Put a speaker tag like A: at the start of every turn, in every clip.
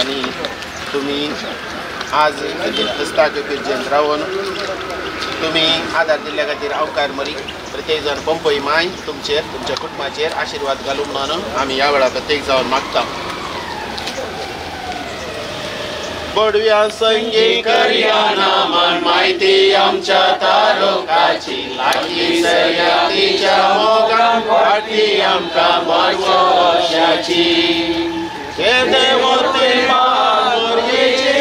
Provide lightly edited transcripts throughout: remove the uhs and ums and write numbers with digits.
A: आणि तुम्ही आज हस्ताक्षर जयंत रावण तुम्ही आधार दिल्ल्या खातीर हांव कारमरी प्रत्येक जण पंपई माय तुमचेर तुमच्या कुटुंबाचेर आशीर्वाद घालूंक म्हणून आमी ह्या वेळा प्रत्येक जावन मागता. बडव्या संगी करया नामान माहिती आमच्या तालुकाची लागली सह्याद्रीच्या मोगान वाटली आमकां वर्षाची. हे देवते मागोरयेचे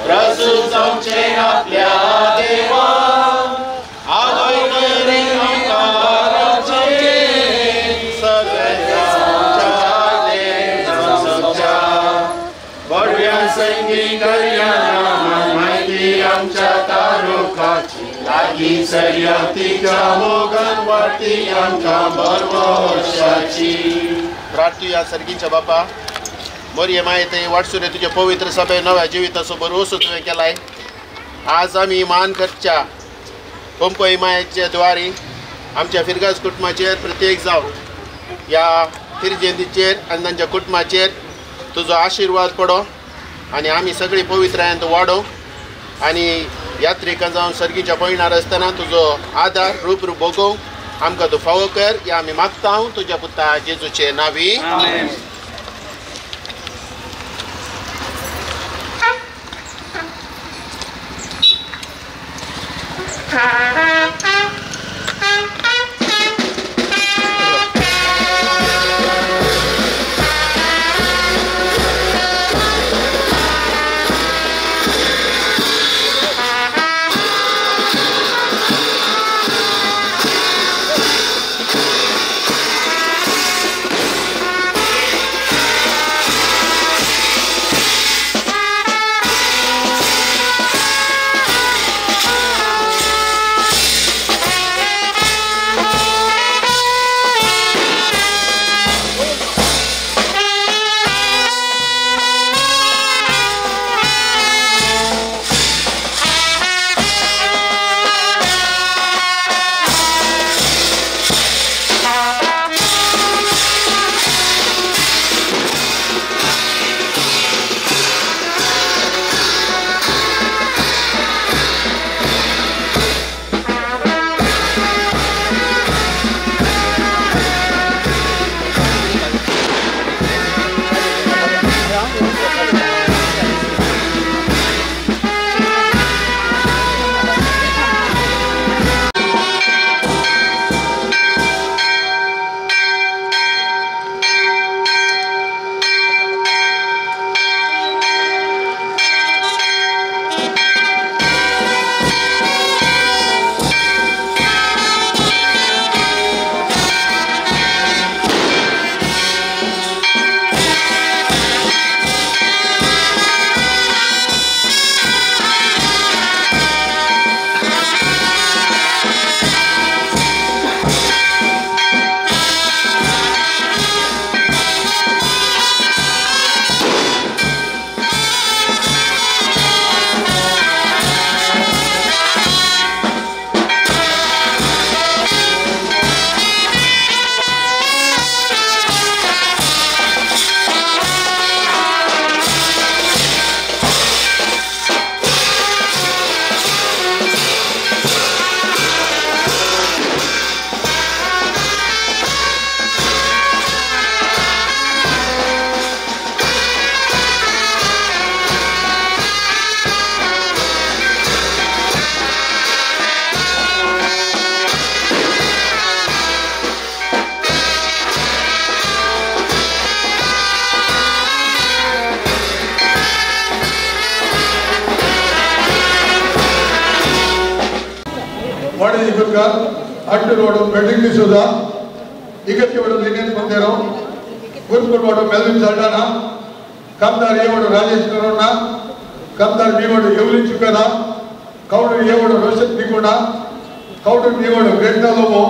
A: प्रसूत जावचे आपल्या देवा आवय करी आमकाराचे सगळ्यांच्या देवाच्या. बडव्या संगी करया नामान माहिती आमच्या तालुकाची लागली सह्याद्रीच्या मोगान वाटली आमकां वर्षाची. प्रार्थूया सर्गीच्या बापा मोरये माये ते वाटसुरे तुझ्या पवित्र सभे नव्या जिवितासोबत वसू तुवें केलाय. आज आमी मान करच्या पंपई मायेच्या द्वारे आमच्या फिरगास कुटुंबाचेर प्रत्येक जावन ह्या फिरजेंदीचेर आनी तांच्या कुटुंबाचेर तुजो आशिर्वाद पडो आनी आमी सगळीं पवित्रायांत वाडो आनी यात्रेकां जावन सर्गीच्या पयणार आसतना तुजो आदार रूप भोगोवंक आमकां तूं फावो कर हें आमी मागता तुज्या पुता जेजूचे नांवी.
B: Anturodu Wedding D'Souza, Igativodu Linian Montero, Gurpurvodu Melvin Saldana, Kamdar Yevodu Rajesh Narona, Kamdar Yevodu Evelyn Chukana, Kaudu Yevodu Roshan Nikuna, Kaudu Yevodu Greta Lobo,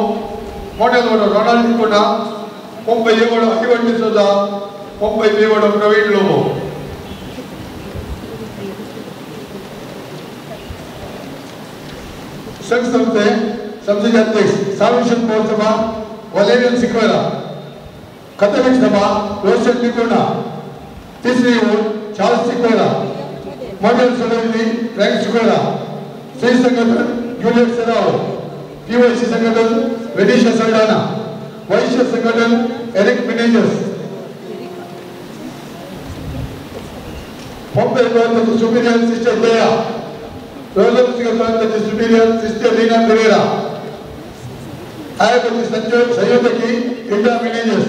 B: Model Vodu Ronald Nikuna, Pompai Yevodu Ivan D'Souza, Pompai Yevodu Praveen Lobo. Subsidy Addicts, Salvation Port Valerian Sequela, Catholic Saba, Roshan Nikuna, तीसरी ओर Charles Sequeira, model सोलवेली फ्रैंक सिक्वेरा, सी संगठन Juliet Serrao, PYC संगठन वेनिशा सल्डाना, वैश्य संगठन Eric Menezes, Pompe Government Superior Sister Leia, Royal Government Superior Sister Lina Pereira, Ayapati Sanjay Sayotaki, India Managers,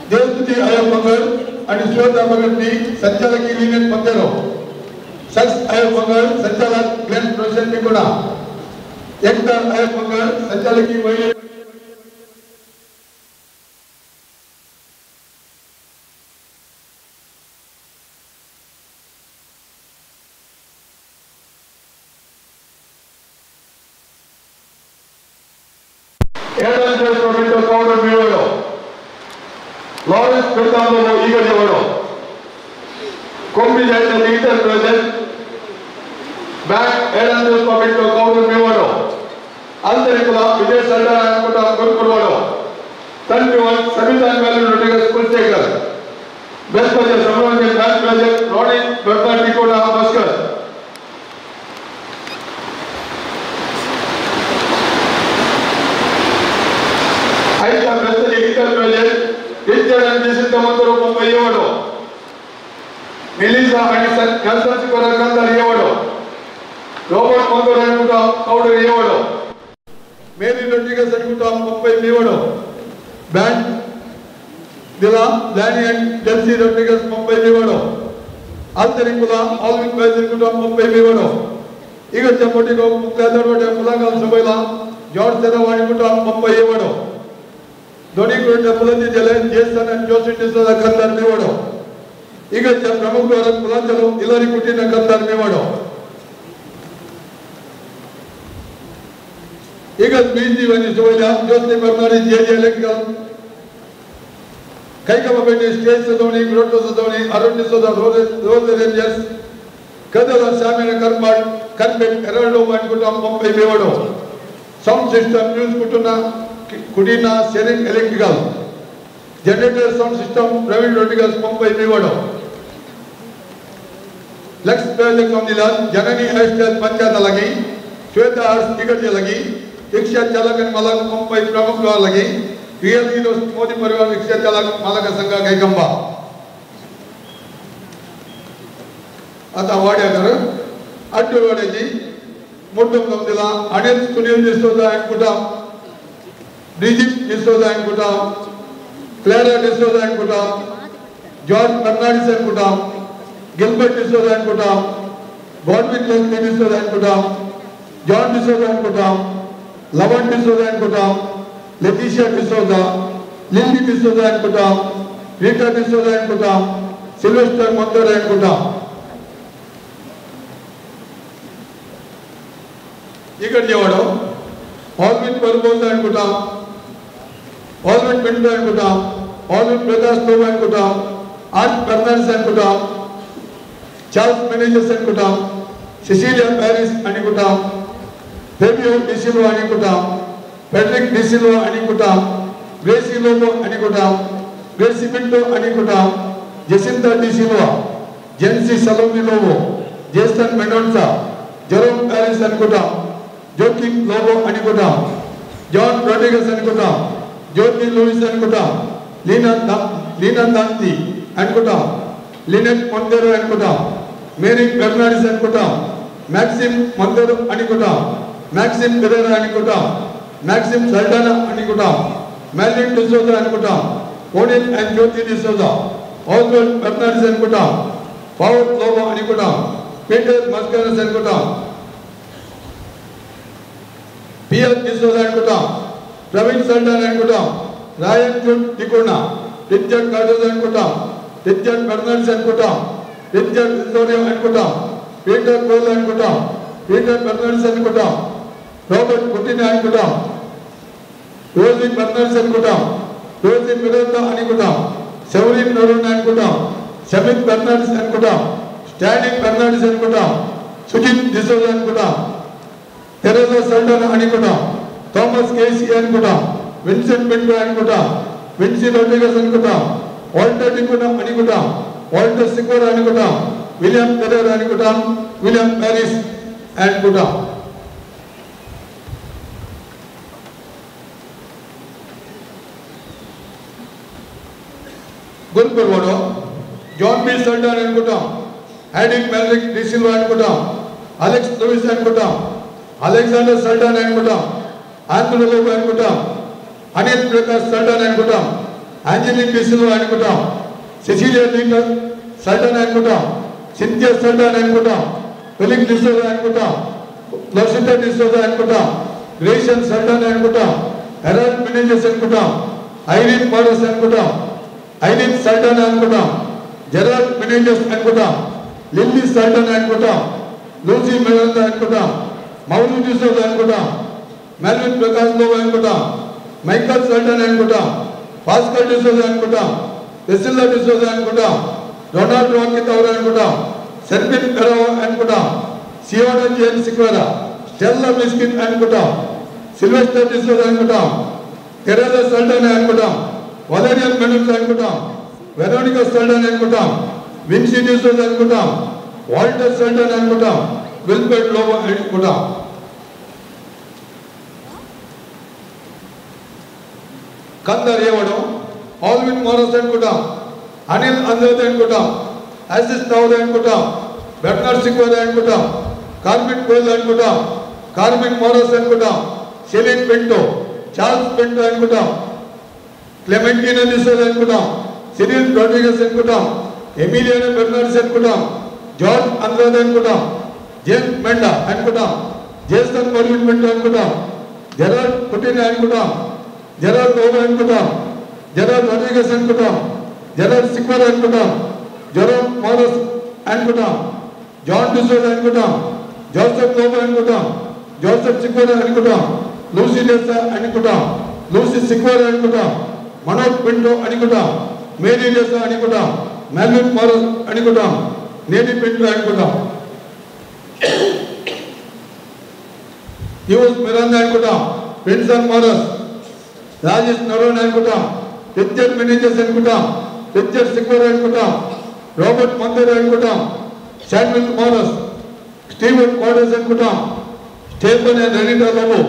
B: Devduti Ayapangal and Swata Magandi, Sanchalaki Linen Pantero, Saks Ayapangal, Sanchalak Glenn President Nikuna, Ekta Ayapangal, Sanchalaki Violet. Lawrence Fernando Igor Yoro, Kombi Jayta Leader President, Bank Erandus Pamito Kauru Mewaro, Antarikula Vijay Saldana Anukuta Kurkurvado, Tanpiwan Savitan Valley Rotigas School Taker, Best Project Samuel Bank Project, Rodin Bertha Tikona Baskar. Aisha Best Leader Project, Richard and Mrs. Tamandro Pompayodo, Melissa Madison, Kansas Korakanda Yodo, Robert Mondor and Kuta, Powder Yodo, Mary Rodriguez and Kuta, Pompay Yodo, Band Dilla, Danny and Chelsea Rodriguez, Pompay Yodo, Altaricula, Alvin Basil Kuta, Pompay Yodo, Igor Chapotico, Mukadar, Mulaga, Subela, George Seravani Kuta, Pompay Yodo. Doni Kurta Pulati Jalen, Jason and Joseph D'Souza Kandar Mewado. Igat Pramukh Dwarak Pulantalo, Hillary Putina Kandar Mewado. Igat BC Venezuela, Joseph Bernardi, J.J. Electrical, Kaikamapeti, State Sadoni, Grotto Sadoni, Arun D'Souza, Rose Rangers, Kadala Samuel Karpat, Karpet, Heraldo, and Kutam Pompey Mewado. Sound system, News Kutuna, Kudina, Sharing Electrical, Generator Sound System, Praveen Rodriguez, Mumbai, Mewado. Lex Project on the land, Janani Ashtel Panchayat Lagi, Shweta Ars Ticket Lagi, Iksha Chalak and Malak Mumbai Pramukh Lagi, Real Heroes Modi Parivar Iksha Chalak Malaka Sangha Kaikamba. Ata Wadakar, Atu Wadaji, Murtum Kamdila, Anil Sunil D'Souza and Kutam. Brigitte D'Souza and Kutam, Clara D'Souza and Kutam, George Bernardis and Kutam, Gilbert D'Souza and Kutam, Godwin Leslie D'Souza and Kutam, John D'Souza and Kutam, Lavan D'Souza and Kutam, Leticia D'Souza, Lily D'Souza and Kutam, Rita D'Souza and Kutam, Sylvester Mondor and Kutam. Igor Yavado, Alvin Barbosa and Kutam, Alvin Pinto and Kutam, Alvin Prakash Tova and Kutam, Art Bernards and Kutam, Charles Managers and Kutam, Cecilia Paris and Kutam, Fabio Di Silva and Kutam, Patrick Di Silva and Kutam, Gracie Lobo and Kutam, Gracie Pinto and Kutam, Jacinta Di Silva, Jency Salome Lobo, Jason Mendonça, Jerome Paris and Kutam, Joaquin Lobo and Kutam, John Rodriguez and Kutam, Jyoti Louis and Kutam, Lina Danti and Kutam, Lynette Montero and Kutam, Mary Bernardis and Kutam, Maxim Montero and Kutam, Maxim Pereira and Kutam, Maxim Saldana and Kutam, Malin D'Souza and Kutam, Odin and Jyoti D'Souza, Oswald Bernardis and Kutam, Paul Lobo and Kutam, Peter Mascaras and Kutam, P.L. D'Souza and Kutam, Praveen Saldana and Kutam, Ryan Jun Tikuna, Richard Cardozo and Kutam, Richard Bernards and Kutam, Richard Visorio and Kutam, Peter Cole and Kutam, Peter Bernards and Kutam, Robert Putina and Kutam, Rosie Bernards and Kutam, Rosie Pirata and Kutam, Severin Norun and Kutam, Shamit Bernards and Kutam, Stanley Bernards and Kutam, Sujit D'Souza and Kutam, Teresa Saldana and Kutam, Thomas Casey and Kutam, Vincent Pinto and Kutam, Vinci Rodriguez and Kutam, Walter Tikuna and Kutam, Walter Sequeira అనుకుంటాం, విలియం పెరెర్ అనుకుంటాం, విలియం ప్యారిస్ అనుకుంటాం. గుర్తుపెట్టుకోడు John B సల్డాన్ అనుకుంటాం, హ్యాడిక్ మెల్రిక్ డిసిల్వా అనుకుంటాం, Alex Louis అనుకుంటాం, Alexander సల్డాన్ అనుకుంటాం, Anthony Lobo అనుకుంటాం, అనిల్ ప్రకాష్ సల్డాన్ అనుకుంటాం, ఆంజలిక్ డిసిల్వా అనుకుంటాం, సెసిలియా లీటర్ సల్డాన్ అనుకుంటాం, సింథియా సల్డాన్ అనుకుంటాం, ఫెలిక్స్ డిసోజా అనుకుంటాం, లోసిటా డిసోజా అనుకుంటాం, గ్రేషియన్ సల్డాన్ అనుకుంటాం, హెరాల్డ్ మెనెజెస్ అనుకుంటాం, ఐరిన్ మారస్ అనుకుంటాం, ఐరిన్ సల్డాన్ అనుకుంటాం, జెరాల్డ్ మెనెజెస్ అనుకుంటాం, లిల్లీ సల్డాన్ అనుకుంటాం, లూసీ మిరాండా అనుకుంటాం, మౌలి డిసోజా అనుకుంటాం, మెల్విన్ ప్రకాష్ లోబో అనుకుంటాం, మైకల్ సల్డాన్ అనుకుంటాం, పాస్కల్ డిసోజా అనుకుంటాం, ఎసిల్లా డిసోజా అనుకుంటాం, డొనాల్డ్ రాకిత్ అవర్ అనుకుంటాం, సెర్పిన్ ఎరావో అనుకుంటాం, సియోనా జేన్ సిక్వెరా, స్టెల్లా మిస్కిన్ అనుకుంటాం, సిల్వెస్టర్ డిసోజా అనుకుంటాం, తెరెసా సల్డాన్ అనుకుంటాం, వలేరియన్ మెనూస్ అనుకుంటాం, వెరోనికా సల్డాన్ అనుకుంటాం, విన్సీ డిసోజా అనుకుంటాం, వాల్టర్ సల్డాన్ అనుకుంటాం, విల్బర్ట్ లోబో అనుకుంటాం. కందర్ ఏవడం, ఆల్విన్ మోరస్ అనుకుంటాం, అనిల్ అంద్రదే అనుకుంటాం, ఆసిస్ నౌర్ అనుకుంటాం, బెర్నార్డ్ సిక్వెర్ అనుకుంటాం, కార్మిన్ కోల్ అనుకుంటాం, కార్మిన్ మోరస్ అనుకుంటాం, షెలిన్ పింటో, చార్ల్స్ పింటో అనుకుంటాం, క్లెమెంటినా డిసోజా అనుకుంటాం, సిరిల్ రోడ్రిగస్ అనుకుంటాం, ఎమిలియానో బెర్నార్డిస్ అనుకుంటాం, జార్జ్ అంద్రదే అనుకుంటాం, జేమ్స్ మెండా అనుకుంటాం, జేసన్ మర్విన్ పింటో అనుకుంటాం, జెరాల్డ్ పుటిన్ అనుకుంటాం, జెరాల్డ్ లోబో అనుకుంటాం, జెరాల్డ్ రోడ్రిగస్ అనుకుంటాం, జెరాల్డ్ సిక్వెర్ అనుకుంటాం, జెరోమ్ మోరస్ అనుకుంటాం, జాన్ డిసోజా అనుకుంటాం, జోసెఫ్ లోబో అనుకుంటాం, జోసెఫ్ సిక్వెర్ అనుకుంటాం, లూసీ డెసా అనుకుంటాం, లూసీ సిక్వెర్ అనుకుంటాం, మనోజ్ పింటో అనుకుంటాం, మేరీ డెసా అనుకుంటాం, మెల్విన్ మోరస్ అనుకుంటాం, నేని పింటో అనుకుంటాం, యూస్ మిరాండా అనుకుంటాం, విన్సన్ మోరస్, రాజేష్ నరోన్ అనుకుంటాం, రిచర్డ్ మెనెజెస్ అనుకుంటాం, రిచర్డ్ సిక్వెర్ అనుకుంటాం, రాబర్ట్ మందర్ అనుకుంటాం, శామ్యుల్ మోరస్, స్టీవెన్ కోడెస్ అనుకుంటాం, స్టేఫన్ అండ్ రెనిటా లోబో,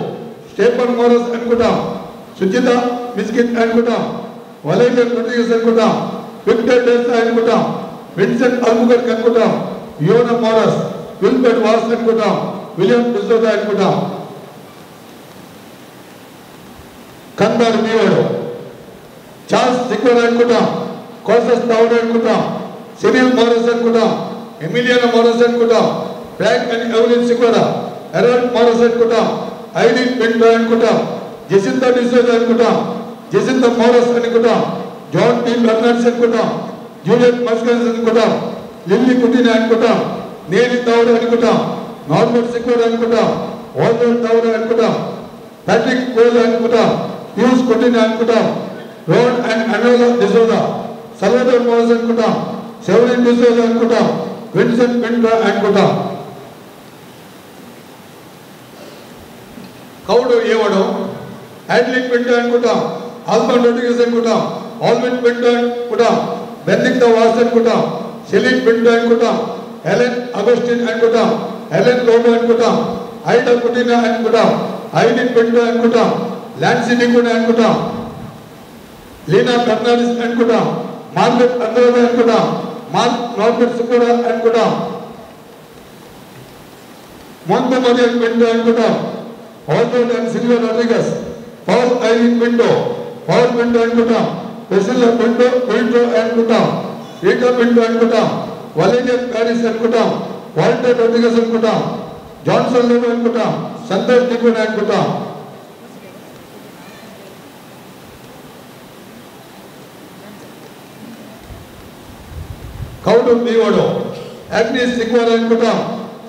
B: స్టేఫన్ మోరస్ అనుకుంటాం, సుచిత మిస్కిన్ అనుకుంటాం, వలేరియన్ రోడ్రిగస్ అనుకుంటాం, విక్టర్ డెసా అనుకుంటాం, విన్సెంట్ అల్బుకర్క్ అనుకుంటాం, యోనా మోరస్, విల్బర్ట్ వాస్ అనుకుంటాం, విలియం డిసోజా అనుకుంటాం. కందర్ మీవాడు, చార్ల్స్ సిక్వెర్ అనుకుంటాం, కోసస్ నౌర్ అనుకుంటాం, సిరిల్ మోరస్ అనుకుంటాం, ఎమిలియానో మోరస్ అనుకుంటాం, ఫ్రాంక్ అండ్ ఎవలిన్ సిక్వెరా, హెరాల్డ్ మోరస్ అనుకుంటాం, ఐరిన్ పింటో అనుకుంటాం, జెసింతా డిసోజా అనుకుంటాం, జెసింతా మోరస్ అనుకుంటాం, జాన్ డి బెర్నార్డ్స్ అనుకుంటాం, జూలియట్ మస్కన్స్ అనుకుంటాం, లిల్లీ కుటినా అనుకుంటాం, నేని తౌర్ అనుకుంటాం, నార్బర్ట్ సిక్వెర్ అనుకుంటాం, వాల్టర్ తౌర్ అనుకుంటాం, ప్యాట్రిక్ కోల్ అనుకుంటాం, హ్యూస్ కుటినా అనుకుంటాం, రోడ్ అండ్ అనోలా డిసోజా, సల్వడోర్ మోరస్ అనుకుంటాం, సెవెరిన్ డిసోజా అనుకుంటాం, విన్సెంట్ పింటో అనుకుంటాం. కౌడు ఏవడం, హ్యాడ్లిక్ పింటో అనుకుంటాం, ఆల్బర్ట్ రోడ్రిగస్ అనుకుంటాం, ఆల్విన్ పింటో అనుకుంటాం, బెన్నిక్తా వాస్ అనుకుంటాం, షెలిన్ పింటో అనుకుంటాం, హెలెన్ అగస్టిన్ అనుకుంటాం, హెలెన్ లోబో అనుకుంటాం, ఐడా కుటినా అనుకుంటాం, ఐరిన్ పింటో అనుకుంటాం, లాన్సీ నికునా అనుకుంటాం, లీనా బెర్నార్డిస్ అనుకుంటాం, మార్గరెట్ అంద్రదే అనుకుంటాం, నార్బర్ట్ సిక్వెరా అనుకుంటాం, మోంటమరియన్ పింటో అనుకుంటాం, Albert and Silva Rodrigues, Paul Irene Pinto, Paul Pinto అనుకుంటాం, ఎసిల్లా పింటో అనుకుంటాం, రీటా పింటో అనుకుంటాం, వలేరియన్ ప్యారిస్ అనుకుంటాం, వాల్టర్ రోడ్రిగస్ అనుకుంటాం, జాన్సన్ లోబో అనుకుంటాం, సంతోష్ నికునా అనుకుంటాం. కౌడు మీవాడు, అగ్నిస్ సిక్వెర్ అనుకుంటాం,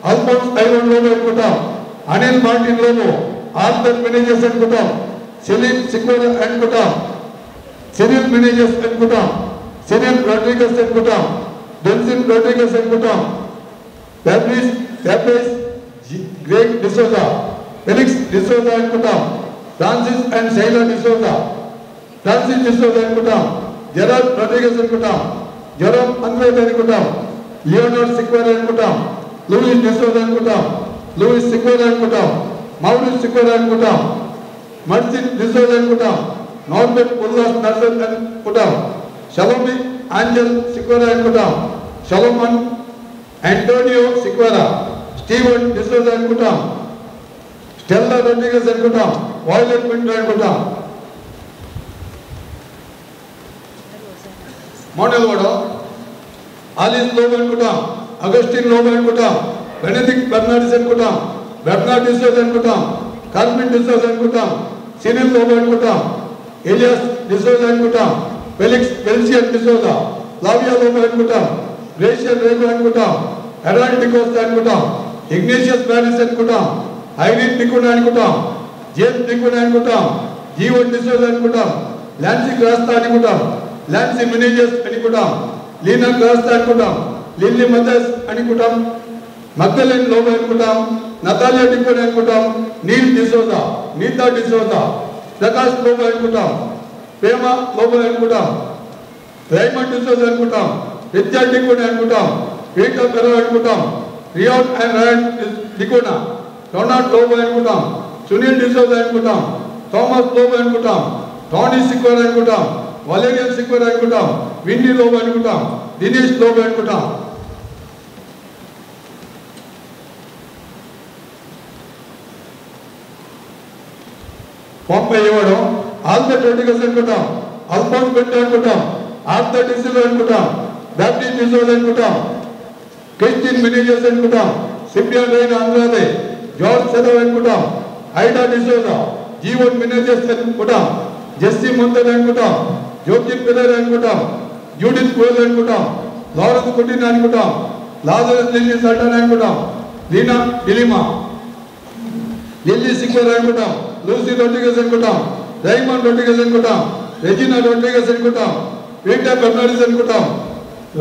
B: ఆల్ఫోన్స్ ఐరన్ లోబో అనుకుంటాం, అనిల్ మార్టిన్ లోబో, ఆర్థర్ మెనెజెస్ అనుకుంటాం, సెలిన్ సిక్వెర్ అనుకుంటాం, సిరిల్ మెనెజెస్ అనుకుంటాం, సిరిల్ రోడ్రిగస్ అనుకుంటాం, డెన్సిన్ రోడ్రిగస్ అనుకుంటాం, ఫ్యాబ్రిస్ గ్రేగ్ డిసోజా, ఫెలిక్స్ డిసోజా అనుకుంటాం, ఫ్రాన్సిస్ అండ్ శైలా డిసోజా, ఫ్రాన్సిస్ డిసోజా అనుకుంటాం, జెరాల్డ్ రోడ్రిగస్ అనుకుంటాం, జెరోమ్ అంద్రేజ్ అనుకుంటాం, లియోనార్డ్ సిక్వెరా అనుకుంటాం, లూయిస్ డిసోజా అనుకుంటాం, లూయిస్ సిక్వెరా అనుకుంటాం, మౌరిస్ సిక్వెరా అనుకుంటాం, మార్సిన్ డిసోజా అనుకుంటాం, నార్బెట్ ఉల్లాస్ నర్సర్ అనుకుంటాం, షలోమి ఆంజల్ సిక్వెరా అనుకుంటాం, షలోమన్ ఆంటోనియో సిక్వెరా, స్టీవెన్ డిసోజా అనుకుంటాం, స్టెల్లా రోడ్రిగస్ అనుకుంటాం, వాయిలెట్ వింటర్ అనుకుంటాం, మోడల్ కూడా ఆలిస్ లోబ్ అనుకుంటాం, అగస్టిన్ లోబ్ అనుకుంటాం, బెనెడిక్ట్ బెర్నార్డిస్ అనుకుంటాం, బెర్నార్డ్ డిసోజా అనుకుంటాం, కార్మిన్ డిసోజా అనుకుంటాం, సిరిల్ లోబ్ అనుకుంటాం, ఎలియాస్ డిసోజా అనుకుంటాం, ఫెలిక్స్ వెల్సియన్ డిసోజా, లావియా లోబ్ అనుకుంటాం, రేషియన్ రేగో అనుకుంటాం, హెరాల్డ్ డికోస్టా అనుకుంటాం, ఇగ్నేషియస్ ప్యారిస్ అనుకుంటాం, ఐరిన్ డికోనా అనుకుంటాం, జేమ్స్ డికోనా అనుకుంటాం, జీవన్ డిసోజా అనుకుంటాం, లాన్సీ గ్రాస్తా అనుకుంటాం, లాన్సీ మినేజస్ అనుకుంటాం, లీనా గ్రాస్తా అనుకుంటాం, లిల్లీ మదర్స్ అనుకుంటాం, మగ్దలెన్ లోబో అనుకుంటాం, నతాలియా డికోనా అనుకుంటాం, నీల్ డిసోజా, నీతా డిసోజా, ప్రకాష్ లోబో అనుకుంటాం, ప్రేమ లోబో అనుకుంటాం, రైమండ్ డిసోజా అనుకుంటాం, విద్యా డికోనా అనుకుంటాం, పీటర్ పెరో అనుకుంటాం, రియాన్ అండ్ రాయన్ డికోనా, రొనాల్డ్ లోబో అనుకుంటాం, సునీల్ డిసోజా అనుకుంటాం, థామస్ లోబో అనుకుంటాం, టోనీ సిక్వెరా అనుకుంటాం, వలేరియన్ సిక్వెరా అనుకుంటాం, విన్నీ లోబో అనుకుంటాం, దినేష్ లోబో అనుకుంటాం. పంపై ఇవ్వడం ఆల్బర్ట్ రోడ్రిగస్ అనుకుంటాం, అల్ఫోన్స్ బెంటో అనుకుంటాం, ఆర్థర్ డిసిల్వా అనుకుంటాం, బ్యాప్టిస్ట్ డిసోజా అనుకుంటాం, క్రిస్టిన్ మినేజస్ అనుకుంటాం, సిపియన్ రైనా అంద్రాదే, జార్జ్ సెలవ్ అనుకుంటాం, ఐడా డిసోజా, జీవన్ మినేజస్ అనుకుంటాం, జెస్సీ మొందర్ అనుకుంటాం, జోకిన్ పిల్లర్ అనుకుంటాం, జూడిత్ కోయల్ అనుకుంటాం, లారెన్స్ కుటిన్ అనుకుంటాం, లాజరస్ లిల్లీ సల్టాన్ అనుకుంటాం, లీనా డిలిమా, లిల్లీ సిక్వెరా అనుకుంటాం, లూసీ రోడ్రిగస్ అనుకుంటాం, రైమండ్ రోడ్రిగస్ అనుకుంటాం, రెజినా రోడ్రిగస్ అనుకుంటాం, పీటర్ బెర్నార్డిస్ అనుకుంటాం,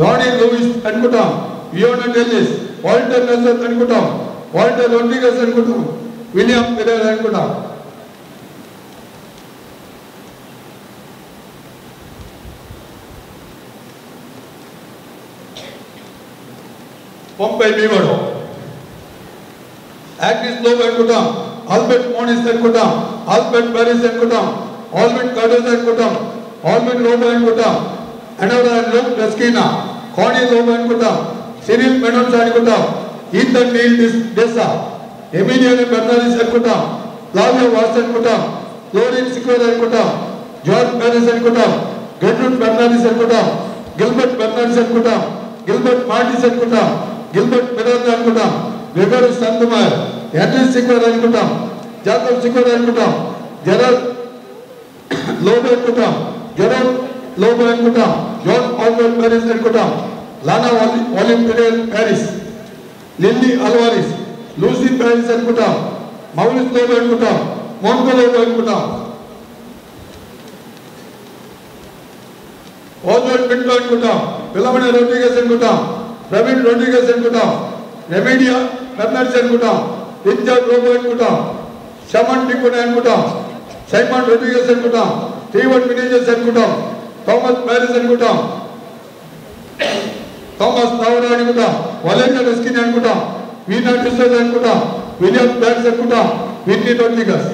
B: రానీ లూయిస్ అనుకుంటాం, వియోనా డెల్లిస్, వాల్టర్ నర్సర్ అనుకుంటాం, వాల్టర్ రోడ్రిగస్ అనుకుంటాం, విలియం పెరెరా అనుకుంటాం. పంపై మీవాడు యాక్టిస్ లోబ్ అనుకుంటాం, ఆల్బర్ట్ మోనిస్ అనుకుంటాం, ఆల్బర్ట్ ప్యారిస్ అనుకుంటాం, ఆల్బర్ట్ కార్డోస్ అనుకుంటాం, ఆల్బర్ట్ లోబో అనుకుంటాం, అనోరా లోబ్ రెస్కినా, కానీ లోబో అనుకుంటాం, సిరిల్ మెనోన్స్ అనుకుంటాం, ఈథన్ నీల్ డెసా, ఎమిలియానో బెర్నార్డిస్ అనుకుంటాం, ఫ్లావియో వాస్ అనుకుంటాం, ఫ్లోరిన్ సిక్వెరా అనుకుంటాం, జార్జ్ ప్యారిస్ అనుకుంటాం, గెర్ట్రూడ్ బెర్నార్డిస్ అనుకుంటాం, గిల్బర్ట్ బెర్నార్డిస్ అనుకుంటాం, గిల్బర్ట్ మార్టిస్ అనుకుంటాం, గిల్బర్ట్ మిరాండా అనుకుంటాం, గ్రెగరీ సంతమార్, హెన్రీ సిక్వెరా అనుకుంటాం, జాకబ్ సిక్వెరా అనుకుంటాం, జెరాల్డ్ లోబో అనుకుంటాం, జెరోమ్ లోబో అనుకుంటాం, జాన్ ఆల్బర్ట్ ప్యారిస్ అనుకుంటాం, లానా ఒలింపియర్ ప్యారిస్, లిల్లీ అల్వారిస్, లూసీ ప్యారిస్ అనుకుంటాం, మౌరిస్ లోబో అనుకుంటాం, మోన్కో లోబో అనుకుంటాం, ఓల్బర్ట్ వింటో అనుకుంటాం, ఫిలమినా రోడ్రిగస్ అనుకుంటాం, ప్రవీణ్ రోడ్రిగస్ అనుకుంటాం, రెమిడియా బెర్నార్డిస్ అనుకుంటాం, రిచర్డ్ లోబో అనుకుంటాం, షమన్ డికోనా అనుకుంటాం, సైమన్ రోడ్రిగస్ అనుకుంటాం, స్టీవెన్ మినేజస్ అనుకుంటాం, థామస్ ప్యారిస్ అనుకుంటాం, థామస్ నవరా అనుకుంటాం, వలేరియన్ రెస్కిన్ అనుకుంటాం, వీనా డిసోజా అనుకుంటాం, విలియం ప్యారిస్ అనుకుంటాం, విన్నీ రోడ్రిగస్.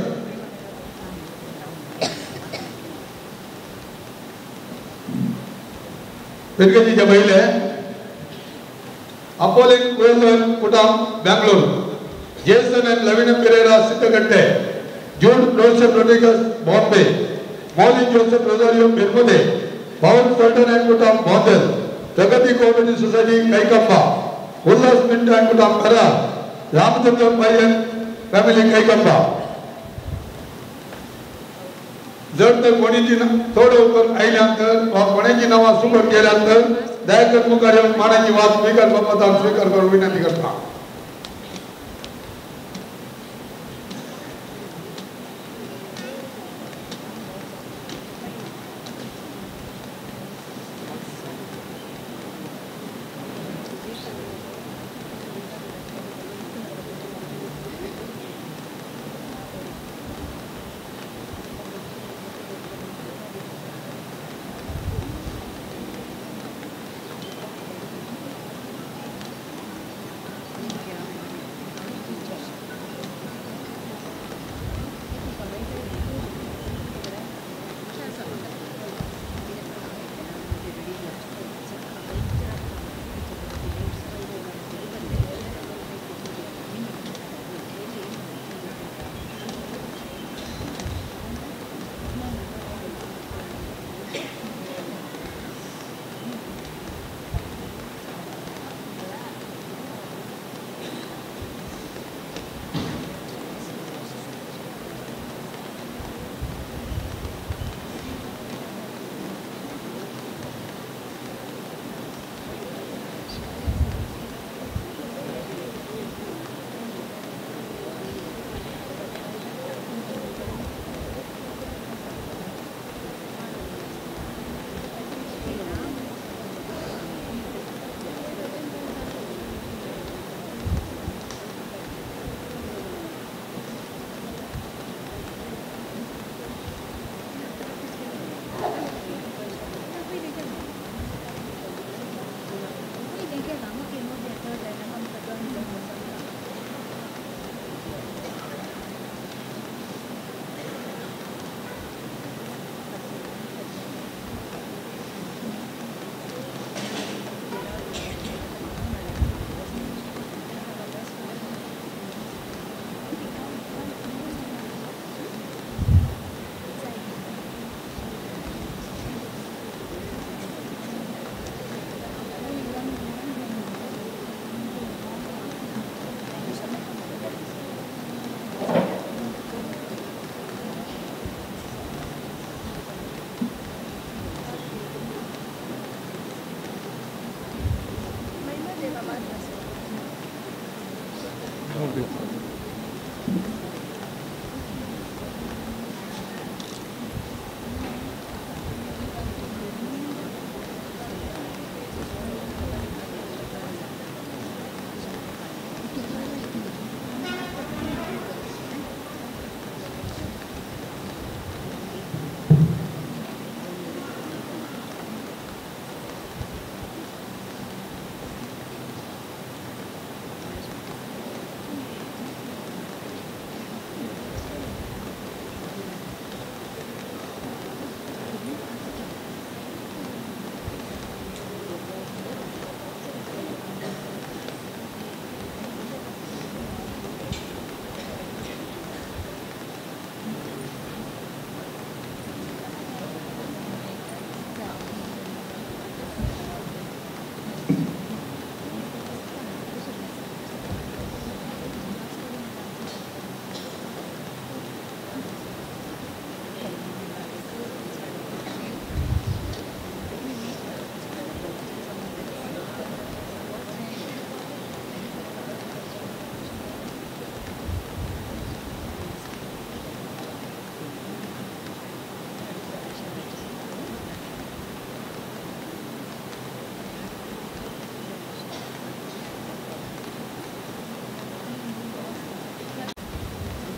B: పెరిగేది జబైలే అపోలిన్ కోయల్ అనుకుంటాం, బెంగళూరు, జేసన్ అండ్ లవినా పెరేరా సిద్ధగట్టే, జూడ్ ప్రొఫెసర్ రోడ్రిగస్ బాంబే, మౌలిన్ జోసెఫ్ రొజారియో బెర్ముదే, పవన్ సల్టన్ అనుకుంటాం, బోందెల్, ప్రగతి కోఆపరేటివ్ సొసైటీ కైకంబ, ఉల్లాస్ మింట్ అనుకుంటాం, పెరా, రామచంద్ర పయ్యన్ ఫ్యామిలీ కైకంబ. जर कोणीची थोडं उपर आयल्यानंतर वा कोणाची नावां सुबक केल्यानंतर दयाकर मुखार येवन मानाची वाद स्वीकार करपाक स्वीकार करून विनंती करता.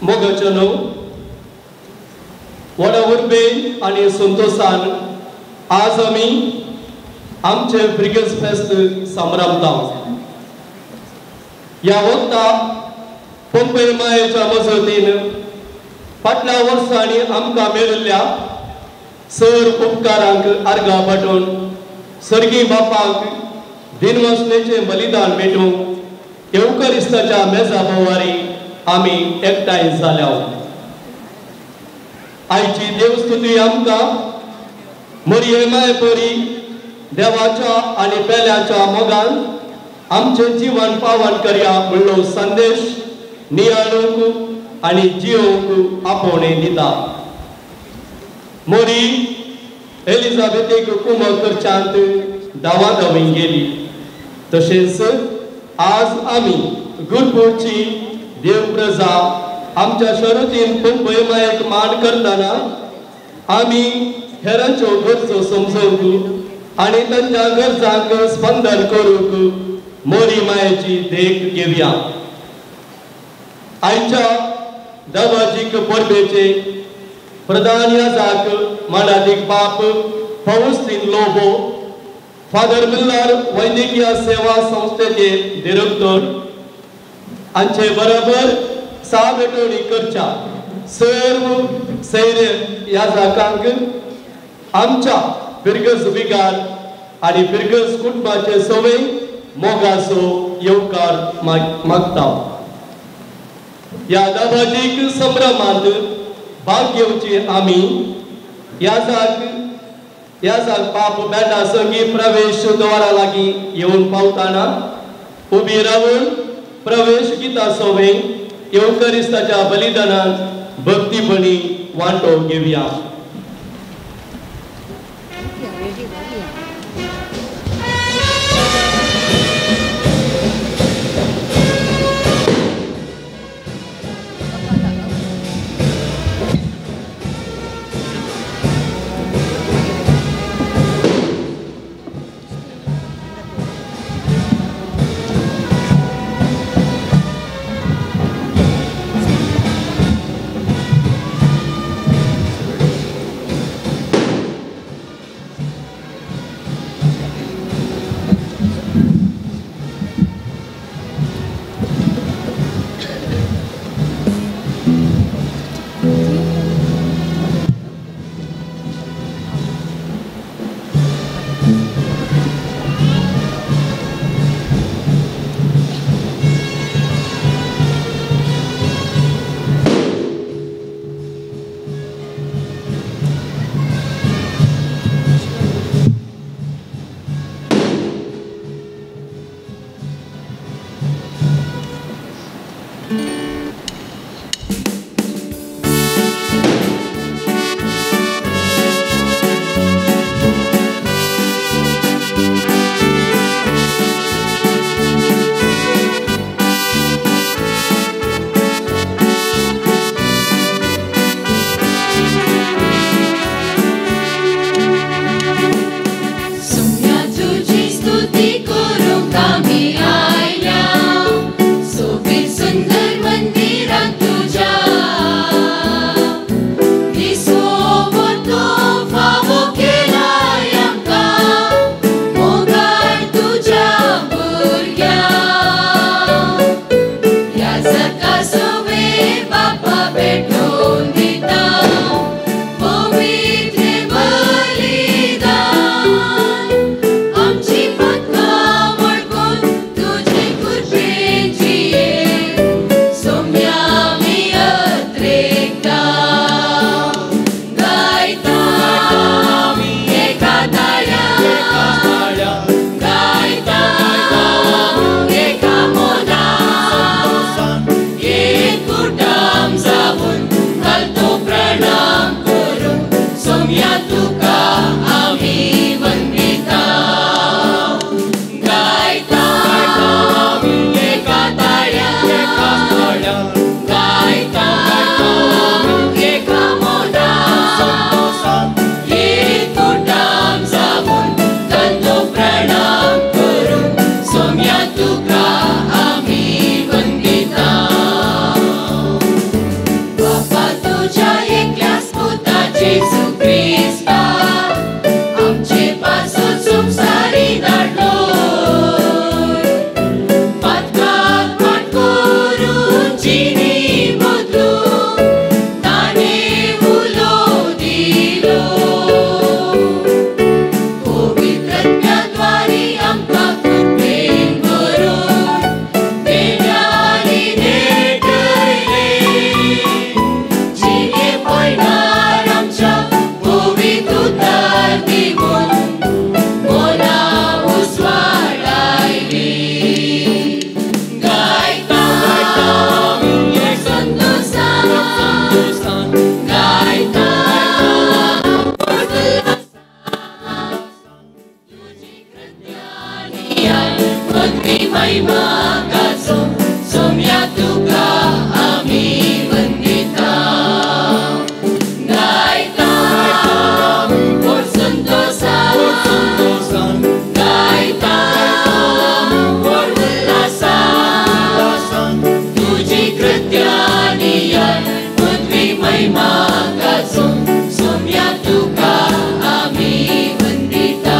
C: मोगाचनो व्हडा उर्बेन आनी संतोषान आज आमी आमचे ब्रिगेड्स फेस्त संभ्रमता. ह्या वक्ता पंपय मायेच्या मजतीन फाटल्या वर्सांनी आमकां मेळिल्ल्या सर उपकारांक आर्गां पाठोवन सर्गी बापाक दिनवसणेचें बलिदान भेटूंक येवकारिस्ताच्या मेजा बोवारी आमी एकठांय जाल्या. आयची देवस्तुती आमकां मरियमाय परी देवाच्या आनी पेल्याच्या मोगान आमचें जीवन पावन करया म्हणलो संदेश नियाळूंक आनी जियोवंक आपोवणें दिता. मोरी एलिझाबेथीक कुमो करच्यांत दावादावी गेली. तशेंच आज आमी गुरपूरची देव प्रजा आमच्या शरतीन पंपय मायेक मान करतना आमी हेरांच्यो गरजो समजूंक आनी तांच्या गरजांक स्पंदन करूंक मोरी मायेची देख घेवया. आयच्या दावाजीक परबेचे प्रधान याजक मानादीक बाप फावस्तीन लोबो, फादर मिल्लर वैद्यकीय सेवा संस्थेचे डिरेक्टर हांचे बरोबर साबेटोणी करच्या सर्व सैर्य याजकांक आमच्या बिरगज विगार आनी बिरगज कुटुंबाचे सवय मोगाचो येवकार मागता. ह्या दाबाजीक संभ्रमांत भाग घेवची आमी याजक बाप बेटा संगी प्रवेश द्वारा लागीं येवन पावतना उबी रावन प्रवेश गीता सवय येवकारिस्ताच्या बलिदानांत भक्तीपणी वांटो घेवया.
D: महिमाकाचो सोम्या तुका आमी वंदिता गायता और संतोषान गायता और उल्हासान तुझी कृत्यानी पृथ्वी महिमाकाचो सोम्या तुका आमी वंदिता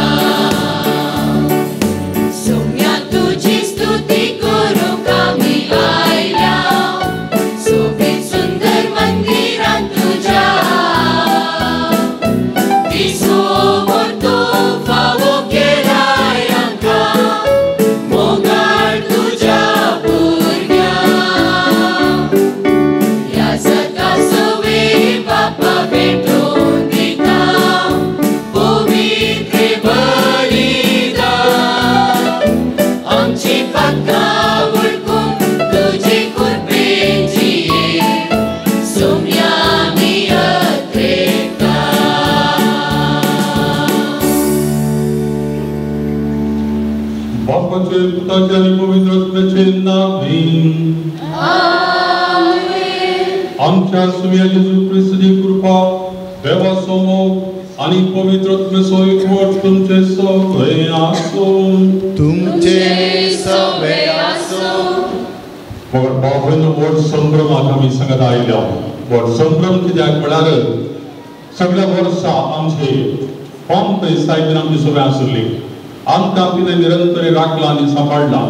D: सोम्या तुझी स्तुती करूंक आमी आयल्या सोबीत सुंदर मंदिरांत तुझ्या दिसोभर तो फावो केलाय आमकां मोगाळ तुझ्या भुरग्यांक ह्या सका सवे बापा भेटून दिता पवित्र बलिदान आमची पातकां वळखून तुजे कृपेची सोम्या आमी अत्रेता
B: बापाचे पुताचे आणि पवित्र आत्म्याचे नामीन आमच्या सुम्या येशू ख्रिस्ताची कृपा देवा समोर आणि पवित्र आत्म्याचो एकवट तुमचे सगळे आसूं
A: तुमचे सवे आसो
B: मगर बाबन व्हड संभ्रमाक आमी सांगत आयल्या व्हड संभ्रम कित्याक म्हळ्यार सगळ्या वर्सां आमचे पंप सायबीन आमची सगळें आसली आमकां तिणें निरंतर राखलां आनी सांबाळलां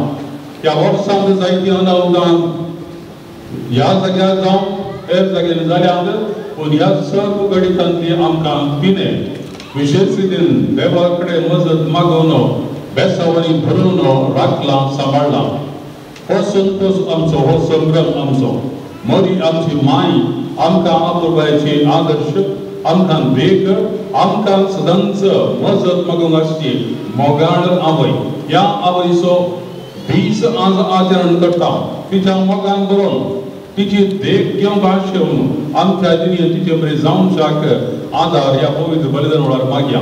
B: ह्या वर्सांत जायतीं अनाहुतां ह्या जाग्यार जावं हेर जाग्यार जाल्यात पूण ह्या सर्व गणितांतली आमकां तिणें विशेश रितीन देवा कडेन मजत मागून बेसावणी भरून राखलां सांबाळलां हो संतोष आमचो हो संभ्रम आमचो मरी आमची माय आमकां आपुरबायेची आदर्श आमकां देख आमकां सदांच मजत मागूंक आसची मोगाळ आवय ह्या आवयचो दीस आज आचरण करता तिच्या मोगान बरोवन तिची देख घेवंक आशेवन आमच्या जिणेंत तिचे बरें जावंक आदार ह्या पवित्र बलिदान वेळार मागया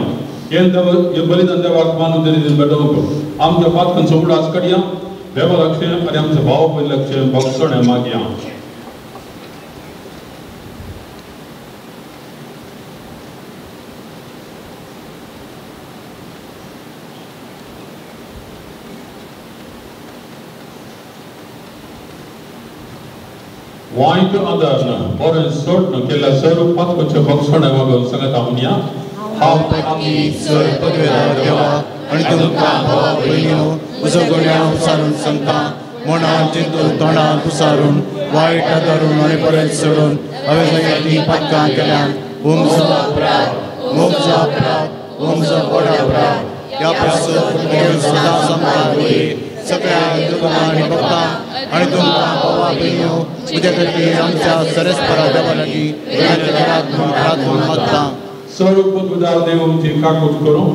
B: हे बलिदान देवाक मानून तरी बेटोवंक आमच्या पातकांचो उडास काडया देवा लक्ष आनी आमचो भाव पयले लक्ष भक्षण मागया वाईट आदारन बरें सोडन केल्या सर्व पातकांचे भक्षण मागून सांगत आमया
A: हांव आमी सर पदवेदार देवा आनी तुमकां भावा भयणीनो म्हजो गोड्या उसारून सांगता मनान चिंतून तोंडान उसारून वायट आदारून आनी बरें सोडून हांवें सगळ्यांनी पातकां केल्यान हो म्हजो अपराध हो म्हजो अपराध हो म्हजो व्हड अपराध ह्या अपराधाचो सदां संभाळ सगळ्या दुकानां आनी भक्तां आनी तुमकां भावा भयणीनो म्हजे खातीर आमच्या सरस्परा देवा लागीं प्रार्थना मागता
B: सर्व पदवेदार देवाची काकूट करूं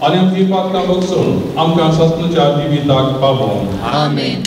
B: आनी आमची पातकां बक्षून आमकां सस्नाच्या जिविताक पावों
D: आमेन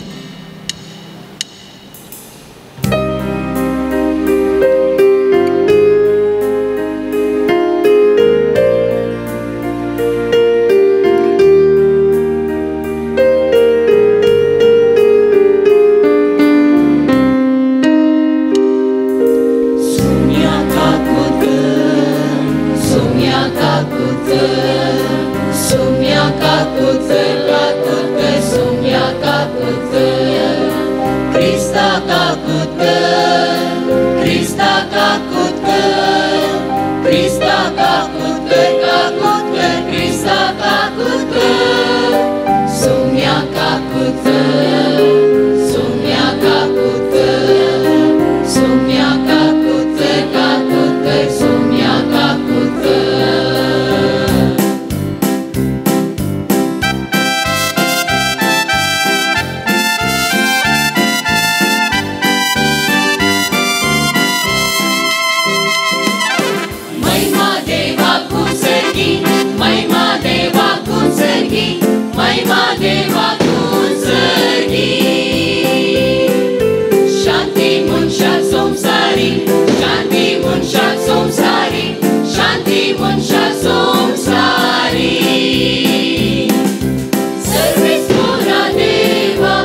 D: सर्वेश्वरा देवा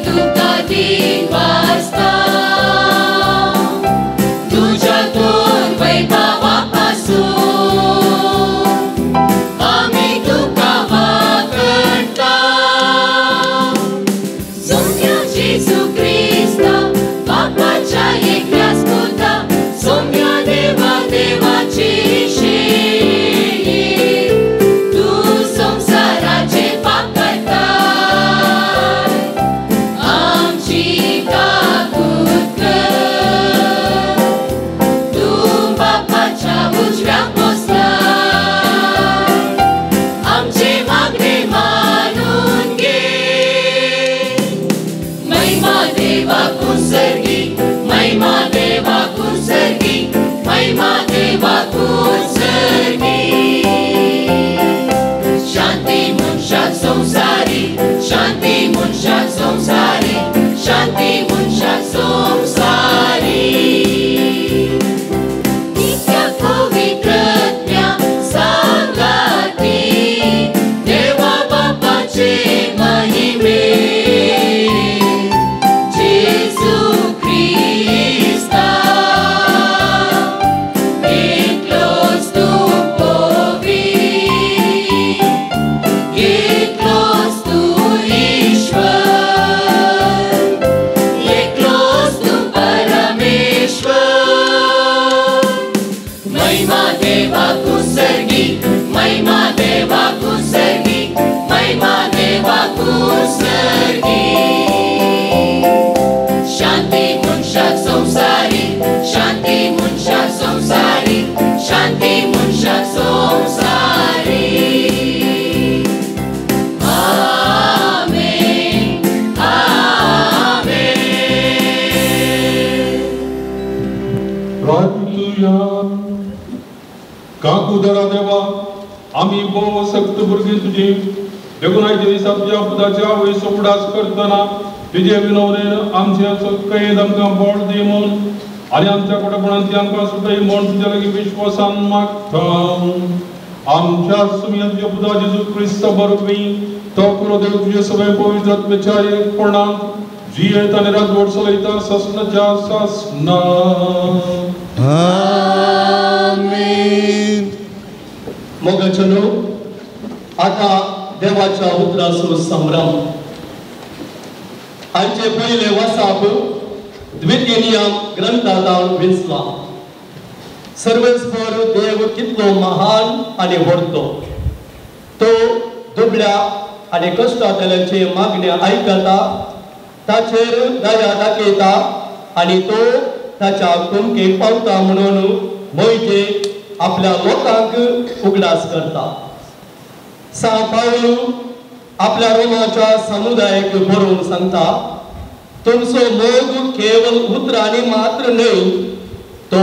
D: तुका दिन वाजता तुझ्यातून वैभवापासून आम्ही तुका वाकणता सौम्य जेजू ख्रिस्ता बापाच्या एकल्याच पुता सौम्य देवा देवाचे
E: काकुदरा देवा आम्ही भोव सक्त भुरगे तुझे बेगुनाच्या दिसाच्या पुताच्या वय सोपडास करतना तुझे विनवरेन आमचे कैद आमकां बोड दी म्हूण आनी आमच्या कोटपणांतली आमकां सुटय म्हूण तुज्या लागीं विश्वासान मागता आमच्या सुमियांच्या पुता जेजू क्रिस्त बरोबरी तो करो देव तुझे सगळे पवित्र आत्म्याच्या एकपणांत जियेत आनी राजवट चलयता ससनाच्या सासना
C: आमेन. मोगाचनो आता देवाच्या उतराचो संभ्रम हांचे पयले वासाप द्वितीय नियम ग्रंथांत वेचला. सर्वेस्पर देव कितलो महान आनी व्हडतो. तो दुबळ्या आनी कश्टातल्यांचे मागण्या आयकता ताचेर दया दाखयता आनी तो ताच्या कुमकेक पावता म्हणून मोयजे आपल्या लोकांक उगडास करता. सांत पाऊल आपल्या रोमाच्या समुदायाक बरोवन सांगता तुमचो मोग केवळ उतरांनी मात्र न्हय तो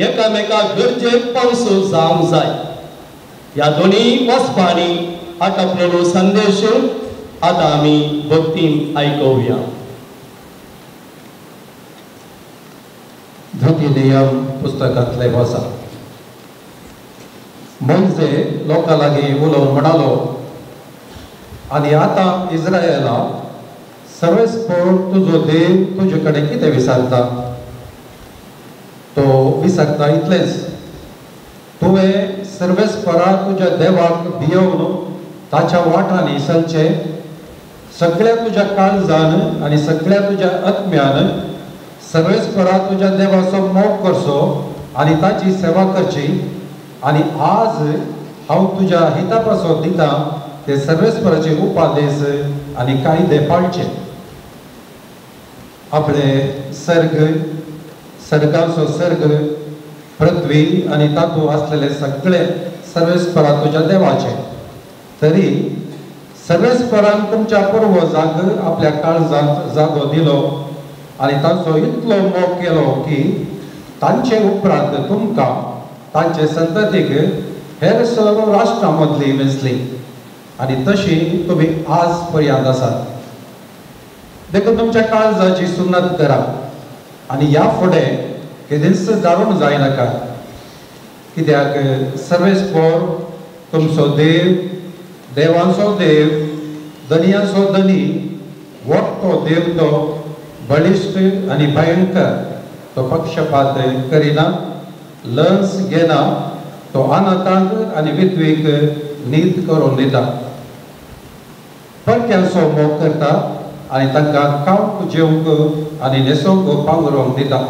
C: एकामेका गरजेक पावसो जावंक जाय. ह्या दोन्ही वचपांनी आटपलेलो संदेश आता आमी भक्तीन आयकुया.
F: द्वितीय नियम पुस्तकांतले वसा. मोजे लोकां लागीं उलोवन म्हणालो आनी आतां इस्रायेला सर्वेस्पर तुजो देव तुजे कडेन कितें विचारता. तो विचारता इतलेंच तुवें सर्वेस्परा तुज्या देवाक भियोवन ताच्या वाटांनी चलचें सगळ्या तुज्या काळजान आनी सगळ्या तुज्या आत्म्यान सर्वेस्परा तुज्या देवाचो मोग करचो आनी ताची सेवा करची. आनी आज हांव तुज्या हिता पासो दिता ते सर्वेस्पराचे उपादेश आनी कायदे पाळचे. आपले सर्गाचो सर्ग पृथ्वी आनी तातूंत आसलेले सगळे सर्वेस्परा तुज्या देवाचे. तरी सर्वेस्परान तुमच्या पुर्वजांक आपल्या काळजांत जागो दिलो आनी तांचो इतलो मोग केलो की तांचे उपरांत तुमकां तांचे संततीक हेर सर्व राष्ट्रां मदली वेंचली आनी तशी तुमी आज पर्यंत आसात. देखून तुमच्या काळजाची सुन्नत करा आनी ह्या फुडें केदींच जाणून जायनाका. कित्याक सर्वेस्पर तुमचो देव देवांचो देव धनयांचो धनी वक्तो देव तो बलिष्ठ आणि भयंकर तो पक्षपात करिना लस घेना तो अनाथांक आणि विधवेक नीत करून दिता परक्यांचो मोग करता आणि तांकां खावंक जेवंक आणि न्हेसोवंक पांघरूंक दिता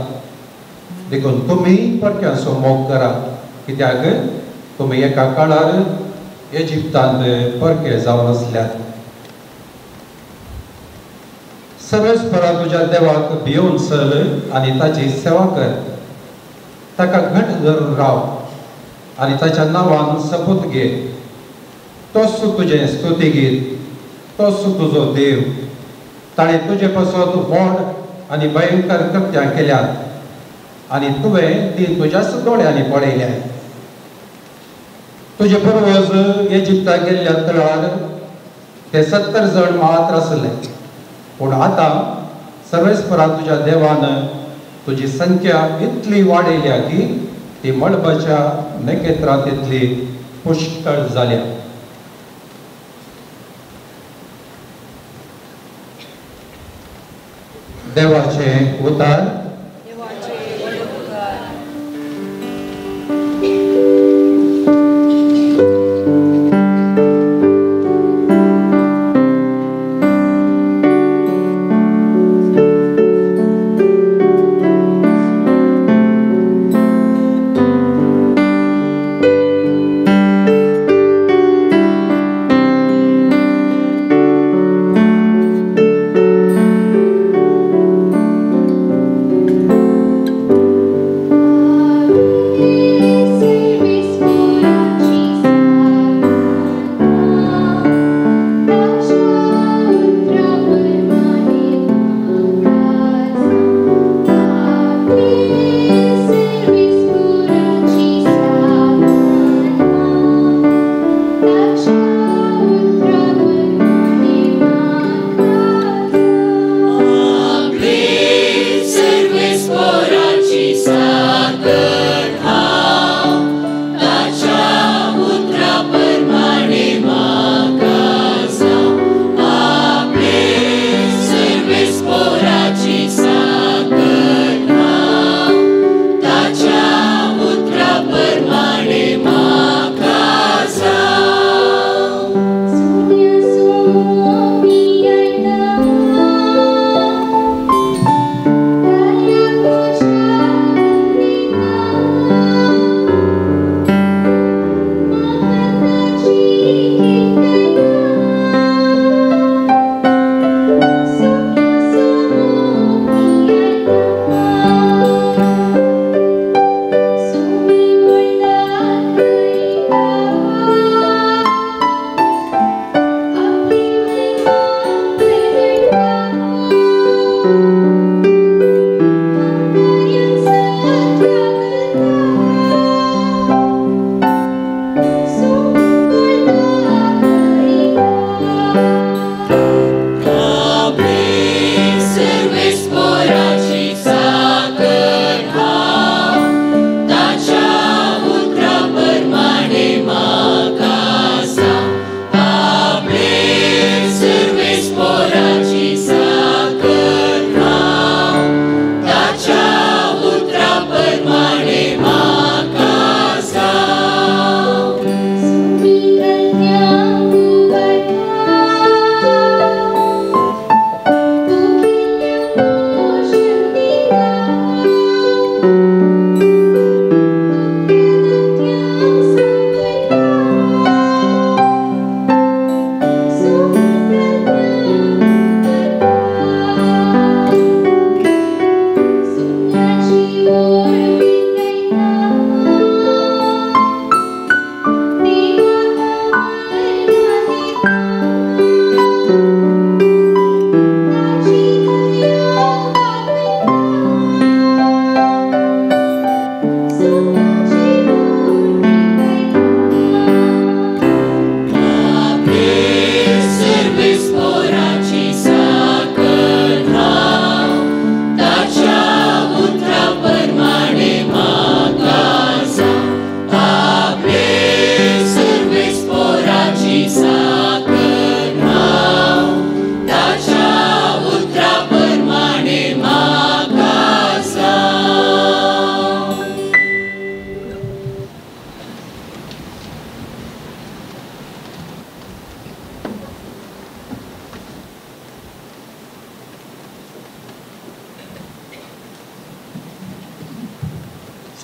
F: देखून तुमी परक्यांचो मोग करा कित्याक तुमी एका काळार इजिप्तांत परके जावन आसल्यात सर्वेस्परा तुज्या देवाक भिवून चल आणि ताची सेवा कर ताका घट धरून राव आणि ताच्या नांवान सपूत घे तोच तुजें स्तुती गीत तोच तुजो देव ताणें तुजे पासत व्हड आणि भयंकर कृत्यां केल्यात आणि तुवें ती तुज्याच दोळ्यांनी पळयल्यात तुजे पूर्वज इजिप्ताक गेल्ल्या काळार ते 70 जण मात्र आसले पूण आतां सर्वेस्परा तुज्या देवान तुजी संख्या इतली वाडयल्या की ती मळबाच्या नखेत्रांत इतली पुष्कळ जाल्या देवाचे उतार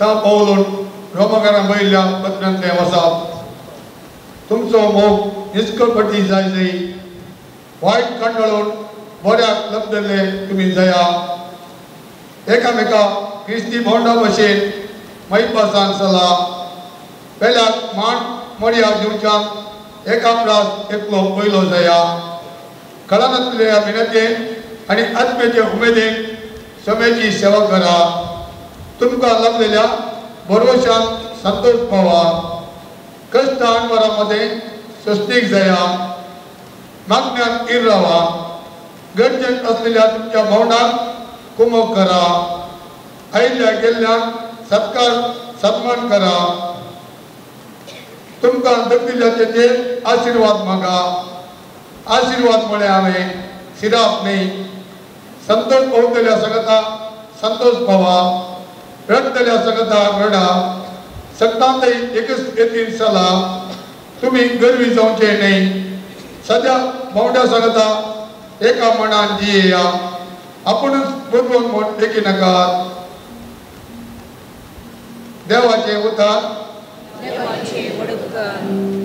B: सा पावलोन रोमकारां बयल्या पत्रांतलें वचप तुमचो मोग निश्कळपटी जाय जाय वायट कांडळून बऱ्याक लबदले तुमी जया एकामेकाक क्रिस्ती भोंडा भशेन मैपासान चला पेल्याक मान मर्या दिवच्याक एकामरास एकलो पयलो जया कळनातल्या मिनतेन आनी आत्मेचे उमेदीन समेची सेवा करा तुमकां लाभलेल्या भरवशान संतोष पावा कष्ट आडवारामध्ये स्वस्तीक जया मागण्यात कीर रावा गरजेत असलेल्या तुमच्या भावनांक कुमोग करा आयिल्ल्या गेल्ल्यांक सत्कार सन्मान करा तुमकां दखिल्याचे आशीर्वाद मागा आशीर्वाद म्हळ्यार हांवें शिराप न्ही संतोष पावतल्या सगळ्या संतोष पावा रडतल्या सगळ्या रडा सगळ्यांतय एकच येतीन चला तुमी गरवी जावचे न्ही सद्या भोंवड्या सगळ्या एका मनान जियेया आपुणूच बुडवून म्हूण देखी नाकात देवाचे उतार
D: देवाचे वडकार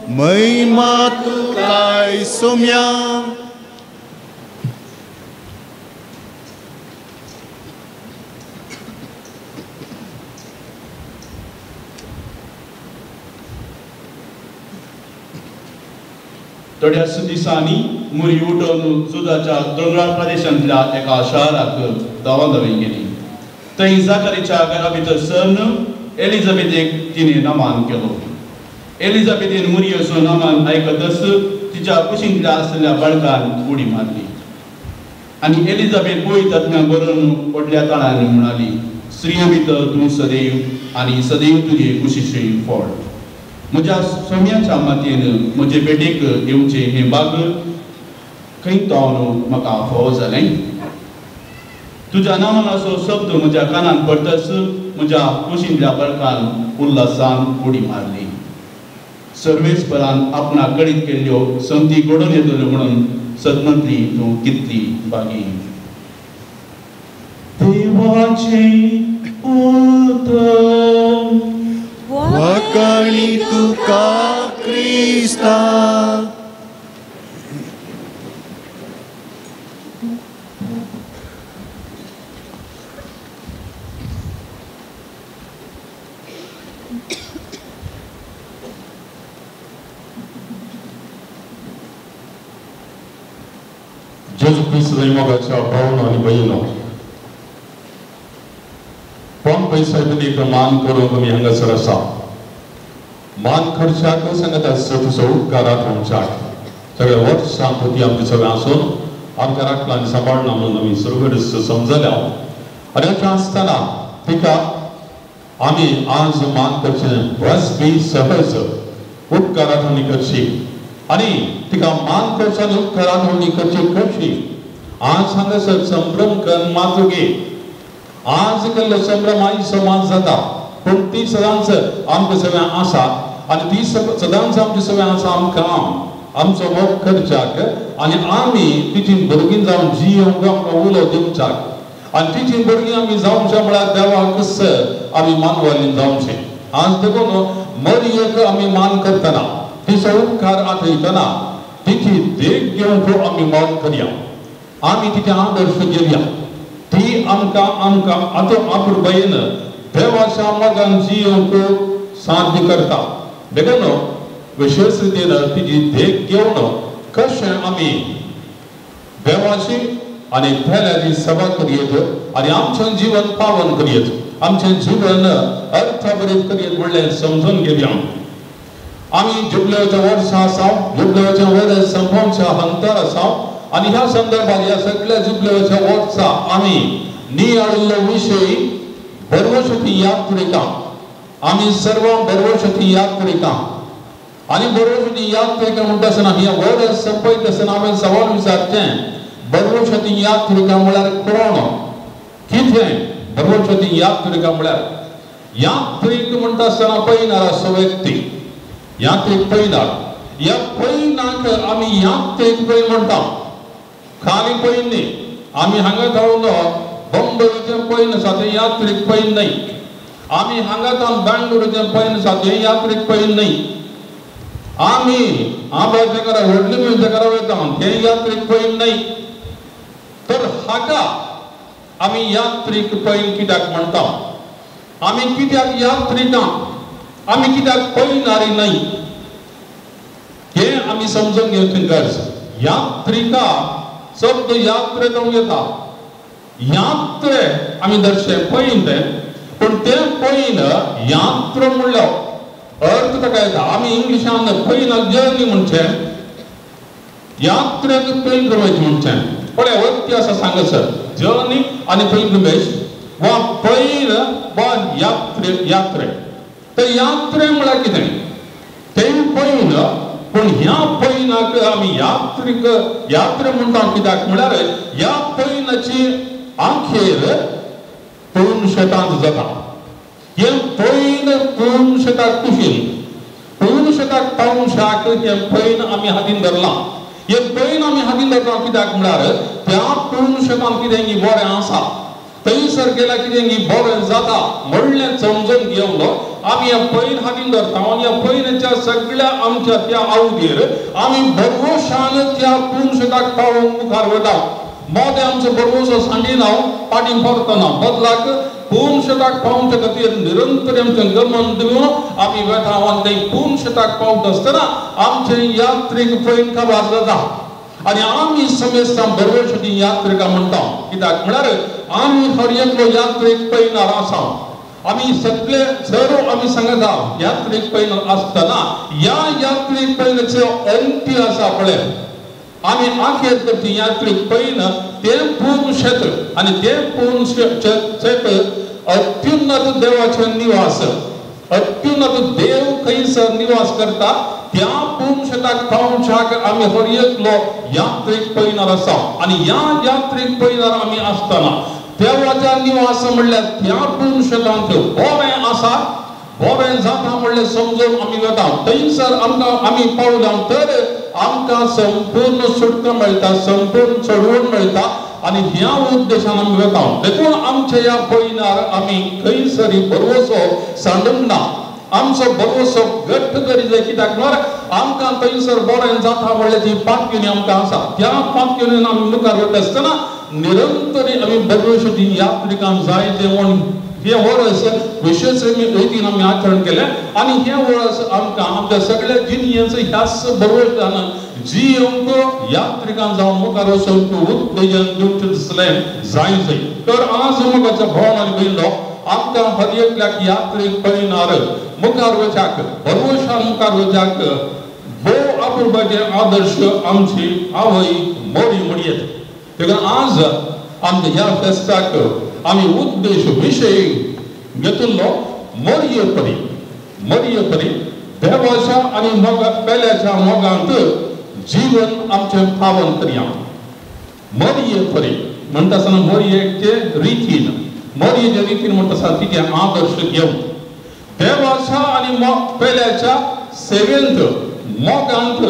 A: महिमा तुकाय सोम्या
E: थोड्याच दिसांनी मुरी उठोवन जुदाच्या दोंगराळ प्रदेशांतल्या एका शाराक धांवाधांवी गेली थंय जाकरीच्या घरा भितर सरून एलिझाबेथेक तिणें नामान केलो एलिझाबेथीन मुरयेचो नामान आयकतच तिच्या कुशींतल्या आसलेल्या बाळकान उडी मारली आनी एलिझाबेथ पळयतातम्यान बरोवन पडल्या ताळांनी म्हणाली स्त्रियां भितर तूं सदैव आनी सदैव तुजे कुशीचें फळ म्हज्या सोम्याच्या मातयेन म्हजे बेटेक येवचें हें बाग खंय तावन म्हाका फोव जालें तुज्या नामाचो शब्द म्हज्या कानान पडटच म्हज्या कुशींतल्या बाळकान उल्हासान उडी मारली सर्वेस्परान आपणाक गडीत केल्ल्यो संगती घडोवन येतल्यो म्हणून सदमतली तूं कितली बागी देवाचे उतर
A: वकणी तुका Crysta
G: Jezu Chrystusa i mogacia Paulo ani bayino. पण पैसा इतनी मान करो तुम्ही हंग सरसा मान खर्चाक संगत सत सौक कारात हमचाक सगळे वर्ष शांतती आमचे सगळे आसून आमच्या राखलां सांबाळना म्हणून आमी सुरगडस समजल्या आणि अशें आसतना तिका आमी आज मान करचें बस बी सहज उपकाराधोनी करची आणि तिका मान करची आनी उपकाराधोनी करची कशी आज हांगासर संभ्रम करून मातुगे आजकाल संभ्रमाई समाज जाता पण ती सदांच आमकां सगळ्यांक आसा आनी ती सदांच आमच्या सगळ्यांक आसा आमकां आमचो मोग करच्याक आनी आमी तिची भुरगीं जावन जियोंक आमकां उलो दिवच्याक आनी तिची भुरगीं आमी जावचे म्हळ्यार देवाक आमी मानवालीं जावचें आज देखून मरियेक आमी मान करतना तिचो उपकार आठयतना तिची देख घेवंक आमी मान करया आमी तिचे आदर्श घेवया ती आमकां आतां आपुरबायेन देवाच्या मोगान जियोंक साध्य करता देखून विशेष रितीन तिची देख घेवन कशें आमी देवाची आनी थेल्याची सेवा करीत आनी आमचें जीवन पावन करीत आमचें जीवन अर्थभरीत करीत म्हणलें समजून घेवया आमी जुबलेच्या वर्सां आसा जुबलेच्या वर्स संभवच्या अंतर आसा आनी ह्या संदर्भात ह्या सगळ्या जुबलेच्या वर्सां आमी नियाळिल्लो विशय बरोवशेची यात्रिका आमी सर्व बरोवशेची यात्रिका आनी बरोवशेची यात्रिका म्हणटा आसतना ह्या वर्स संपयत आसतना हांवें सवाल विचारचें बरोवशेची यात्रिका म्हळ्यार कोण कितें बरोवशेची यात्रिका म्हळ्यार यात्रीक म्हणटा आसतना पळयनार असो व्यक्ती यात्रीक पळयनार ह्या पळयनाक आमी यात्रीक पळय म्हणटा खाली पळयन न्ही आमी हांगा धांवन बंबईचें पळयन आसा तें यात्रीक पळयन न्हय आमी हांगा धांवन बेंगलोरूचें पळयन आसा तें यात्रीक पळयन न्हय आमी आबाच्या घरा व्हडले मनीच्या घरा वयता तें यात्रीक पळयन न्हय तर हाका आमी यात्रीक पळयन कित्याक म्हणटा आमी कित्याक यात्रिका आमी कित्याक पळयनारी न्हय हें आमी समजून घेवचें गरज यात्रिका शब्द यात्रेंतून येता यात्रे आमी दर्शे पळयन तें पूण तें पळयन यात्रा म्हणल्यार अर्थ ताका येता आमी इंग्लिशान पळयन जर्नी म्हणचें यात्रेक पिलग्रिमेज म्हणचें पळय व्यत्यास सांगसर जर्नी आनी पिलग्रिमेज वा पळयन वा यात्रे तर यात्रे म्हळ्यार कितें तें पळयन पूण ह्या पळयनाक आमी यात्रे म्हणटा कित्याक म्हळ्यार ह्या पळयनाची आखेर पूर्णशतांत जाता हें पळयन पूर्णशताक कुशीन पूर्णशताक पावूंक हें पळयन आमी हातीन धरलां हें पळयन आमी हातीन धरता कित्याक म्हळ्यार त्या पूर्णशतांत कितें बरें आसा थंयसर गेल्यार कितें बरें जाता म्हणलें समजून घेवलो आमी ह्या पळयन हातीन धरता आनी ह्या पळयनाच्या सगळ्या आमच्या त्या आवडीर आमी भरवशान त्या पूर्णशताक पावोवंक मुखार वता मोदें आमचो भरवसो सांडिना पाटी परतना बदलाक पूर्णशताक पावचे खातीर निरंतर आमचें गमन दिवन आमी वेता आनी थंय पूर्णशताक पावता आसतना आमचें यात्रेक पळयन काबार जाता आनी आमी समेस्तां बरोवशेची यात्रिका म्हणटा कित्याक म्हळ्यार आमी हर एकलो यात्रेक पळयनार आसा आमी सगळे सर्व आमी सांगता यात्रेक पळयनार आसतना ह्या यात्रेक पळयनाचो अंत्य आसा पळय आमी आखेर करची यात्रेक पळयन तें पूर्ण क्षेत्र आनी तें पूर्ण क्षेत्र अत्युन्नत देवाचें निवास अत्युन्नत देव खंयसर निवास करता त्या पूर्णशताक पावच्याक आमी हर एकलो यात्रेक पळयनार आसा आनी ह्या यात्रेक पळयनार आमी आसतना देवाच्या निवास म्हणल्यार त्या पूर्णशतांत बरें आसा बरें जाता म्हणलें समजून आमी वता थंयसर आमकां आमी पावल्या तर आमकां संपूर्ण सुटका मेळटा संपूर्ण चडवण मेळटा आनी ह्या उद्देशान आमी वता देखून आमच्या ह्या पळयनार आमी खंयसरी बरोवसो सांडूंक ना आमचो बरोवसो घट्ट करी जाय कित्याक म्हळ्यार आमकां थंयसर बरें जाता म्हणल्यार जी पांतकिणी आमकां आसा त्या पांतकिणीन आमी मुखार वता आसतना निरंतरी आमी बरोवशेची यात्रिकांक जाय तें म्हूण हे वर्स विशेष रितीन आमी आचरण केलें आनी हे वर्स आमकां आमच्या सगळ्या जिणेचो ह्याच बरोवशान जियोंक यात्रिकांक जावन मुखार वचूंक उत्तेजन दिवचें दिसलें जाय तर आज मोगाच्या भावान भयणो आमकां हर एकल्याक यात्रेक पळयनार मुखार वचाक बरोवशान मुखार वचाक भोव आपुरबाचे आदर्श आमची आवय मोरी म्हणयेत देखून आज आमच्या ह्या फेस्ताक आमी उद्देश विशय घेतिल्लो मरियेपरी देवाच्या आनी पेल्याच्या मोगांत जीवन आमचें पावन करया मरियेपरी म्हणटा आसतना मरियेचे रितीन
E: मोरयेच्या रीतीन म्हणटा तिचे आदर्श घेऊन देवाच्या आणि पेल्याच्या सेवेंत मोगांत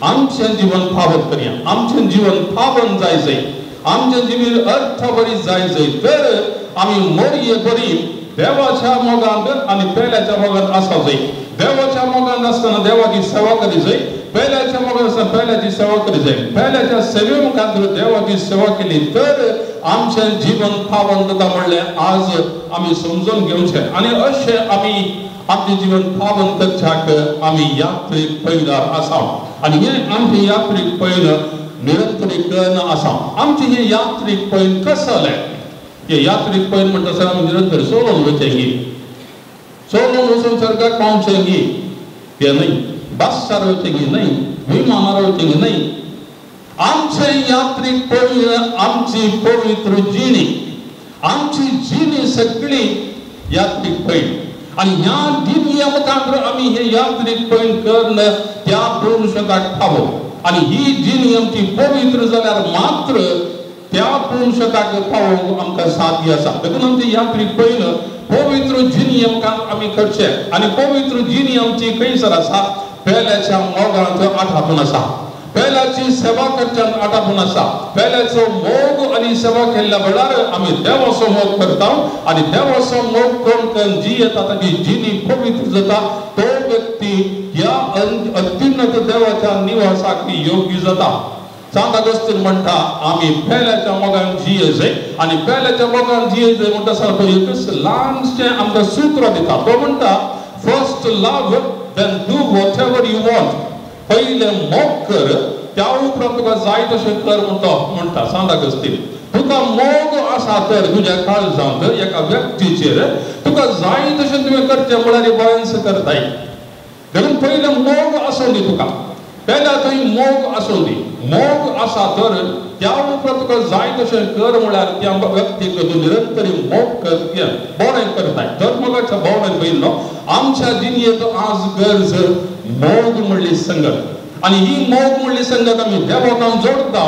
E: आमचें जीवन फावत करया, आमचें जीवन फावन जायचंय, आमचें जीवन अर्थ बरी जायचंय, तर आमी मोरये बरी देवाच्या मोगांत आणि पेल्याच्या मोगांत आसा जाय. देवाच्या मोगांत आसतना देवाची सेवा करी जाय, पेल्याच्या मोगांत आसतना पेल्याची सेवा करी जाय. पेल्याच्या सेवे मुखांतर देवाची सेवा केली तर आमचें जीवन फावन जाता म्हणलें आज आमी समजून घेवचें. आणि अशें आमी आमचें जीवन फावन करच्याक आमी यात्रेक पयल्यार आसा. आणि हे आमचें यात्रेक पैन निरंतरीकरण आसा. आमचें हे यात्रेक पैन कसं जालें? हे यात्रेक पैन म्हणटा आमी निरंतर सोडून वचेंगी, सोडून वचून सर्गाक पावचेंगी, ते न्हय. बसार वचेंगी न्हय, विमानार वचेंगी न्हय. आमचें यात्रेक पैन आमची पवित्र जिणी, आमची जिणी सगळी यात्रेक पैन. आणि ह्या दिव्य मुखांतर आमी हे यात्रेक पैन करणं त्या पुरुषकाक फावो. आणि ही जिणी आमची पवित्र जाल्यार मात्र त्या पुरुषकाक फावो आमकां साध्य आसा. देखून आमची यात्रेक पैन पवित्र जिणी आमकां आमी करचे. आणि पवित्र जिणी आमची खंयसर आसा? पेल्याच्या मोगांत आठापून आसा, पेल्याची सेवा करच्यान आठापून आसा. पेल्याचो मोग आणि सेवा केल्ल्या वेळार आमी देवाचो मोग करता. आणि देवाचो मोग करून जी येता ताची जिणी पवित्र जाता. तो व्यक्ती ह्या अत्युन्नत देवाच्या निवासाक योग्य जाता. सांत अगस्तीन म्हणटा आमी पेल्याच्या मोगान जियेचें. आणि पेल्याच्या मोगान जियेचें म्हणटा आसतना तो एकच ल्हानशें आमकां सूत्र दिता. तो म्हणटा first love then do whatever you want. पहिले मोग कर, त्या उपरांत तुका जाय तशें कर म्हणटा सांत अगस्तीन. तुका मोग आसा तर तुज्या काळजांत एका व्यक्तीचेर तुका जाय तशें तुवें करचें म्हळ्यार बळेंस करताय. देखून पहिले मोग आसूं दी तुका, पेल्या थंय मोग आसूं दी. मोग आसा तर त्या उपरांत तुका जाय तशें कर म्हळ्यार त्या व्यक्तीक तूं निरंतरी मोग बळें करताय. धर्मगाच्या भावनेन पयलो आमच्या जिणयेंत आज गरज मोग म्हणली संगत. आणि ही मोग म्हणली संगत आमी देवाक जोडता.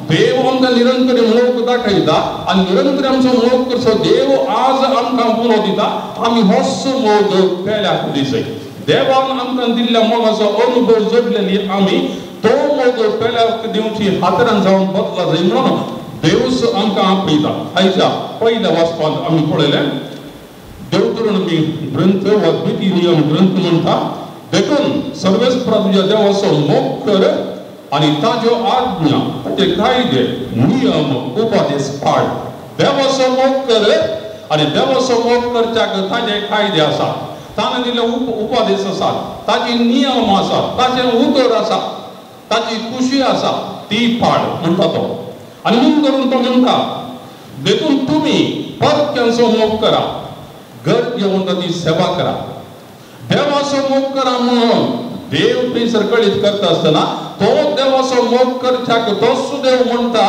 E: देव आमकां निरंतरी मोग दाखयता आणि निरंतरी आमचो मोग करचो देव आज आमकां पुरो दिता. आमी होच मोग पेल्याक दिसय. देवान आमकां दिल्ल्या मोगाचो अनुभव जोडलेली आमी तो मोग पेल्याक दिवची हातरान जावन बदला जाय म्हणून देवच आमकां आपयता. आयच्या पयल्या वाचपांत आमी पळयलें देवतुरणमी ग्रंथ वा द्वितीय नियम ग्रंथ म्हणटा देखून सर्वेस्परा तुज्या देवाचो मोग कर आणि ताज्यो आज्ञा ताचे कायदे नियम उपदेश पाळ. देवाचो मोग कर आणि देवाचो मोग करच्याक ताजे कायदे आसा, ताणें दिल्ले उपदेश आसात, ताचे नियम आसात, ताचे उतर आसा, ताची खुशी आसा, ती पाळ म्हणटा तो. आणि म्हणून करून तो म्हणटा देखून तुमी परक्यांचो मोग करा, घर घेवन ताची सेवा करा. देवाचो मोग करा म्हणून देव थंयसर कळीत करता आसतना तो देवाचो मोग करच्याक तोच देव म्हणटा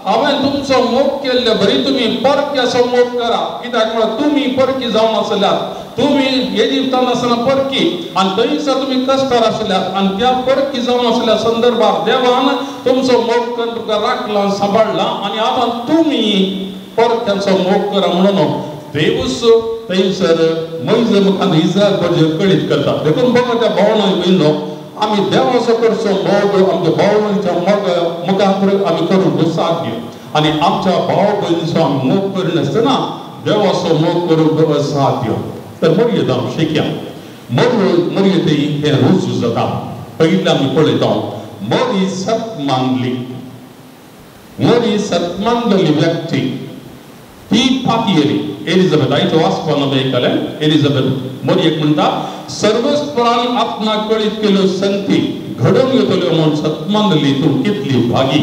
E: हांवें तुमचो मोग केल्ले बरी तुमी परक्याचो मोग करा. कित्याक म्हळ्यार तुमी परकी जावन आसल्यात, तुमी इजिप्तान आसतना परकी आणि थंयसर तुमी कश्टार आसल्यात आणि त्या परकी जावन आसल्या संदर्भात देवान तुमचो मोग करून तुका राखला सांबाळला. आणि आतां तुमी परक्याचो मोग करा म्हणून देवूच थंयसर मैज मुखांत इस्रायल प्रजे कळीत करता. देखून बघा त्या भावनांनी पयलो आमी देवाचो करचो मोग आमच्या भावनांच्या मुखांतर आमी करूंक साध्य. आणि आमच्या भाव भयणीचो आमी मोग करिनासतना देवाचो मोग करूंक साध्य. तर मर्यादा आमी शिकया. मर्यादा हे रुजू जाता. पयलीं आमी पळयता मरी सत मानली, मरी सत मानलेली व्यक्ती ही पातयेली. एलिझाबेथ आयचो वाचपान आयकलें. एलिझाबेथ मरयेक म्हणटा सर्वस्परान आपणाक कळीत केल्यो संती घडोवन घेतल्यो म्हूण सतमानली तूं कितली भागी.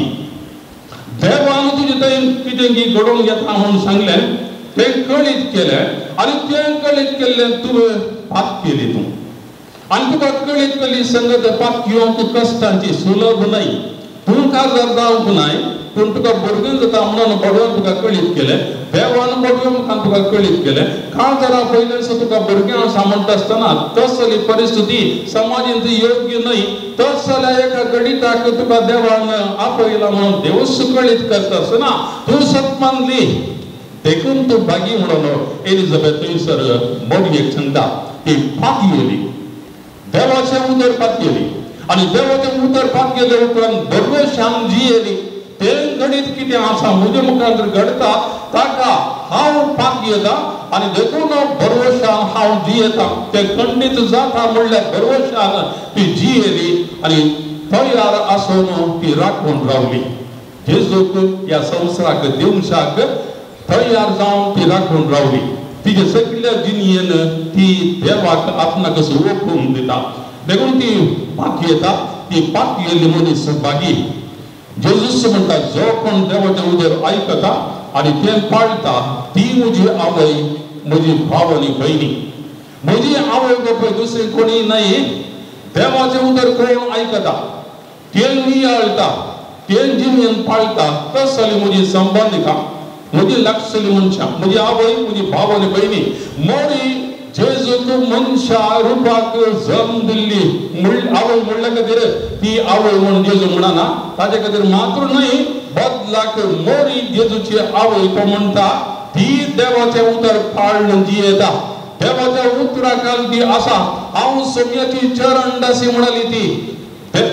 E: देवान तुजे थंय कितें घडोवन घेता म्हणून सांगलें तें कळीत केलें आनी तें कळीत केल्लें तुवें पात केली तूं. आनी तुका कळीत केल्ली संगत पात घेवंक कश्टांची सुलभ न्हय. तुका जर जावंक न्हय पूण तुका भुरगें जाता म्हणून बडोवन तुका कळीत केलें. देवान बडोवन मुखान तुका कळीत केलें. काळजारा पयलेंसो तुका भुरगें आसा म्हणटा आसतना तसली परिस्थिती समाजांत योग्य न्हय. तस जाल्यार एका गणिताक तुका देवान आपयला म्हणून देवूच कळीत करता आसतना तूं सत मानली
G: देखून तो बागी म्हणून एलिझाबेथ थंयसर मोडयेक सांगता ती पात गेली, देवाचें उदर पात गेली आनी देवाचें उदर पात गेले उपरांत बरोबर श्याम जी येली तें घडीत कितें आसा म्हज्या मुखार घडटा ताका हांव पात येता आनी देखून बरोवशान हांव जी येता तें खंडीत जाता म्हणल्यार बरोवशान ती जी येली आनी तयार आसून ती राखून रावली. जेजूक ह्या संवसाराक दिवशाक तयार जावन ती राखून रावली. तिचे सगळ्या जिणयेन ती देवाक आपणाक ओपून दिता. देखून ती पात येता, ती पात येयल्ली मनीस बागी. जेजूस म्हणटा जो कोण देवाचें उदर आयकता आनी तें पाळटा ती म्हजी आवय, म्हजी भाव आनी भयणी. म्हजी आवय गो पळय दुसरी कोणी न्हय. देवाचें उदर कोण आयकता, तें नियाळटा, तें जिणेन पाळटा तस जाली म्हजी संबंधिका, म्हजी लागसली मनशां, म्हजी आवय, म्हजी भाव आनी भयणी. मोरी जेजूक मनशा रुपाक जल्म दिल्ली आवय म्हणल्या खातीर ती आवय म्हणून जेजू म्हणना. ताचे खातीर मात्र न्हय, बदलाक मोरी जेजूची आवय तो म्हणटा ती देवाचें उतर पाळून जियेता. देवाच्या उतराक ती आसा. हांव सोम्याची चरण दासी म्हणली ती.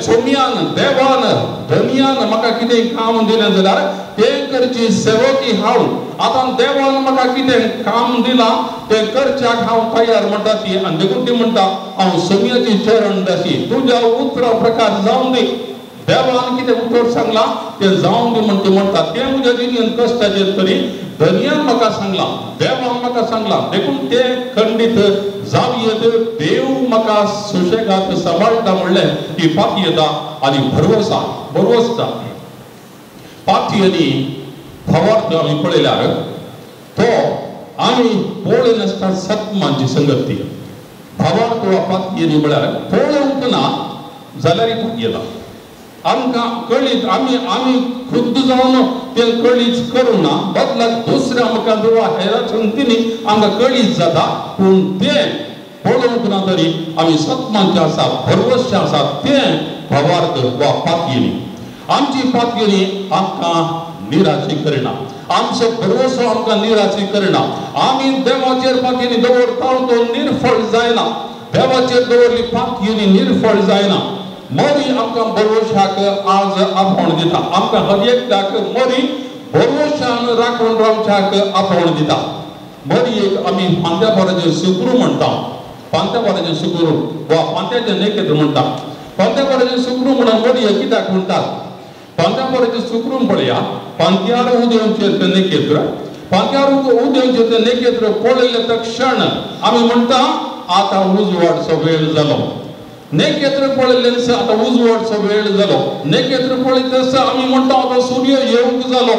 G: सोम्यान देवान धन्यान म्हाका कितें काम दिलें जाल्यार तें करची सेवकी हांव. आतां देवान म्हाका कितें काम दिलां तें करच्याक हांव तयार म्हणटा ती. आनी देखून ती म्हणटा हांव सोम्याची चरण दासी, तुज्या उतरा प्रकार जावन दी. देवान कितें उतर सांगलां तें जावन दी म्हण ती म्हणटा. तें म्हज्या जिणेन कश्टाचेर तरी धन्यान म्हाका सांगलां, देवान म्हाका सांगलां. देखून तें खंडीत जावयेत देव म्हाका सुशेगाद सांबाळटा म्हणलें की पात येता आनी बरोवसता. पातयेनी भावार्थ आमी पळयल्यार तो आमी पळय नासता सत्मांची संगती. भावार्थ वा पातयेनी म्हळ्यार पळोवंक ना जाल्यार पात येता. आमकां कळीत आमी खुद्द जावन तें कळीत करूं ना, बदलाक दुसऱ्या मुखार वा हेरा संगतींनी आमकां कळीत जाता. पूण तें पळोवंक ना तरी आमी सत्मांचे आसा, भरवशे आसा तें भावार्थ वा पातयेनी. आमची पातयेनी आमकां निराशी करिना, आमचो भरवसो आमकां निराशी करिना. आमी देवाचेर पातयेनी दवरता तो निर्फळ जायना. देवाचेर दवरली पातयेनी निर्फळ जायना. मोरी आमकां बरोवशाक आज आपोवण दिता. आमकां हर एकल्याक मोरी बरोवशान राखून रावच्याक आपोवण दिता. मोरयेक आमी फांत्या बोराचें सुकरू म्हणटा. फांत्या बोराचें सुकरू वा फांत्याचें नेकेत्र म्हणटा. फांत्या बोराचें सुकरू म्हणून मोरयेक कित्याक म्हणटात? फांत्या बोराचें सुकरू पळया. फांत्यार उदेंवचेर तें नेकेत्र, फांत्यार उदेंवचेर तें नेकेत्र पळयलें तक्षण आमी म्हणटा आतां उजवाडचो वेळ जालो. नेकेत्र पळयलें आतां उजवाडचो वेळ जालो. नेकेत्र पळयत आमी म्हणटा आतां सूर्य येवंक जालो.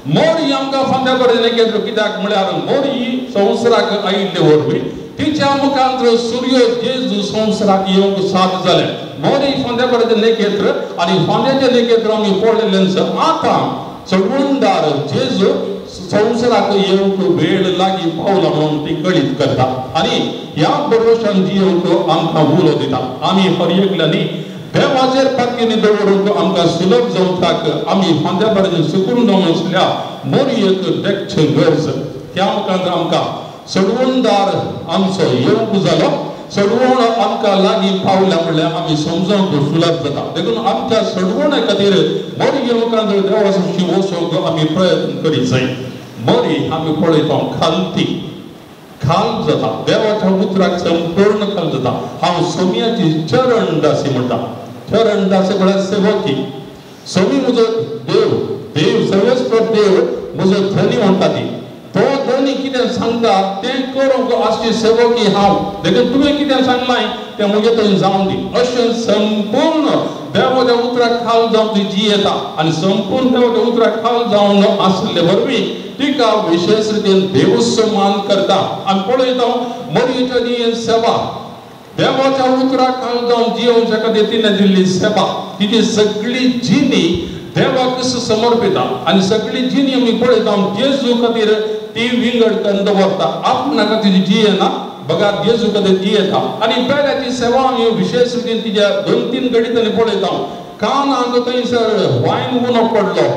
G: मोरी आमकां फांत्या बोराचें नेकेत्र कित्याक म्हळ्यार मोरी संवसाराक आयिल्ले वरवीं तिच्या मुखांतर सूर्य जेजू संवसाराक येवंक साद जालें. मोरी फांत्या बोराचें नेकेत्र आनी फांत्याचें नेकेत्र आमी पळयलें आतां चडवणदार जेजू संवसाराक येवंक वेळ लागीं पावला म्हणून ती कळीत करता. आनी ह्या बरोवशान जियोंक आमकां उलो दिता. आमी हर एकल्यांनी देवाचेर पातयेनी दवरूंक आमकां सुलभ जावपाक आमी फांत्या बोराचें सुकून जावन आसल्या मोरयेक देखचे गरज. त्या मुखार आमकां चडवणदार आमचो येवंक जालो. चडवण आमकां लागीं पावल्या म्हणल्यार आमी समजूंक सुलभ जाता. देखून आमच्या चडवणे खातीर मोरये मुखार देवाची वचूंक आमी प्रयत्न करीत जाय. मोरी आमी पळयता खालती खाल जाता. देवाच्या उतराक संपूर्ण खाल जाता. हांव सोम्याची चरण दासी म्हणटा. चरण दासी म्हळ्यार सेवकी. सोमी म्हजो देव, देव सर्वेस्पर देव म्हजो धनी म्हणटा ती. तो धनी कितें सांगता तें करूंक आसची सेवकी हांव. देखून तुवें कितें सांगलां तें म्हजे थंय जावन दी. अशें संपूर्ण देवाच्या उतराक खाल जावन ती जियेता. आनी संपूर्ण देवाच्या उतराक खाल जावन आसले वरवीं तिका विशेष रितीन देवसमान करता. आमी पळयता मोरयेच्या जियेन सेवा. देवाच्या उतराक खाल जावन जियोवच्या खातीर तिणें दिल्ली सेवा. तिची सगळी जिणी देवाक समर्पिता. आनी सगळी जिणी आमी पळयता जेजू खातीर ती विंगड करून दवरता. आपणा खातीर जियेना, बघा जेजू खातीर जियेता. आनी पयल्याची सेवा आमी विशेष रितीन तिच्या 2-3 घडीत आमी पळयता. कानाक थंयसर वायन उनो पडलो.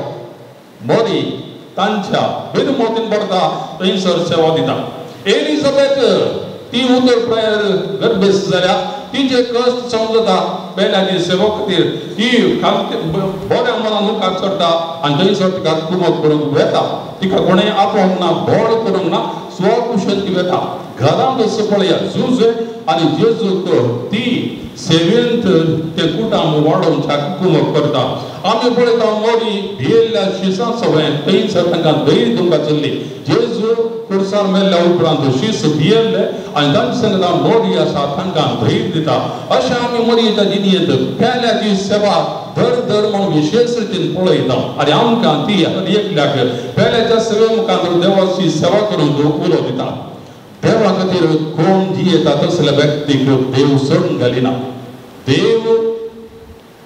G: मोरी तांच्या बिनमोतीन पडता थंयसर सेवा दिता. एलिझाबेथ ती उतर प्रायर गर्भेस जाल्या तिचे कश्ट समजता बेलाची सेवा खातीर ती बऱ्या मनान मुखार चडटा आनी थंयसर तिका कुमक करूंक वेता. तिका कोणें आपोवंक ना, बोड करूंक ना, स्वकुशल ती वेता. घरांत असो पळया झूज आनी जेजूक ती सेवेंत ते कुटांब वाडोवच्याक कुमक करता. आमी पळयता मोरी भियेल्ल्या शिसा सवय थंयसर तांकां धैर्य दिवंक चल्ली. जेजू कुर्सार मेल्ल्या उपरांत शीस भियेल्ले आनी तांचे सांगता मोरी आसा तांकां धैर्य दिता. अशें आमी मोरयेच्या जिणेंत पेल्याची सेवा दर म्हणून विशेष रितीन पळयता आनी आमकां ती एकल्याक पेल्याच्या सेवे मुखार देवाची सेवा करूंक उलो दिता. देवा खातीर कोण जियेता तसल्या व्यक्तीक देव सोडून घालिना. देव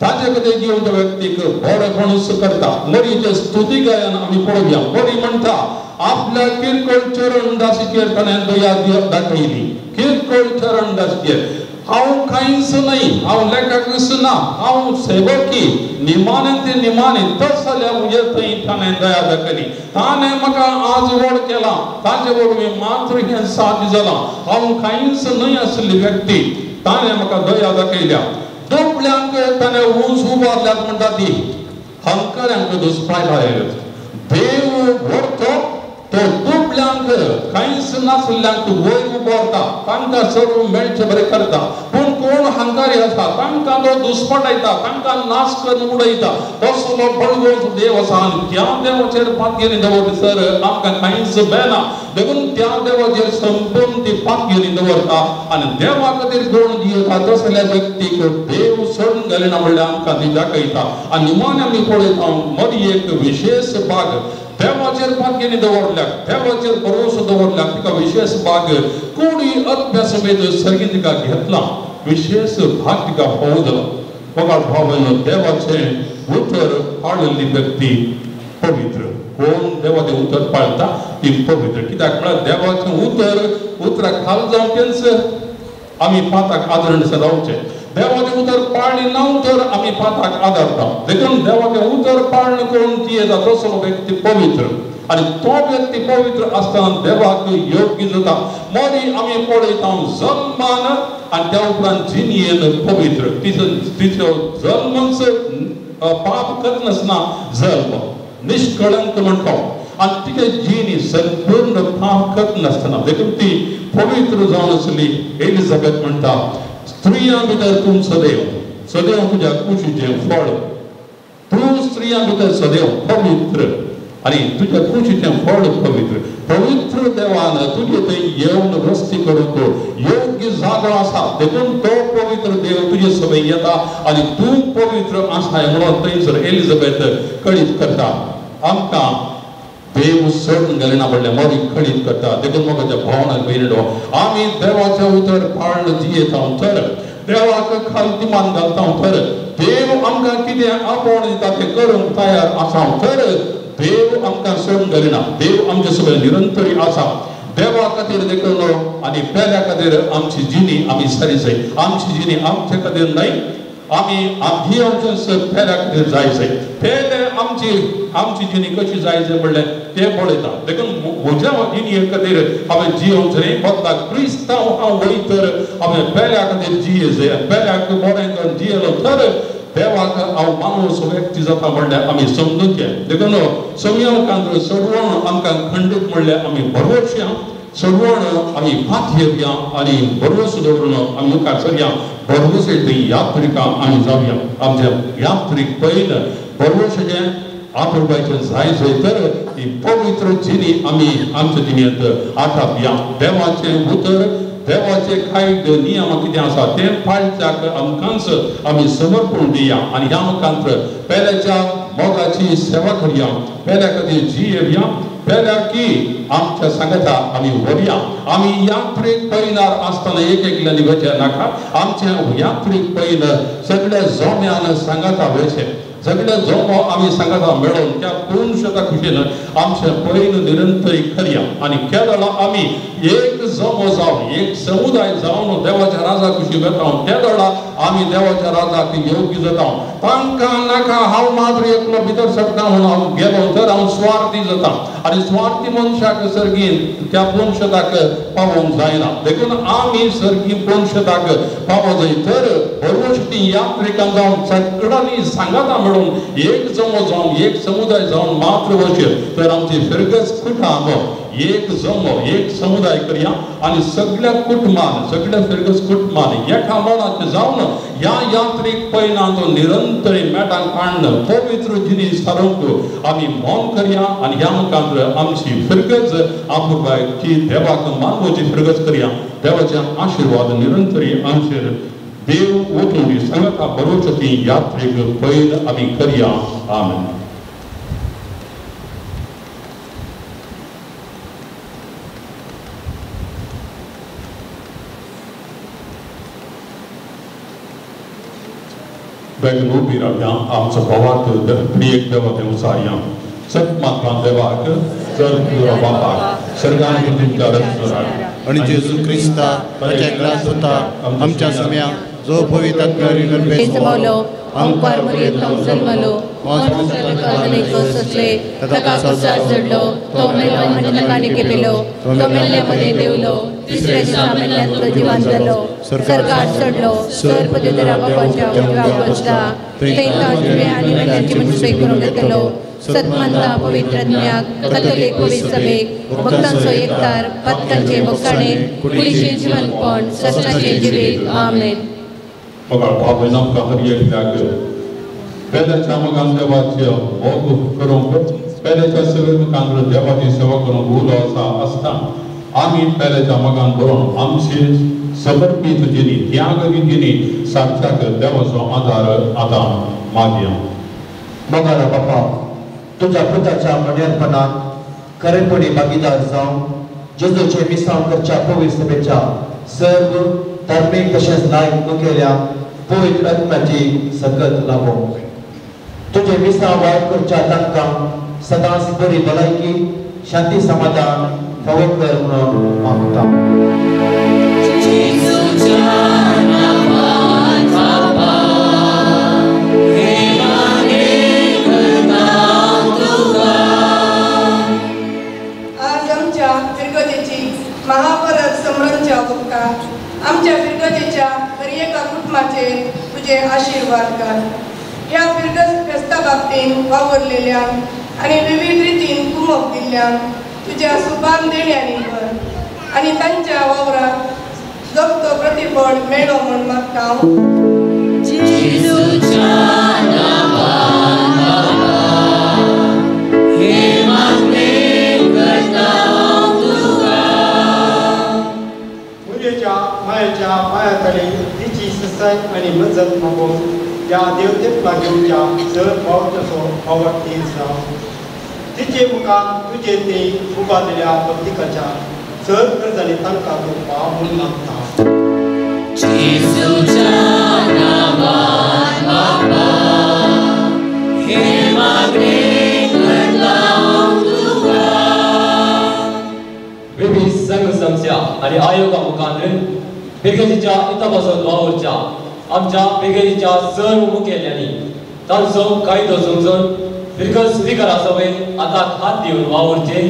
G: ताजे खातीर जिवंत व्यक्तीक बरेपणूच करता. मोरयेचे स्तुती गायन आमी पळोवया. मोरी म्हणटा आपल्या किरकोळ चरण दासीचेर ताणें दया दाखयली. किरकोळ चरण दासीचेर हांव कांयच नाही, हांव लेखाकच ना, हांव सेवकी निमाणे ते निमाणे तस जाल्यार म्हजे थंय ताणें दया दाखयली. ताणें म्हाका आज व्हड केला, ताचे वरवीं मात्र हें साध्य जालां. हांव कांयच न्हय आसली व्यक्ती, ताणें म्हाका दया दाखयल्या. दोपल्यांक ताणें उंच उबारल्यात म्हणटा ती हंकाऱ्यांक दुसपाय लायल्यात. देव व्हरतो तो दोपल्यांक कांयच नासल्ल्यांक वयर उबारता, तांकां सर्व मेळचे बरें करता. पूण कोण हंकारी आसा तांकां तो दुस्पटायता, तांकां नाश करून उडयता. तसलो बळगोच देव आसा आनी त्या देवाचेर पातयेनी दवरसर आमकां कांयच बेना. देखून त्या देवाचेर संपूर्ण ती पातयेनी दवरता आनी देवा खातीर कोण जियेता तसल्या व्यक्तीक देव सोडून घालिना म्हणल्यार आमकां ती दाखयता. आनी निमाणे आमी पळयता मोरयेक विशेष बाग देवाचेर पातयेनी दवरल्याक, देवाचेर भरोसो दवरल्याक तिका विशेष बाग कोणी अभ्यास समेत सर्गीन तिका घेतला. विशेष भाग तिका फावो जालो. वगाड भावांनो, देवाचें उतर पाळिल्ली व्यक्ती पवित्र. कोण देवाचें उतर पाळटा ती पवित्र. कित्याक म्हळ्यार देवाचें उतराक खाल जावन तेंच आमी पाताक आदरण रावचें. देवाचें उतर पाळ्ळें ना तर आमी पाताक आदारता. देखून देवाचें उतर पाळण करून जियेता तसलो व्यक्ती पवित्र आनी तो व्यक्ती पवित्र आसतना देवाक योग्य जाता. मोरी आमी पळयता जल्मान आनी त्या उपरांत जिणेन पवित्र. तिचो जल्मच पाप करनासतना जल्म निष्कळंक म्हणटा आनी तिचे जिणी संपूर्ण पाप करनासतना देखून ती पवित्र जावन आसली. एलिझाबेथ म्हणटा स्त्रियां भितर तूं सदैव तुज्या कुशीचें फळ. तूं स्त्रियां भितर सदैव पवित्र आनी तुज्या कुशीचें फळ पवित्र. पवित्र देवान तुजे थंय येवन वस्ती करूंक योग्य जागो आसा. देखून तो पवित्र देव तुजे सवय येता आनी तूं पवित्र आसाय म्हणून थंयसर एलिझाबेथ कळीत करता. आमकां देव सोडून घालिना म्हणल्यार मोरी कळीत करता. देखून म्हाका भावना भयणो, आमी देवाचें उतर पाळण जियेता तर देवाक खालतीमान घालता तर देव आमकां कितें आपोवण दिता तें करूंक तयार आसा तर देव आमकां सोडून घालिना. देव आमचे सगळे निरंतरी आसा. देवा खातीर देखून आनी पेल्या खातीर आमची जिणी आमी सारी जाय. आमची जिणी आमचे खातीर न्हय, आमी ही आमच्या पेल्या खातीर जाय जाय. पेले आमची जिणी कशी जाय जाय म्हणलें तें पळयता. देखून म्हज्या जिणे खातीर हांवें जियोंक जाय. बदलाक क्रिस्तांव हांव वयतर हांवें पेल्या खातीर जिये जाय. पेल्याक बरें करून जियेलो तर देवाक हांव माणूस व्यक्ती जाता म्हणल्यार आमी समजूचें. देखून संयोगांत सडवण आमकां खंडीत म्हणल्यार आमी भरवशा सडवण आमी फात येवया आनी भरवस दवरून आमी मुखार सरया. भरवशेची यात्रिका आमी जावया. आमच्या यात्रेक पयलीं भरवशेचें आपुरबायेचें जाय जंय तर ही पवित्र जिणी आमी आमच्या जिणेंत आटावया. देवाचें उतर, देवाचे कांय नियम कितें आसा तें पाळच्याक आमकांच आमी समर्पण दिया आनी ह्या मुखांत पेल्याच्या मोगाची सेवा करया. पेल्या खातीर जियेवया. पेल्या की आमच्या सांगता आमी व्हरया. आमी यात्रेक पयल्यार आसतना एकल्यांनी वचें नाका. आमच्या यात्रेक पयलीं सगळ्या जोम्यान सांगता वचें सगळे जमो आम्ही सांगाता मेळून त्या पूर्णशता खुशीन आमच्या पयन निरंतरी खरया आणि केदळा आम्ही एक जमो जाऊन एक समुदाय जाऊन देवाच्या राजा खुशी करता त्या दळा आम्ही देवाच्या राजाक योग्य जाता तांकां नाका हांव मात्र एकलो भितर सकता म्हणून हांव गेलो तर हांव स्वार्थी जाता आणि स्वार्थी मनशाक सर्गीन त्या पूर्णशताक पावोंक जायना देखून आम्ही सर्गी पूर्णशताक पावो जाय तर बरोवशती यात्रिकां जावन सगळ्यांनी सांगाता मेळून एक जमो जावन एक समुदाय जावन मात्र वचय तर आमची फिरगस कुटुंब एक जमो एक समुदाय करया आणि सगळ्या कुटुंबान सगळ्या फिरगस कुटुंबान एका मनाचे जावन या यात्रेक पैनांतो निरंतरी मेटांक काढणं पवित्र जिनीस सारूंक आम्ही मौन करया आणि ह्या मुखांतर आमची फिरगस आपुरबायची देवाक मानवची फिरगस करया देवाचे आशीर्वाद निरंतरी आमचेर देव ओतून सांगता बरोवची यात्रेक पैन आम्ही करया आमेन. Begnu biravya amca bavat priyek deva devsarya सत्मात्मा देवाक जर बापाक सर्गांत तुमच्या रक्षणाक
A: आणि जेजू ख्रिस्ता प्रत्येकास होता आमच्या सम्या जो पवित्रात्म्याने
D: जमवलो अंपार मरियत जन्मलो मौजले कोसले तका संसार जडलो तो मेलो म्हणजे नकाने केलो तो मेल्यामध्ये देवलो तिसऱ्या दिवसा मेल्यातलो जिवंत जालो सरकार चढलो सरपती देवा बापाच्या उजव्या बसला थंय तुवे आनी मेल्यांची मनशाई करून घेतलो सत्मंता पवित्रज्ञाक कथोलिक पवित्र सभेक भक्तांचो एकतार पत्कांचे भोगताणे कुडीचे जीवनपण सत्याचे जिवीत आमेन.
G: मगर बाबा नामका हरियक त्याग पेल्याच्या मगान देवाचे भोग करूंक पेल्याच्या सेवे मुखांतर देवाची सेवा करूंक उलो असता आम्ही पेल्याच्या मगान बरोवन आमचे समर्पित जिनी त्यागी जिनी साक्षात देवाचो आधार आदान मागया.
F: मगारा बापा तुझ्या पुताच्या मनेरपणात खरेपणी भागीदार जावन जेजूचे मिसाळ करच्या पवित्र सभेच्या सर्व धार्मिक तशेंच नायक मुखेल्या पवित्र आत्म्याची सकत लाभो. तुझे मिसाळ वायट करच्या तांकां सदांच बरी भलायकी शांती समाधान फावो कर म्हणून मागता.
H: महापरत समरणच्या भक्ताक आमच्या फिरगतेच्या हर एका कुटुंबाचे तुझे आशीर्वाद कर. ह्या फिरगत फेस्ता बाबतीन वावरलेल्यान आणि विविध रितीन कुमक दिल्ल्यान तुझ्या सुभान देण्यानी कर आणि तांच्या वावराक जगतो प्रतिफळ मेळो म्हण मागता.
I: मायाच्या पायातले तिची ससाय आणि मजत मागून या देवतेक लागूनच्या जर पावतसो आवडती जाव तिचे मुखान तुझे ते उबारलेल्या भक्तिकाच्या जर गरजांनी तांकां करपा म्हूण मागता.
C: विविध संघ समस्या आणि आयोगा मुखांतून बेगेजीच्या इतपासून वावरच्या आमच्या बेगेजीच्या सर्व मुखेल्यांनी तांचो कायदो समजून फिरगत स्विकारा सभेत आता हात दिवन वावरचे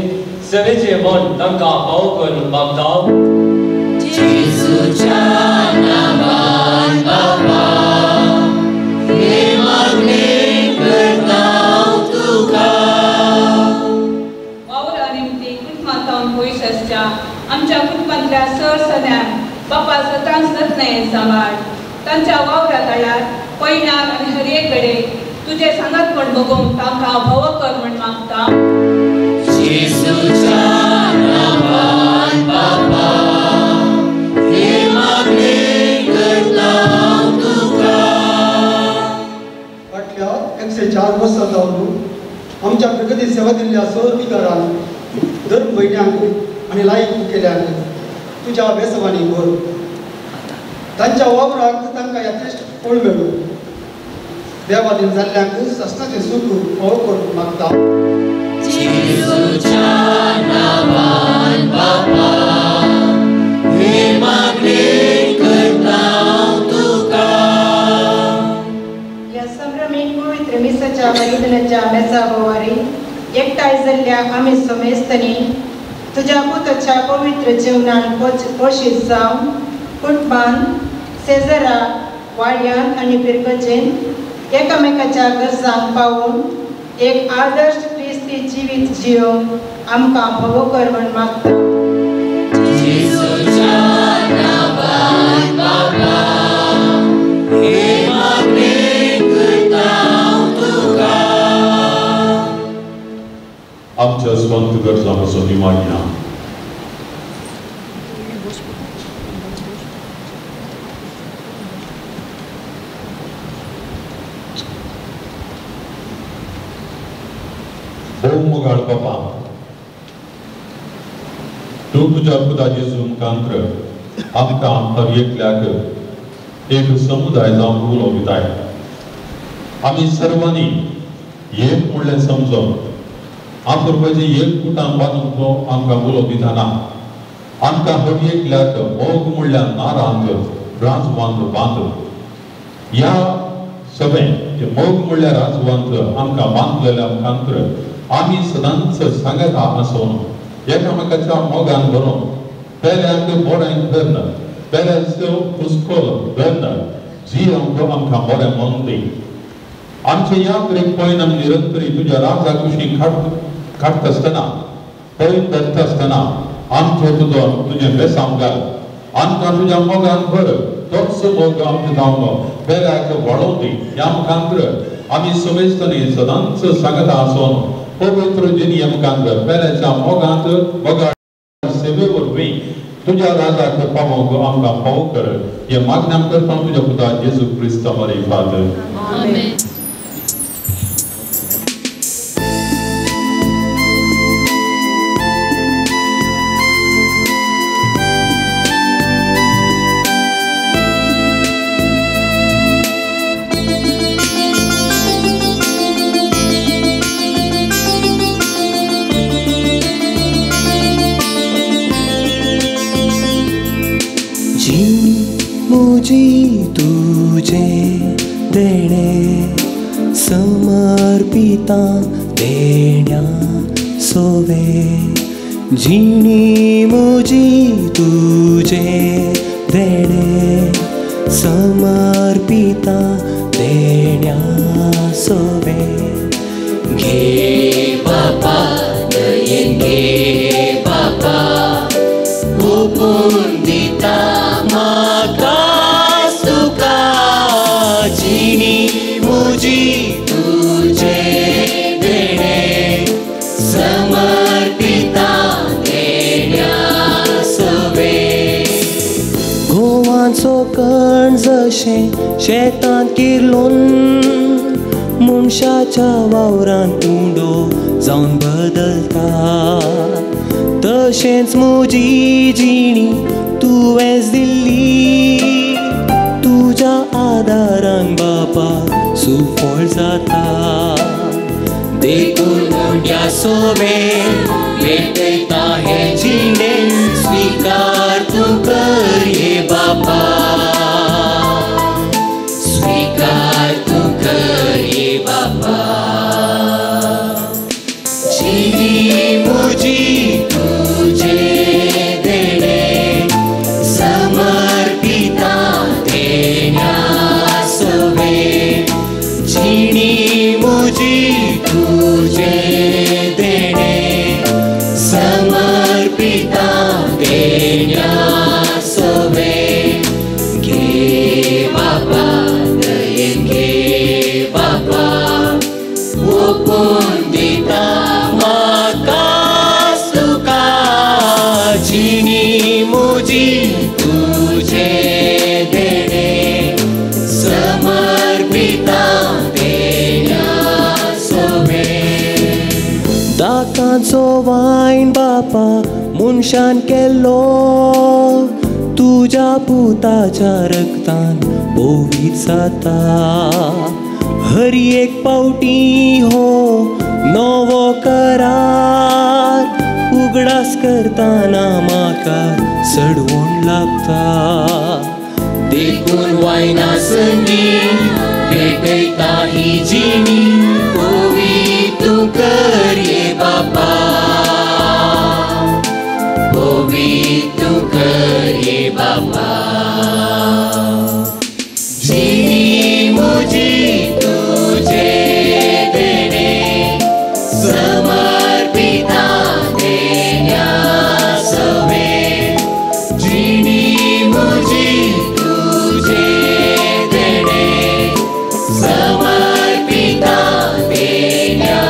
C: सेवेचे मन तांकां भाव करून मागता.
D: आमच्या कुटुंबातल्या सर सन्यान बापा सतांच नतने सांबाळ तांच्या वावरात आडार पैनाक आणि हर एक कडे तुझे सांगतपण बघून तांकां भव कर म्हण मागता.
I: फाटल्या 104 वर्सां जावन आमच्या प्रगती सेवा दिल्ल्या सर्विकारान दर म्हयन्याक आणि लायक केल्यान तुझ्या बेसवानी भर तांच्या वावराक तांकां यथेश्ट फळ मेळो देवादीन जाल्ल्यांक सस्नाचें सूख फोव करूंक मागता.
A: जेजूच्या नांवान बापा हे मागणी करता तुका.
H: ह्या संभ्रमीक पवित्र मिसाच्या बलिदानाच्या मेजा बोवारी एकठांय जाल्ल्या आमी समेस्तनी तुज्या पुताच्या पवित्र जेवणान पोशीत जावन कुटुंबान शेजरा वाड्यान आनी पिरगजेन एकामेकाच्या गरजांक पावून एक आदर्श क्रिस्ती जिवीत जियोंक आमकां फोव कर म्हण मागता.
A: जेजूच्या नांवान बापा हे मागणी करता तुका.
G: आमच्या स्वंत गरजा पासून निमागया. मोगाळ बापा तूं तुज्या पुता जेजू मुखांतर आमकां हर एकल्याक एक समुदाय जावन उलोवताय. आमी सर्वांनी एक म्हणलें समजून आमचे एक कुटांब बांदून तो आमकां उलोव दिताना आमकां हर एकल्याक मोग म्हणल्यार नारांत राजवंत बांद. ह्या सगळें मोग म्हणल्यार राजवंत आमकां बांदलेल्या मुखांतर आमी सदांच सांगत आसून एकामेकाच्या मोगान भरून पेल्याक बोरें धरन पेल्याचो हुस्कोल धरन जी आमकां बरें मन दी. आमचे ह्या तरेक पळयन आमी निरंतरी तुज्या राजा कुशीक काडटा आसतना पळयन धरता आसतना आमचो तुजें बेसांव घाल. आमकां तुज्या मोगान भर तोच मोग आमचे जावन पेल्याक वाडोवन दी. ह्या मुखांतर आमी समेस्तनी सदांच सांगत आसून पवित्र जिनिया मुखांतर पेल्याच्या मोगांत मोगाळ सेवे वरवीं तुज्या राजाक पावोवंक आमकां फाव कर. हे मागण्या करता तुज्या पुता जेजू क्रिस्त मरे फादर.
D: आमेन.
A: मुझी तुझे देणे समर्पिता देण्या सोवे. जीणी मुझी तुझे देणे समर्पिता देण्या सोवे. घे बापा दयेन घे बापा ओपून दिता म्हाका सुका. जीणी मुजी तुझे देणे समर्पिता देण्या सोवे. घोवांचो कण जशें शेतांत किर्लोन मनशाच्या वावरान उंडो जावन बदलता तशेंच म्हजी जिणी तुवेंच दिल्ली. तुज्या आदारान बापा सुफळ जाता. देखून मोठ्या सोवे भेटयता हे जिणेन स्वीकार तूं कर हे बापा. स्वीकार तूं कर हे बापा. जिणी म्हजी तुझे देणे समर्पिता देण्या सोवे. जिणी मुजी तुझे देणे समर्पिता देण्या सोवे. घे बापा दयेन घे बापा ओपून दिता म्हाका सुका. जिणी मुजी तुझे देणे समर्पिता देण्या सोवे. दातांचो वायन बापा मनशान केल्लो तुज्या पुताच्या रक्तान बोवीत जाता.
J: हर एक पावटी हो नवो करार उगडास करताना म्हाका सडवण लागता
K: देखून वायना संगी भेटयता ही जिणी होवी तूं कर ये बापा होवी तूं कर ये बापा जिणी म्हजी तुजे देणे समर्पिता देण्या सवे जिणी म्हजी तुजे देणे समर्पिता देण्या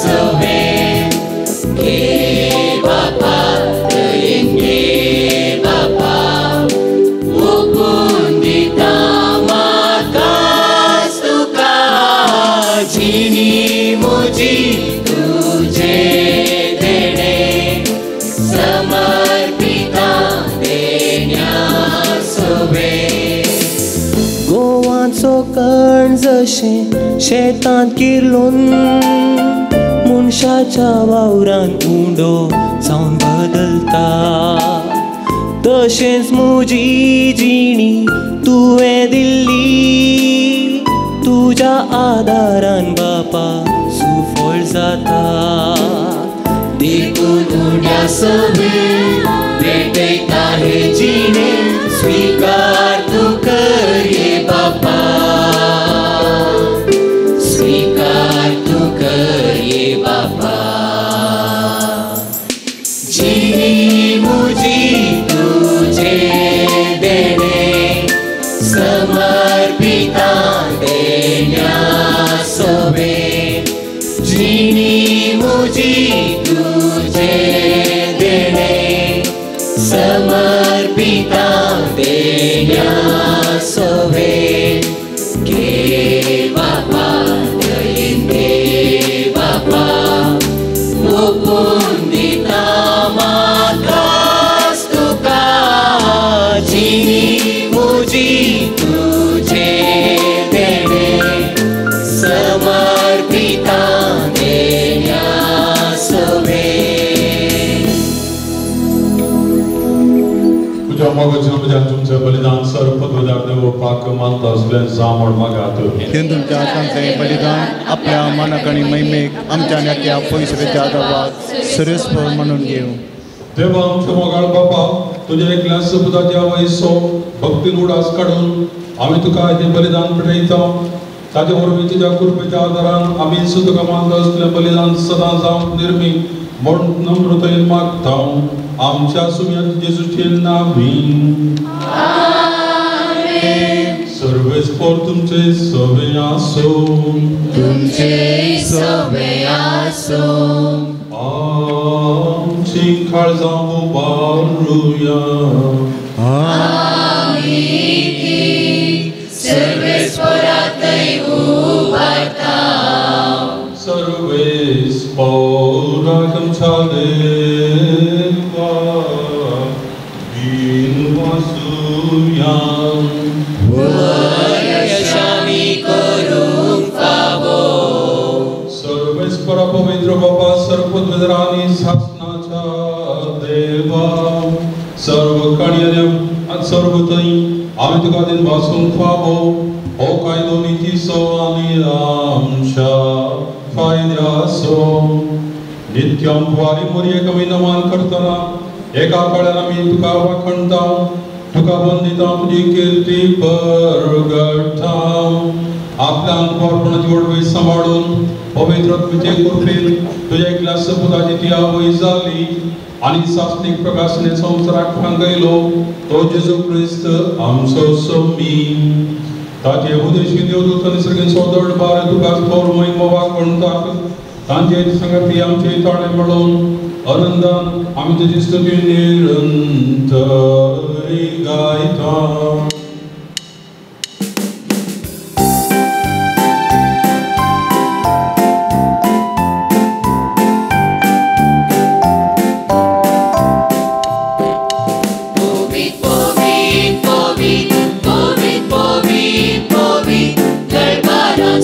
K: सवे घे बापा दयेन घे बापा ओपून दिता म्हाकाच तुका जिणी म्हजी तुजे देणे समर्पिता देण्या सवे
J: गोवाचो कण जशें शेतांत किर्लून मनशाच्या वावरान उंडो जावन बदलता तशेंच म्हजी जिणी तुवें दिल्ली तुज्या आदारान बापा सुफळ जाता
K: देखून उड्या सवे भेटयता हे जिणे स्वीकार तूं कर ये बापा स्वीकार तूं कर ये बापा जिणी म्हजी तुजे देणे समर्पिता देण्या सवे जिणी म्हजी तुजे देणे समर्पिता देण्या सवे घे बापा दयेन घे बापा ओपून दिता म्हाकाच तुका जिणी म्हजी तुजे देणे समर्पिता देण्या सवे
G: तुझ्या मोगाच्या म्हज्यान तुमचें बलिदान सर्वपदवेदार देवपाक मानता असलें सांबळ मागात
L: हे तुमच्या हातांतलें बलिदान आपल्या मनाक आनी मैमेक आमच्या नेत्या पयसुरेच्या आदाराक सरस्पर म्हणून घेव
E: देवा आमच्या मोगाळ बापा तुझ्या एकल्या सुपुताच्या वयसो भक्तीन उडास काडून आमी तुका हें बलिदान पेटयता ताचे वरवीं तुज्या कृपेच्या आदारान आमी सुद्दां तुका मानता असलें बलिदान सदां जावंक निर्मी म्हण नम्रतायेन मागता आमच्या सुम्यात जेजूचे नांवीन सर्वेस्पर तुमचे सवे आसो
K: तुमचे सवे आसो
E: आमची काळजां उबारुया
K: सर्वेस्परातय उबारता
E: सर्वेस्पराक आमच्या देवा दिन वासुया
K: यशामी करूंक फावो
E: सर्वेस्परा पवित्र बापा सर्वपदवेदारांनी शासनाच्या देवा सर्व कार्यालय सर्वतय आमी तुका दिन वासूंक फावो हो कायदो नितीचो आनी आमच्या फायद्याचो नित्यम वारी मोरयेक आमी नमन करतना एका कळ्यान आमी तुका वाखणटा तुका वंदिता तुजी कीर्ती परगटा आपल्या अंगपणाची वडवी सांबाळून पवित्र तुजे कृपेन तुज्या एकल्या सपुताची ती आवय जाली आनी सासनीक प्रकाशने संवसाराक भांगयलो तो जेजू क्रिस्त आमचो सोमी ताचे उदेशी देवदूत निसर्गीन सोदड बार तुका थोर महिमा वाखणटाक तांचे संगती आमचे ताळे मेळोवन आनंदान आमी तुजी स्तुती निरंतर गायता
K: Darbara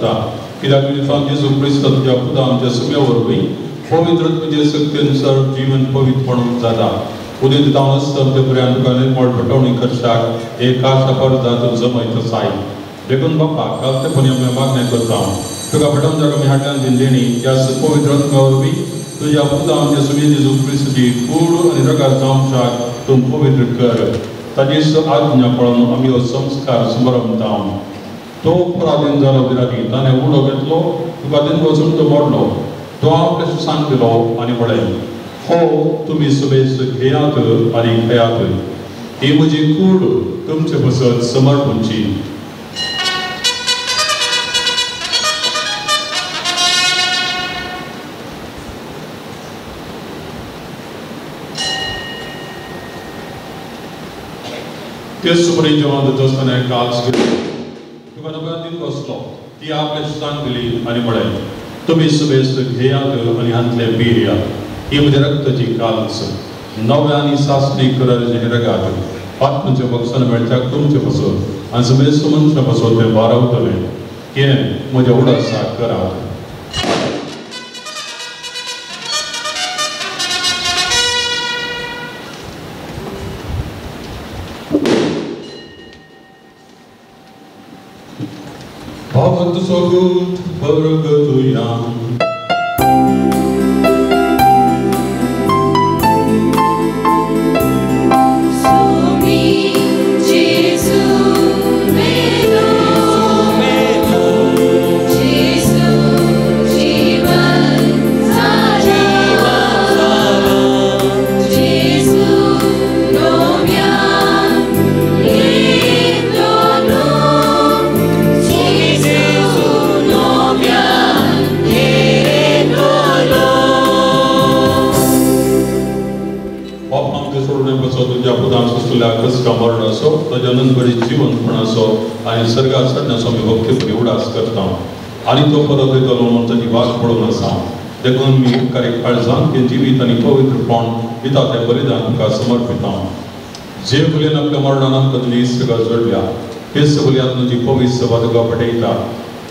E: करता कित्याक जेजू क्रिस्त तुज्या पुता आमच्या सगळ्या वरवीं पवित्र तुजे शक्तीनुसार जीवन पवित्र म्हणून जाता उदीत जावन आसता ते पर्यंत तुका निर्मळ पटवणी करशाक एक आशा परदात जमयत साय देखून बापा काल ते पण आमी मागणी करता तुका पटवून जागा आमी हाडल्यान दिंडेणी त्या पवित्र तुका वरवीं तुज्या पुता आमच्या सगळ्या जेजू क्रिस्ताची कूड आनी रगार जावंशाक तूं पवित्र कर ताची आज्ञा पळोवन आमी हो संस्कार समरमता तो पराधीन जालो विराधी ताणें उडो घेतलो तुका दिन वचून तो मोडलो तो आपल्या सुसान दिलो आनी म्हळें हो तुमी सुबेज घेयात आनी खेयात ही म्हजी कूड तुमचे बसत समर्पणची तेच सुपरी जेवण दिता आसतना काल्स तुका नव्यान बसलो ती आपल्या सुसान दिली आनी म्हळें तुमी सुबेज घेयात आनी हांतले पियात ही म्हज्या रक्ताची काल्स नव्या आनी सासणी करार रगात आत्मचे बक्षण मेळच्याक तुमचे बसत आनी सुबेज मनशां बसत ते बारावतले हें म्हज्या उडासाक करात Pavut sogut bargatuyam
K: Somi Jesu melo Jesu jivan zala Jesu nomyan idolo
E: तुझ्या पुतान सुस्तुल्या कसका मरण असो ताच्या नंतरी जीवनपण असो आनी सर्गात चडण्याचो आमी भक्तीपुरी उडास करता आनी तो परत येतलो म्हणून ताची वाट पडून आसा देखून मी उपकारीक काळजान ते जिवीत आनी पवित्रपण दिता तें बलिदान तुका समर्पिता जे बलयेन आपल्या मरणान आमकां तुजी इश्टगा जोडल्या तेच बलयान तुजी पवित्र सभा तुका पटयता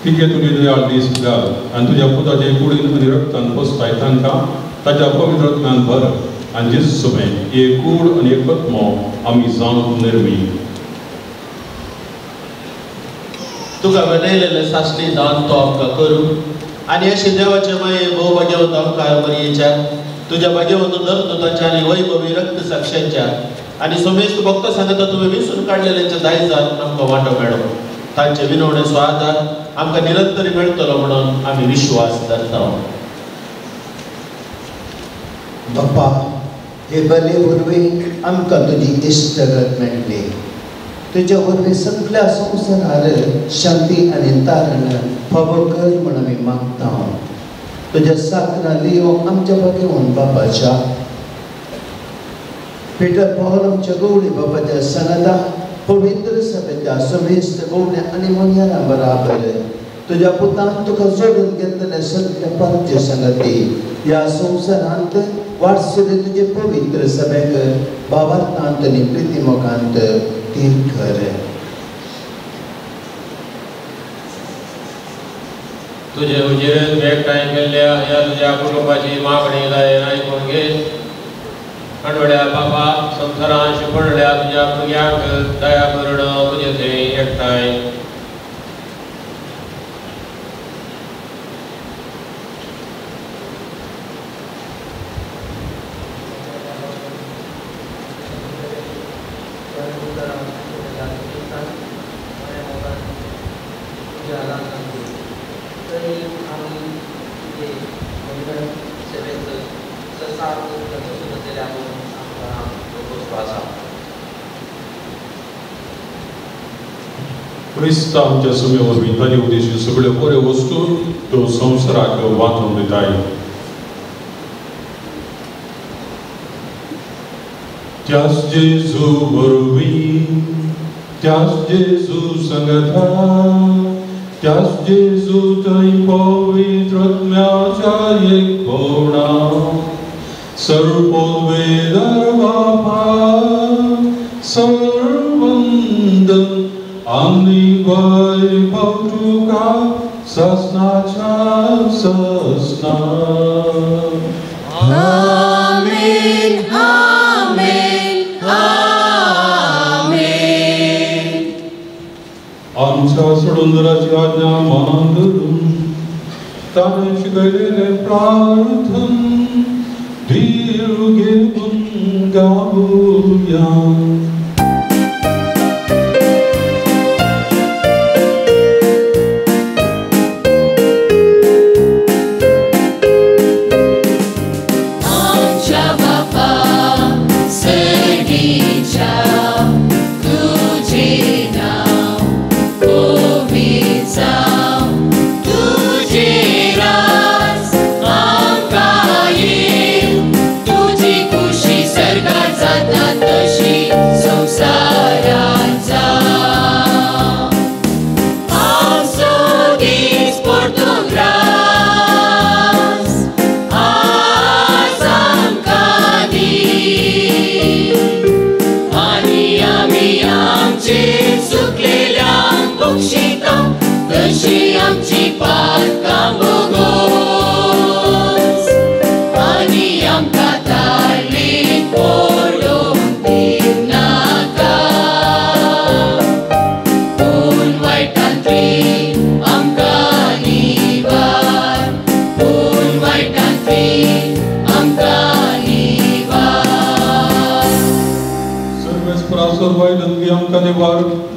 E: तिजे तुजी दयाळ दीस घाल आनी तुज्या पुताचे कुडीन आनी रक्तान पोसताय तांकां ताच्या पवित्रत्म्यान भर आनी जेजू सभे एक कूड आनी एकत्म आमी जावन निर्मी
M: तुका बनयलेले सासणी दान तो आमकां करूं आनी अशे देवाचे माये भोव भाग्यवंत आमकां मरयेच्या तुज्या भाग्यवंत धर्मदूतांच्या आनी वैभवी रक्त साक्षांच्या आनी सोमेस्त भक्त सांगता तुवें विसरून काडलेल्यांच्या दायजान आमकां वांटो मेळो तांचे विनवणे स्वादार आमकां निरंतरी मेळटलो म्हणून आमी विश्वास धरता
N: बाप्पा हे बरे वरवीं आमकां तुजी इश्टगत मेळटली तुज्या वरवीं सगळ्या संवसारार शांती आनी तारण फावो कर म्हण आमी मागता तुज्या साकरा लियो आमच्या भाग्यवंत बापाच्या पिटर पावल आमच्या गवळी बापाच्या सांगाता पवित्र सभेच्या समेस्त गवळ्या आनी मनयारां बराबर तुज्या पुतान तुका जोडून घेतलेले सगळ्या पार्थे संगती ह्या संवसारांत वाटसुरी तुजे पवित्र सभेक भावार्थांत आनी प्रितीमोगांत तीर कर
C: तुझे उजेरेत एकठांय केल्ल्या ह्या तुज्या कुटुंबाची मागणी दायेन आयकून घे आठवड्या बाबा संवसारांत शिपडल्या तुज्या भुरग्यांक दया करून तुजे थंय एकठांय
E: क्रिस्त आमच्या समेवरवीं ताजे उद्देशी सगळ्यो बऱ्यो वस्तू तो संवसाराक वांटून दिताय त्याच जेजू वरवीं त्याच जेजू संगता त्याच जेजू थंय पवित्रत्म्याच्या एकपणा सर्वोद्वेदार बापा सर्ववंदन आनी वैभव तुका
G: ससनाच्या ससना.
K: आमेन आमेन आमेन.
E: आमच्या सोडूंदराची आज्ञा मनात धरून ताने शिकलेले प्रार्थन धीर घेऊन गाऊया.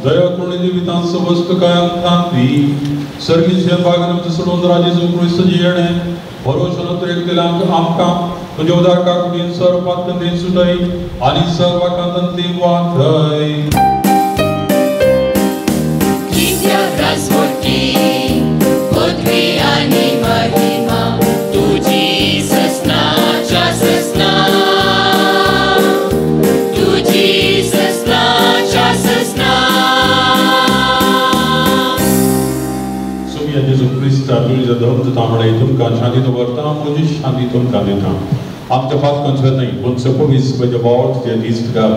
E: दया कोणी जीवितां समस्त कायम थांबी सर्गीचे भागनम सोडून राजेचो क्रिस्त जियणे भरोसा एक दिलांक आमकां तुज्या उदारकाक दिन सर्व पातंदी सुटाई आनी सर्व कांतंती वाथय. तुझ्या धर्म तांबडे तुमकां शांतीचो वर्तां म्हजी शांती तुमकां दिता. आमच्या पात खंयचो न्हय पूण सपोवीस म्हज्या भाव तुजे दिश्ट घाल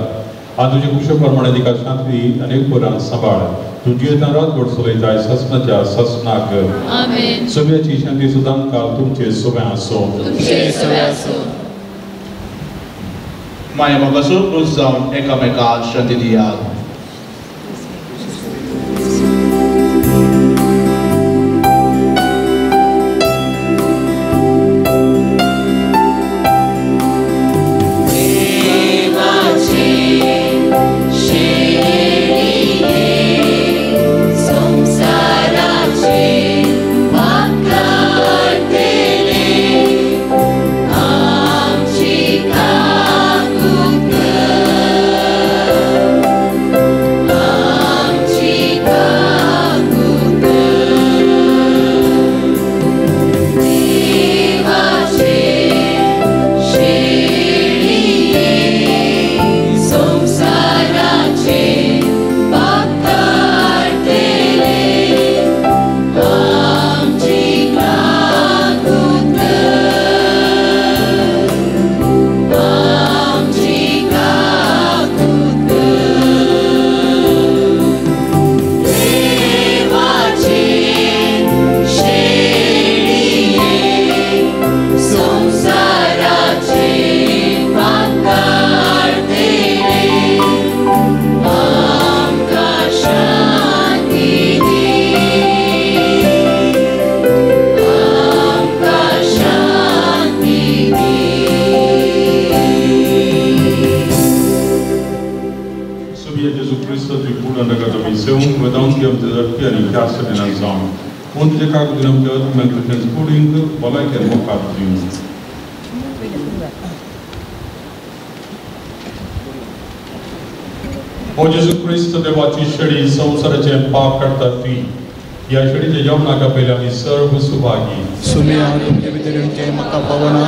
E: आनी तुजे कुशे प्रमाणे तिका शांती अनेक पुराण सांबाळ. तुजी येता रात घोड चलयताय ससनाच्या ससनाक. आमेन. सगळ्याची शांती सुदां काल तुमचे सोबे आसो.
A: माया मोगासूर खुश जावन एकामेकाक शांती दियात.
E: O Jezu Chrysto, देवाची शेळी संसाराचे पाप काढतात ती या शेळीच्या जेवणाका पयलीं आमी सर्व सुभागी.
L: सुमिया तुमचे भितरचे म्हाका पावना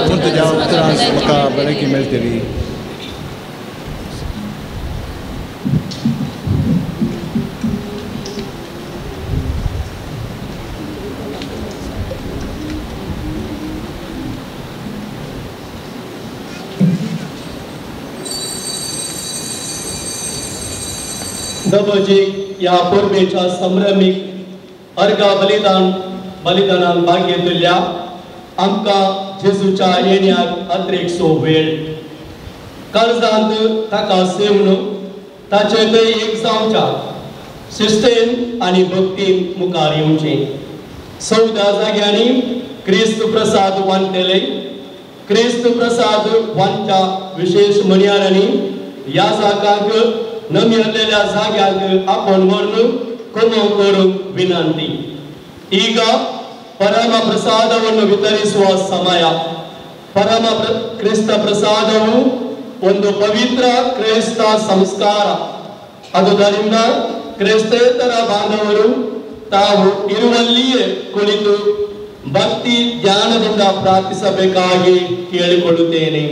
L: पूण तुज्या उतरांत म्हाका बरेकी मेळटली.
O: दबोजीक या परबेच्या संभ्रमीक अर्घ बलिदानान भाग घेतल्या आमकां जेजूच्या येण्याक अत्रेकसो वेळ काळजांत ताका सेवून ताचे थंय एक जावच्या शिस्तेन आनी भक्तीन मुखार येवचें 14 जाग्यांनी क्रिस्त प्रसाद वांटले क्रिस्त प्रसाद वांच्या विशेष मणयारांनी ह्या जागांक नमी आसलेल्या जाग्यांक आपण व्हरून कमव करूंक विनंती ಈಗ ಪರಮ ಪ್ರಸಾದವನ್ನು ವಿತರಿಸುವ ಸಮಯ ಪರಮ ಕ್ರಿಸ್ತ ಪ್ರಸಾದವು ಒಂದು ಪವಿತ್ರ ಕ್ರೈಸ್ತ ಸಂಸ್ಕಾರ ಆದುದರಿಂದ ಕ್ರೈಸ್ತೇತರ ಬಾಂಧವರು ತಾವು ಇರುವಲ್ಲಿಯೇ ಕುಳಿತು ಭಕ್ತಿ ಧ್ಯಾನದಿಂದ ಪ್ರಾರ್ಥಿಸಬೇಕಾಗಿ ಕೇಳಿಕೊಳ್ಳುತ್ತೇನೆ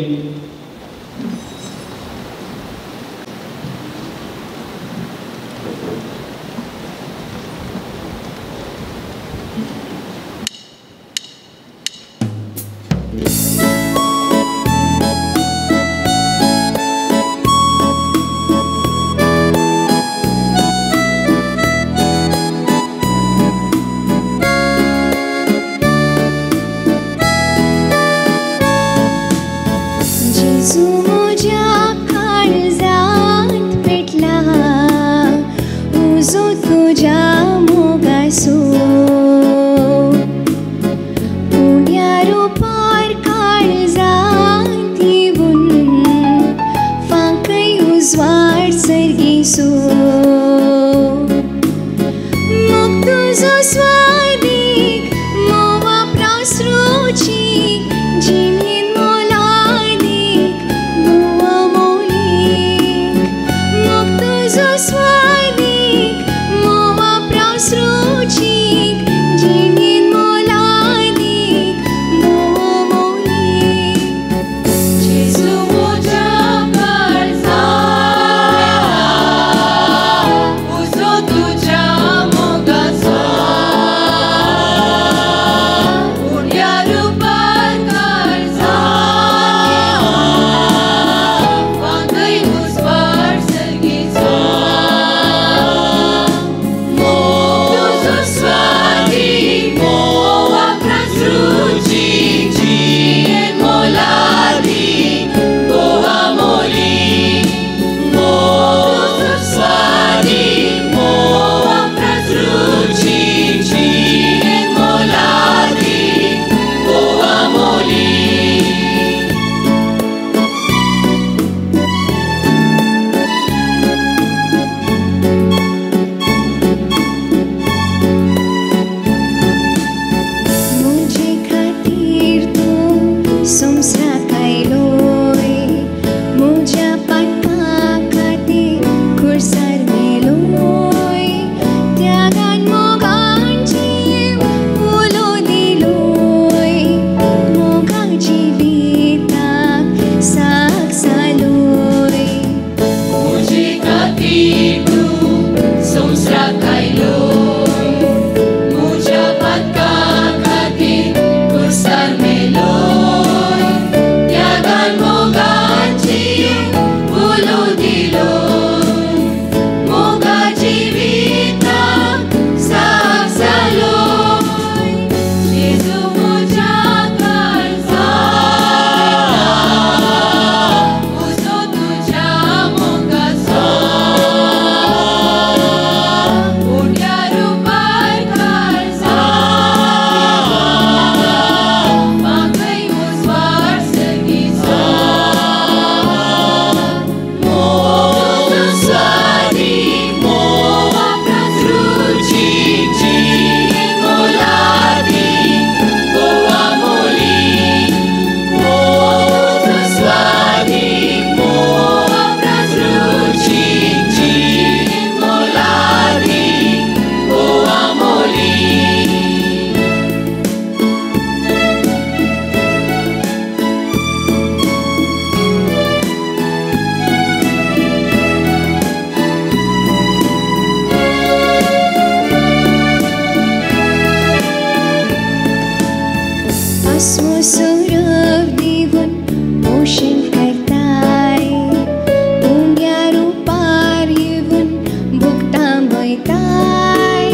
P: Bukta mo'y tay,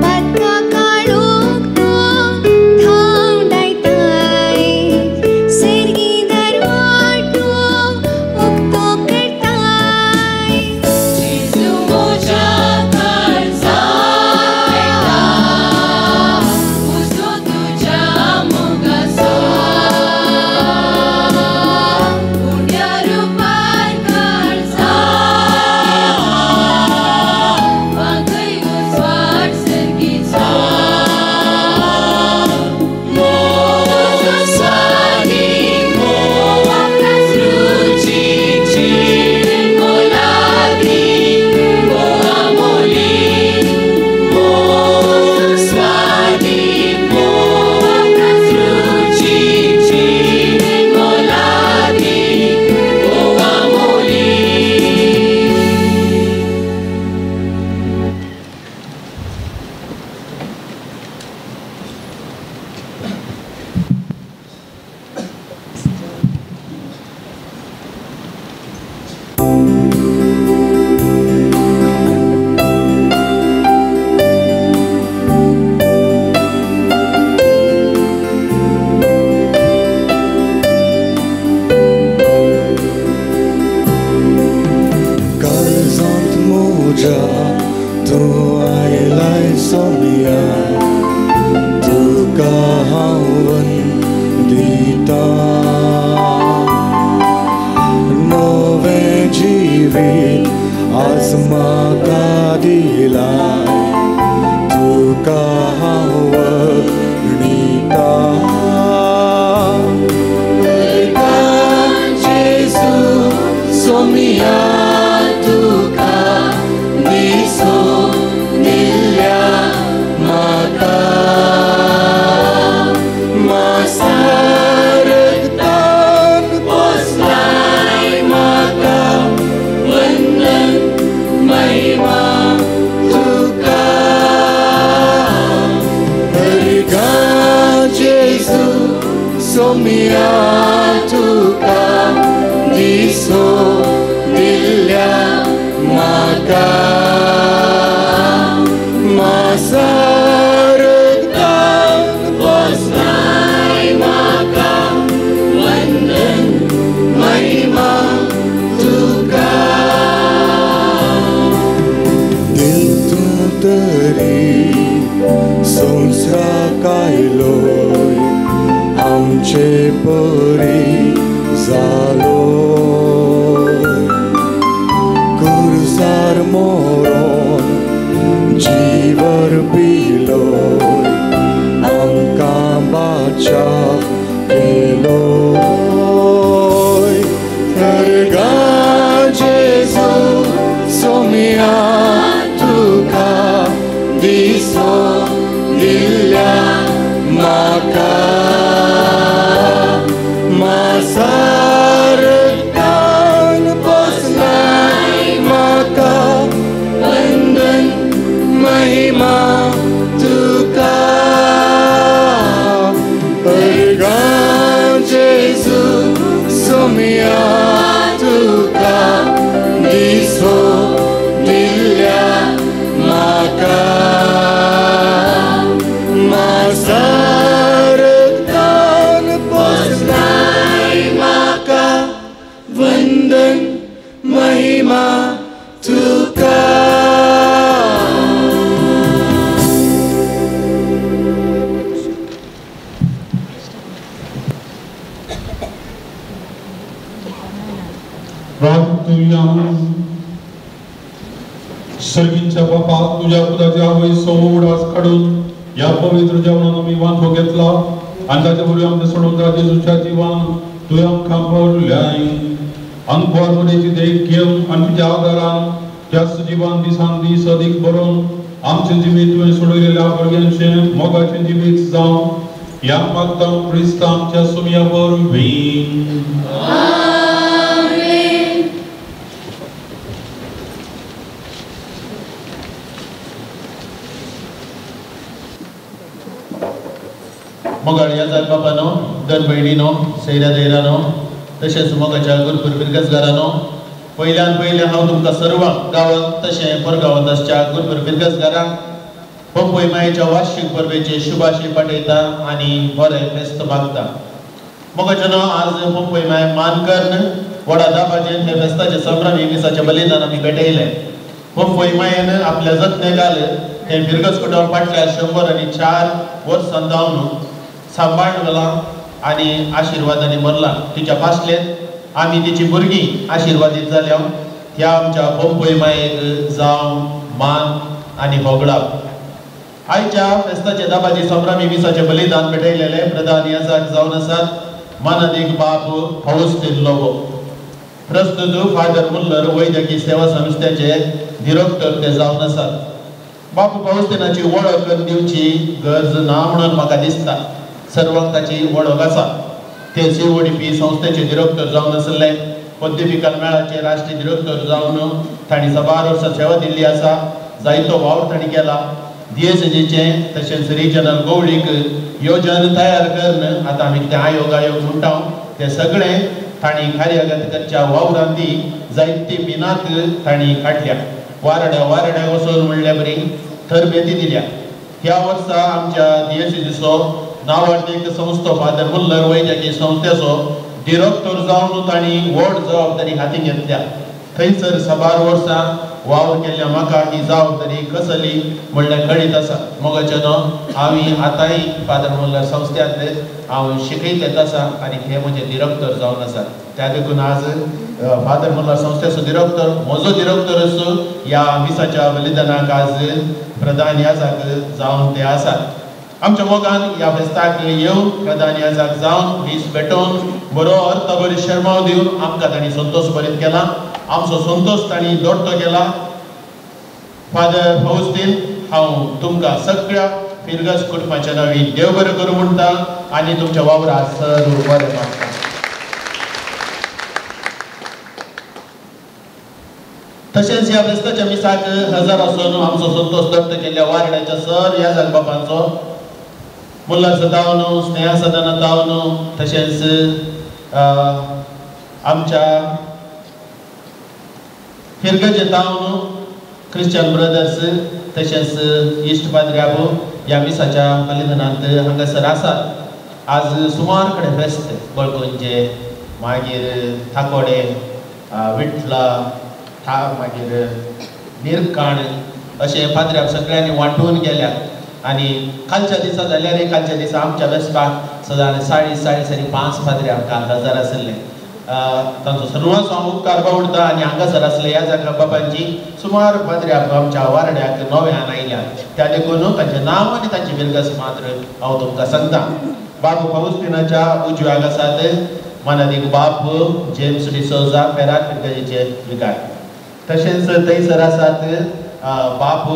P: pagka
L: दिता नवें जिवीत आज म्हाका दिलाय तुका हांव वगणिता जेजू सोमिया तुका दिसो दिल्या म्हाका मासारतान पोसलाय म्हाका वंदन महिमा तुका हरिगा जेजू सोमिया तुका दिसो दिल्या म्हाका मासारतान पोसलाय म्हाका वंदन महिमा तुका दिल तूं तरी संवसाराक आयलोय आमचे परी जालो कुर्सार मोरोन जीवर पिलोय आमकां बाचाव केलोय हरगा जेजू सोमिया तुका दिसो दिल्या म्हाका मासारतान पोसलाय म्हाका वंदन महिमा तुका हरगा जेजू सोमिया तुका दिसो दिल्या म्हाका मासारतान पोसलाय म्हाका वंदन महिमा तुका
E: सर्गींच्या बापा तुझ्या पुताच्या वैसोडास काढून या पवित्र जेवणान आम्ही वांटो घेतला आणि ताच्या वरवीं आमचे सोडून जेजूच्या जिवान तुवें आमकां भरल्याय अंकवारवडेची देख घेवन आनी तुज्या आदारान त्या सजीवान दिसान दीस अदीक बरोवन आमचे जिवीत तुवें सोडयलेल्या भुरग्यांचें मोगाचें जिवीत जावं या मागता क्रिस्त आमच्या सुमया वरवीं
M: मोगाळ याजाक बापानो दर भयणीनो सैऱ्या दैरानो तशेंच मोगाच्या गुरपूर बिरगसगारानो पयल्यान पयलें हांव तुमकां सर्वांक गांवांत तशें परगांवांत आसच्या गुरपूर बिरगसगारांक पंपय मायेच्या वार्षिक परबेचे शुभाशय पाठयता आनी बरें फेस्त मागता मोगाच्यानो आज पंपय माय मानकर्न व्हडा दाबाजेन हे फेस्ताचे संभ्रमी दिसाचें बलिदान आमी भेटयलें पंपय मायेन आपल्या जतनेकाल हे बिरगसकोटां फाटल्या 104 वर्सां जावन सांबाळला आणि आशिर्वादाने मरला तिच्या फाटल्यान आमी तिची भुरगीं आशिर्वादीत जाल्या ह्या आमच्या पंपय मायेक जावं मान आनी होगडाव आयच्या फेस्ताचे दाबाजी संभ्रामी विसाचे बलिदान भेटयलेले प्रधान याजक जावन आसात माननीक बाप फाउस्टीन लोबो प्रस्तुत फादर मुल्लर वैद्यकीय सेवा संस्थेचे डिरेक्टर ते जावन आसात बाप फाउस्टीनाची वळख करून दिवची गरज ना म्हणून म्हाका दिसता सर्वांक ताची वळख आसा ते सीओडीपी संस्थेचे डिरेक्टर जावन आसले पद्दीपिकल मेळाचे राष्ट्रीय डिरेक्टर जावन तांणी 12 वर्सां सेवा दिल्ली आसा जायतो वावर तांणी केला DSGचे तशेंच रिजनल गवळीक योजन तयार करून आतां आमी कितें आयोग म्हणटा ते सगळे तांणी कार्यकर्त्याच्या वावरांनी जायती मिनात तांणी काडल्या वारड्या वचून म्हणले बरी तरबेती दिल्या ह्या वर्सा आमच्या DSGचो नावार्थीक संस्था फादर मुल्लर वैद्यकीय संस्थेचो डिरेक्टर जावन तांणी व्हड जबाबदारी हाती घेतल्या थंयसर साबार वर्सां वावर केल्ल्या म्हाका ही जबाबदारी कसली म्हणल्यार कळीत आसा. मोगाचें न्हू, हांव आतांय फादर मुल्लर संस्थेंत हांव शिकयत येत आसा आनी हे म्हजे डिरेक्टर जावन आसा. त्या देखून आज फादर मुल्लर संस्थेचो डिरेक्टर, म्हजो डिरेक्टर असो ह्या मिसाच्या बलिदानाक आज प्रधान याजक जावन ते आसात. आमच्या मोगान ह्या फेस्ताक येवन प्रधान याजक जावन वीस भेटोवन बरो अर्थ बरी शर्माव दिवन आमकां तांणी संतोश भरीत केला. आमचो संतोश तांणी दोडतो केला. फादर फाउस्टीन, हांव तुमकां सगळ्या फिरगस कुटुंबाच्या नांवी देव बरें करूं म्हणटा आनी तुमच्या वावराक सर्व बरें मागता. तशेंच ह्या फेस्ताच्या मिसाक हजर आसून आमचो संतोष दोडतो केल्ल्या वारड्याच्या सर याजक बापांचो मुल्लर सदावन, स्नेहा सदन तावन, तशेंच आमच्या फिरगजे तावन क्रिश्चन ब्रदर्स तशेंच इश्ट पाद्र्याबो ह्या मिसाच्या बलिदानांत हांगासर आसात. आज सुमार कडेन फेस्त बळकुंजे, मागीर थाकोडे, विठला, मागीर निरकाण अशें पाद्र्याक सगळ्यांनी वांटून गेल्यात आनी कालच्या दिसा जाल्यार कालच्या दिसा आमच्या वेस्पाक सदां 4:30 पाद्र्याक काल हजर आसले. तांचो सर्वांचो हांव उपकार बावडटा आनी हांगासर आसले ह्या जागा बाबांची सुमार पाद्र्याक आमच्या वारड्याक नव्यान आयल्यात. त्या देखून तांचें नांव आनी तांची फिरगस मात्र हांव तुमकां सांगता. बाबू फाउस्टिनाच्या उजव्याक आसात माननीक बाप जेम्स डिसोजा, फेरार फिरगजेचे विकार. तशेंच थंयसर आसात बाप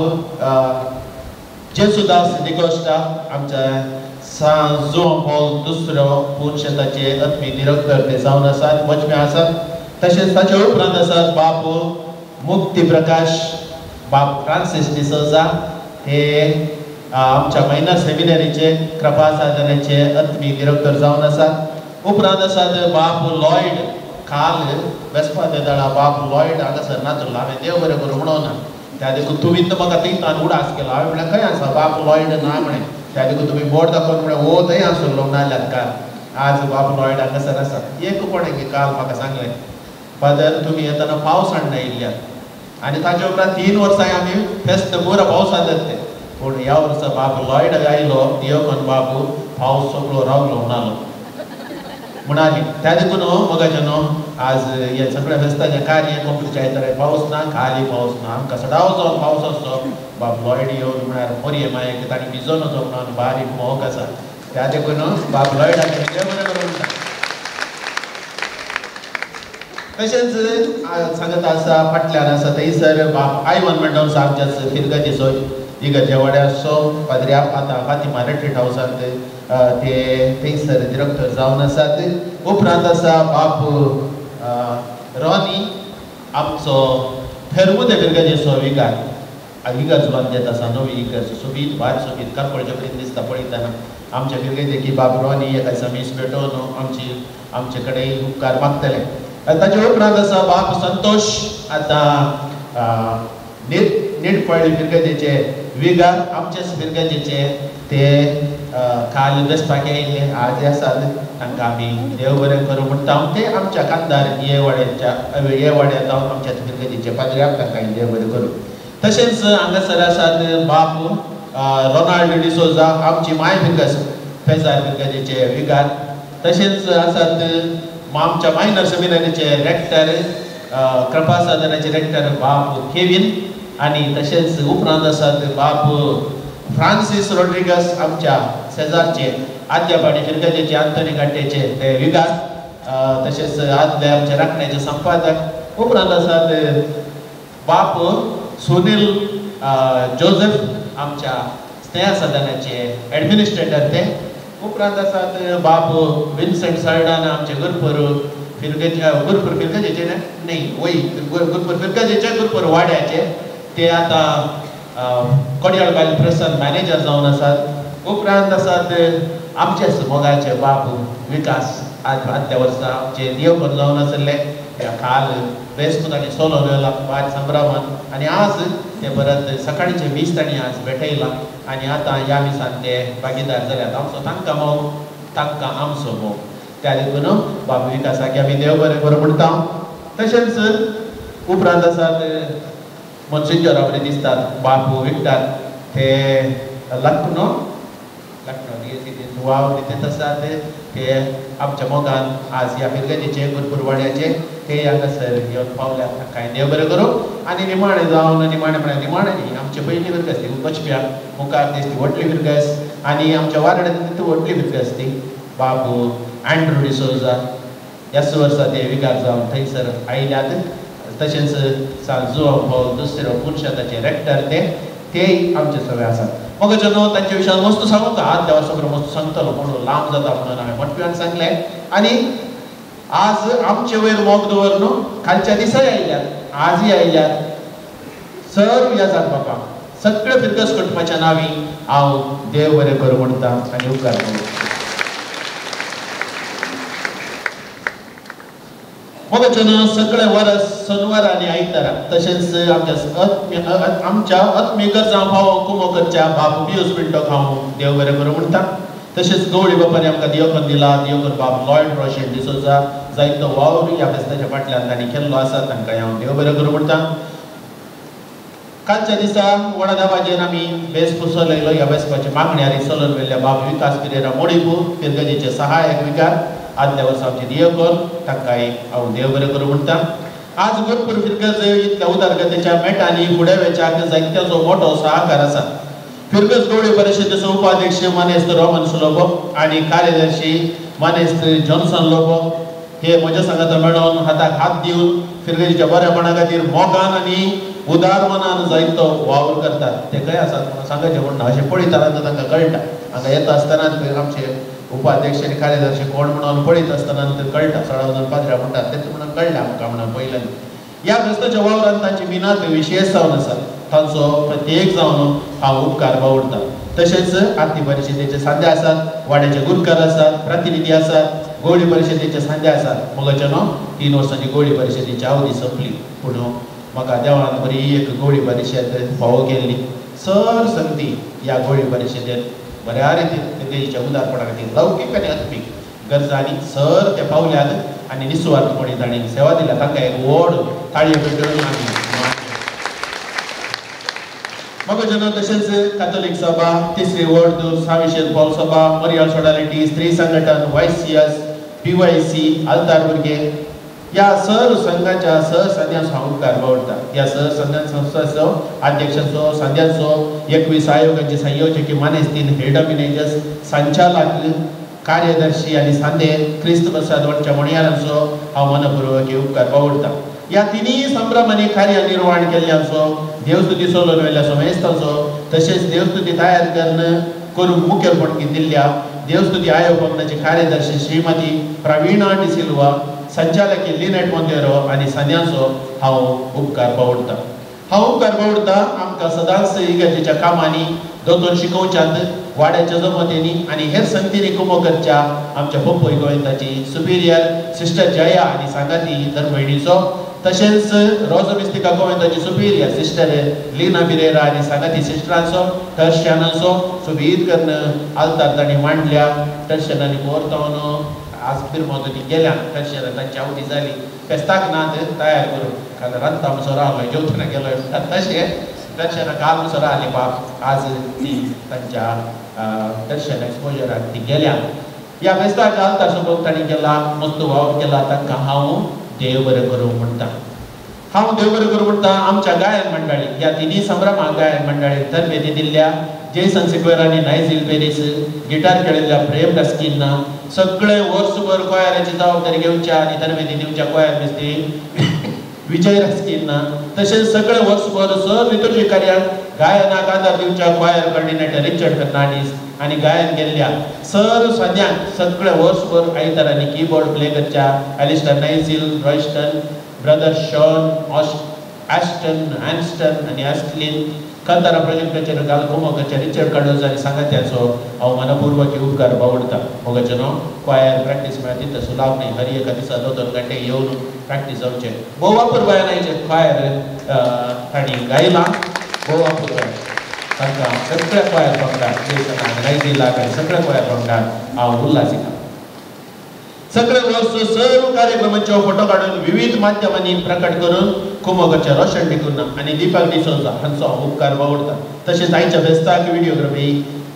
M: जेसुदास डिकोस्टा, आमच्या सान जुआन पॉल दुसरो पुनशेताचे आत्मी डिरेक्टर ते जावन आसात, वचमे आसात. तशेंच ताचे उपरांत आसात बाप मुक्ती प्रकाश, बाप फ्रांसीस डिसोजा, हे आमच्या मायनर सेमिनरीचे कृपा साधनाचे आत्मी डिरेक्टर जावन आसात. उपरांत आसात बाप लॉयड, काल वेस्पा देदाळा बाप लॉयड हांगासर नातुरलो. हांवें देव बरें करूं म्हणून ना, त्या देखून तुमी म्हाका तिंगान उडास केलो. हांवें म्हळ्यार खंय आसा बाप लॉयड ना म्हणे. त्या देखून तुमी बोर्ड दाखोवन म्हळ्यार हो थंय आसलो नाल्यात काल. आज बाप लॉयड हांगासर आसा. एक कोणें काल म्हाका सांगलें, फादर तुमी येताना पावस हाडून आयिल्ल्यात आनी ताचे उपरांत 3 वर्सां आमी फेस्त पुरो पावसांत जातले. पूण ह्या वर्सा बाप लॉयड आयलो येवकन बाबू पावस सगळो रावलो म्हणालो म्हणाली. त्या देखून मोगाचें न्हू, आज हे सगळ्या फेस्ताचें कार्य कंप्लीट जायतले. पावस ना, खाली पावस ना, आमकां सडाव जावन पावस आसचो. बाप लॉयड येवन म्हळ्यार मोरये मायेक तांणी भिजोन वचो म्हणून बारीक मोग आसा. त्या देखून बाप लॉयडाक देव बरें करूं म्हणटा. तशेंच सांगत आसा फाटल्यान आसा थंयसर बाप आयवन मेंडोन्स आमच्याच फिरगजेचो इगर्जे वाड्याचो पाद्र्याक आतां फातिमा रिट्रीट हावसांत ते थंयसर डिरेक्टर जावन आसात. उपरांत आसा बाप रॉनी, आमचो फेरमुदे फिरगजेचो विकार. इगर्ज बांदत आसा, नवी इगर्ज सोबीत भायर सोबीत कारपळच्या कडेन दिसता पळयतना. आमच्या फिरगजेकी बाप रॉनी एका समीस भेटोवन आमचे कडेन उपकार मागतले. ताचे उपरांत आसा बाप संतोष, आतां निटपळी फिरगजेचे विगार, आमचेच फिरगजेचे ते काल वेस्पाक येयले आज आसात. तांकां आमी देव बरें करूं म्हणटा. ते आमच्या कांतार ये वाड्या जावन आमच्या फिरगजेचे पाद्र्याक तांकां देव बरें करूं. तशेंच हांगासर आसात बाप रोनाल्ड डिसोजा, आमची माय फिरगस फेजार फिरगजेचे विगार. तशेंच आसात आमच्या मायनर सेमिनरीचे रेक्टर, कृपा साधनाचे रेक्टर बाप केविन. आनी तशेंच उपरांत आसात बाप फ्रांसीस रॉड्रिगस, आमच्या शेजारचे आद्यापाडी फिरगजेचे आंतोनी गाट्टेचे ते विगार. तशेंच आदले आमचे राखण्याचे संपादक. उपरांत आसात बाप सुनील जोसेफ, आमच्या स्नेहा सदनाचे एडमिनिस्ट्रेटर ते. उपरांत आसात बाप विन्सेंट साल्डाना, आमचे गुरपूर फिरगजेचे न्ही वय गुरपूर फिरगजेचे गुरपूर वाड्याचे ते आतां कोडयाळ बायल प्रेसान मॅनेजर जावन आसात. उपरांत आसात आमचेच मोगाचे बाप विकास, आदल्या वर्सा आमचे देवकर जावन आसले. काल बेस्त तांणी सोलो रोयला वाज संभ्रमान आनी आज ते परत सकाळीचे 20 तांणी आज भेटयला आनी आतां ह्या मिसान ते भागीदार जाल्यात. आमचो तांकां मोग, तांकां आमचो मोग. त्या देखून बाब विकासाक आमी देव बरें करूं म्हणटा. तशेंच उपरांत आसात मनसिंजरा बरे दिसतात बापू विकतात ते लखनौ वाव तिथे आसात ते आमच्या मोगान आज ह्या पिरगजीचे गुरपुरवाड्याचे ते हांगासर येवन पावल्यात तांकां देव बरें करूं आनी निमाणें जावन निमाणें आमचे पयली पिरगस ती बचप्याक मुखार ती व्हडली पिरगस आनी आमच्या वारड्यांत व्हडली पिरगस ती बाबू एंड्रू डिसोजा ह्या वर्सा ते विकार जावन थंयसर आयल्यात तशेंच सांजो दुसरो पुरुषाताचे रेक्टर तेय आमचे सगळे आसात मग न्हू तांच्या विशयान मस्त सांगू का आदल्या वर्सा बरो मस्त सांगतलो पूण लांब जाता म्हणून हांवें मोठप्यान सांगलें आनी आज आमचे वयर मोग दवर न्हू खालच्या दिसाय आयल्यात आजय आयल्यात सर्व या जात बाबा सगळे फिरकस कुटुंबाच्या नांवी हांव देव बरें करूं म्हणटा आनी उपकार करूं मगच्यान सगळे वर्स शनिवार आनी आयतारा तशेंच आमच्या आत्मीय गरजां फावो कुमोकरच्या बाबू पियूस पिंटोक हांव देव बरें करूं म्हणटा तशेंच गवळी बापारी आमकां दियोकन दिला दियोकन बाब लॉयड रोशन डिसोजा जायतो वावर ह्या फेस्ताच्या फाटल्यान तांणी केल्लो आसा तांकां हांव देव बरें करूं म्हणटा कालच्या दिसा व्हडा देवाचेर आमी बेस पुसो लायलो ह्या बेसपाची मागण्यार चलोवन व्हेल्ल्या बाब विकास पिरेरा मोडीपू पिरगजीचे सहायक विकार आदल्या वर्सा आमचे दियोकन तांकांय हांव देव बरें करूं म्हणटा आज गुरपूर फिरगज इतल्या उदारगतीच्या मेटांनी फुडें वेचाक जायत्याचो मोठो सहकार आसा फिरगज गवळी परिशदेचो उपाध्यक्ष मानेस्त रोमन सुलोबो आनी कार्यदर्शी मानेस्त जॉन्सन लोबो हे म्हज्या सांगाता मेळोन हाताक हात दिवन फिरगजीच्या बरेपणा खातीर मोगान आनी उदार मनान जायतो वावर करतात ते खंय आसात म्हणून सांगचें म्हणना अशें पळयता तांकां कळटा हांगा येता आसतना आमचे उपाध्यक्ष आनी कार्यदर्शी कोण म्हणून पळयत आसतना कळटा सळावजून पाद्र्या म्हणटात तें म्हणून कळ्ळें आमकां म्हणून पयल्यान ह्या फेस्ताच्या वावरांत तांची मिनात विशेश जावन आसा तांचो प्रत्येक जावन हांव उपकार बावडटा तशेंच आरती परिशदेचे सांजे आसात वाड्याचे गुरकार आसात प्रतिनिधी आसात गवळी परिशदेचे सांजे आसात मगच्या न्हू 3 वर्सांची गवळी परिशदेची अवधी सोंपली पूण म्हाका देवान बरी एक गवळी परिशद फावो केल्ली सर संगती ह्या गवळी परिशदेंत बऱ्या रितीन फिरगजीच्या उदारपणा खातीर लौकीक आनी आत्मीक गरजांनी सर ते पावल्यात आनी निस्वार्थपणी तांणी सेवा दिल्या तांकां एक व्हड ताळयो पेटोवन आमी मगच्या तशेंच कातोलीक सभा तिसरी वर्ड साविशेर पौल सभा मरियल सोडालिटी स्त्री संघटन YCS PYC आल्तार भुरगे ह्या सर संघाच्या सर संध्यांचो हांव उपकार बावडटा ह्या सर संस्थांचो अध्यक्षाचो संध्यांचो 21 आयोगाचे संयोजकी मानेस्तीन हेड मॅनेजर्स संचालक कार्यदर्शी आनी सांदे क्रिस्त प्रसाद वटच्या मणियारांचो हांव मनपूर्वक उपकार बावडटा ह्या तिनी संभ्रमांनी कार्य निर्वहण केल्ल्यांचो देवस्तुती सोलोवन व्हेल्ल्या मेस्तांचो तशेंच देवस्तुती तयार करून मुखेलपणकी दिल्ल्या देवस्तुती आयोग भवनाचे कार्यदर्शी श्रीमती प्रवीणा डिसिल्वा संचालक लिनेट मोंतेरो आनी सांध्यांचो हांव उपकार बावडटा हांव उपकार बावडटा आमकां सदांच इगर्जेच्या कामांनी दोतोर शिकोवच्यांत वाड्याच्या जमतेनी आनी हेर संगतींनी कुमोकरच्या आमच्या पप्पय गोविंदाची सुपिरियर सिस्टर जया आनी सांगाती धर्मभयणीचो तशेंच रोजो मिस्तिका गोविंदाची सुपिरियर सिस्टर लीना बिरेरा आनी सांगाती सिस्टरांचो टर्शनाचो सुबीर करून आल्तार तांणी मांडल्या टर्शनांनी मोरतावन आज फिरमोदनी गेल्या टर्शना तांची आवडी जाली फेस्ताक नात तयार करून काल रांदता म्हणसर रावलो जेवतना गेलो तशें टर्शना काल म्हणसर आली बाप आज ती तांच्या टर्शन एक्सपोजराक ती गेल्या ह्या फेस्ताच्या आल्तार सोबत तांणी केला मस्त वावर केला तांकां हांव देव बरें करूं म्हणटा हांव देव बरें करूं म्हणटा आमच्या गायन मंडळी ह्या तिनी संभ्रमाक गायन मंडळी तरबेती दिल्ल्या जेसन सिक्वेर आनी नायझील पेरीस गिटार खेळिल्ल्या प्रेम डस्किना सगळे वर्सभर कोयराची जबाबदारी घेवच्या आनी तरबेती दिवच्या कोयर मिस्त्री विजय रस्किना तशेंच सगळे वर्सभर सर लिटर्जी कार्याक गायनाक आदार दिवच्या कोयर कोऑर्डिनेटर रिचर्ड फर्नांडीस आनी गायन केल्ल्या सर सद्यांक सगळे वर्सभर आयतारांनी कीबोर्ड प्ले करच्या एलिस्टर नायझील रॉयस्टन ब्रदर शॉन ॲस्टन हॅन्स्टन आनी ॲस्टलिन कंतारा प्रोजेक्टाचेर घाल कुमोकरच्या रिचर्ड कार्डोज आनी सांगात्याचो हांव मनपूर्वक उपकार बावडटा मोगाचें न्हू क्वायर प्रॅक्टीस मेळटा तितलो सुलाभ न्ही हर एका दिसा 2-3 घंटे येवन प्रॅक्टीस जावचें भोव वापूर बायलांचे क्वायर तांणी गायलां भोव वापूर बाय तांकां सगळ्या क्वायर पंगडाक नायझीलाक आनी सगळ्या क्वायर पंगडाक हांव उल्हासिता सगळे वर्स सर्व कार्यक्रमांच्यो फोटो काडून विविध माध्यमांनी प्रकट करून कुमोगच्या रोशन डिकुन्ना आणि दीपक डिसोजा हांचो उपकार बावडता. तशेंच आयच्या फेस्ताक व्हिडिओग्राफी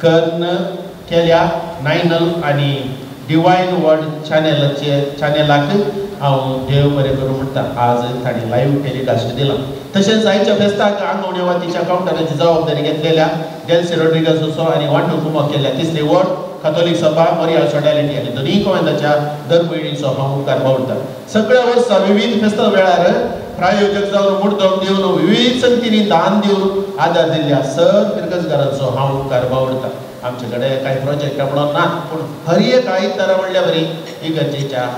M: कर्ण केल्या नायनल आणि डिवायन वर्ड चॅनलाक हांव देव बरें करूं म्हणटा. आज ताणी लायव्ह टेलिकास्ट दिला. तशेंच आयच्या फेस्ताक आंगवणे वातीच्या कावंटराची जबाबदारी घेतलेल्या डेल्सी रोड्रिगस आनी वांटो कुमो केल्या तिसरी वॉर्ड कॅथोलिक सभा मरिया सॉडॅलिटी आनी दोनूय गोंयांच्या दर पयलींचो हांव उपकार बावडटा. सगळ्या वर्सां विविध फेस्तां वेळार प्रायोजक जावन मुर्दोम दिवन विविध संगतींनी दान दिवन आदार दिल्ल्या सर फिरगसकारांचो हांव उपकार बावडटा. आमचे कडेन कांय प्रोजेक्ट म्हणून ना पूण हर एक आयतारा म्हणल्या बरी इगर्जेच्या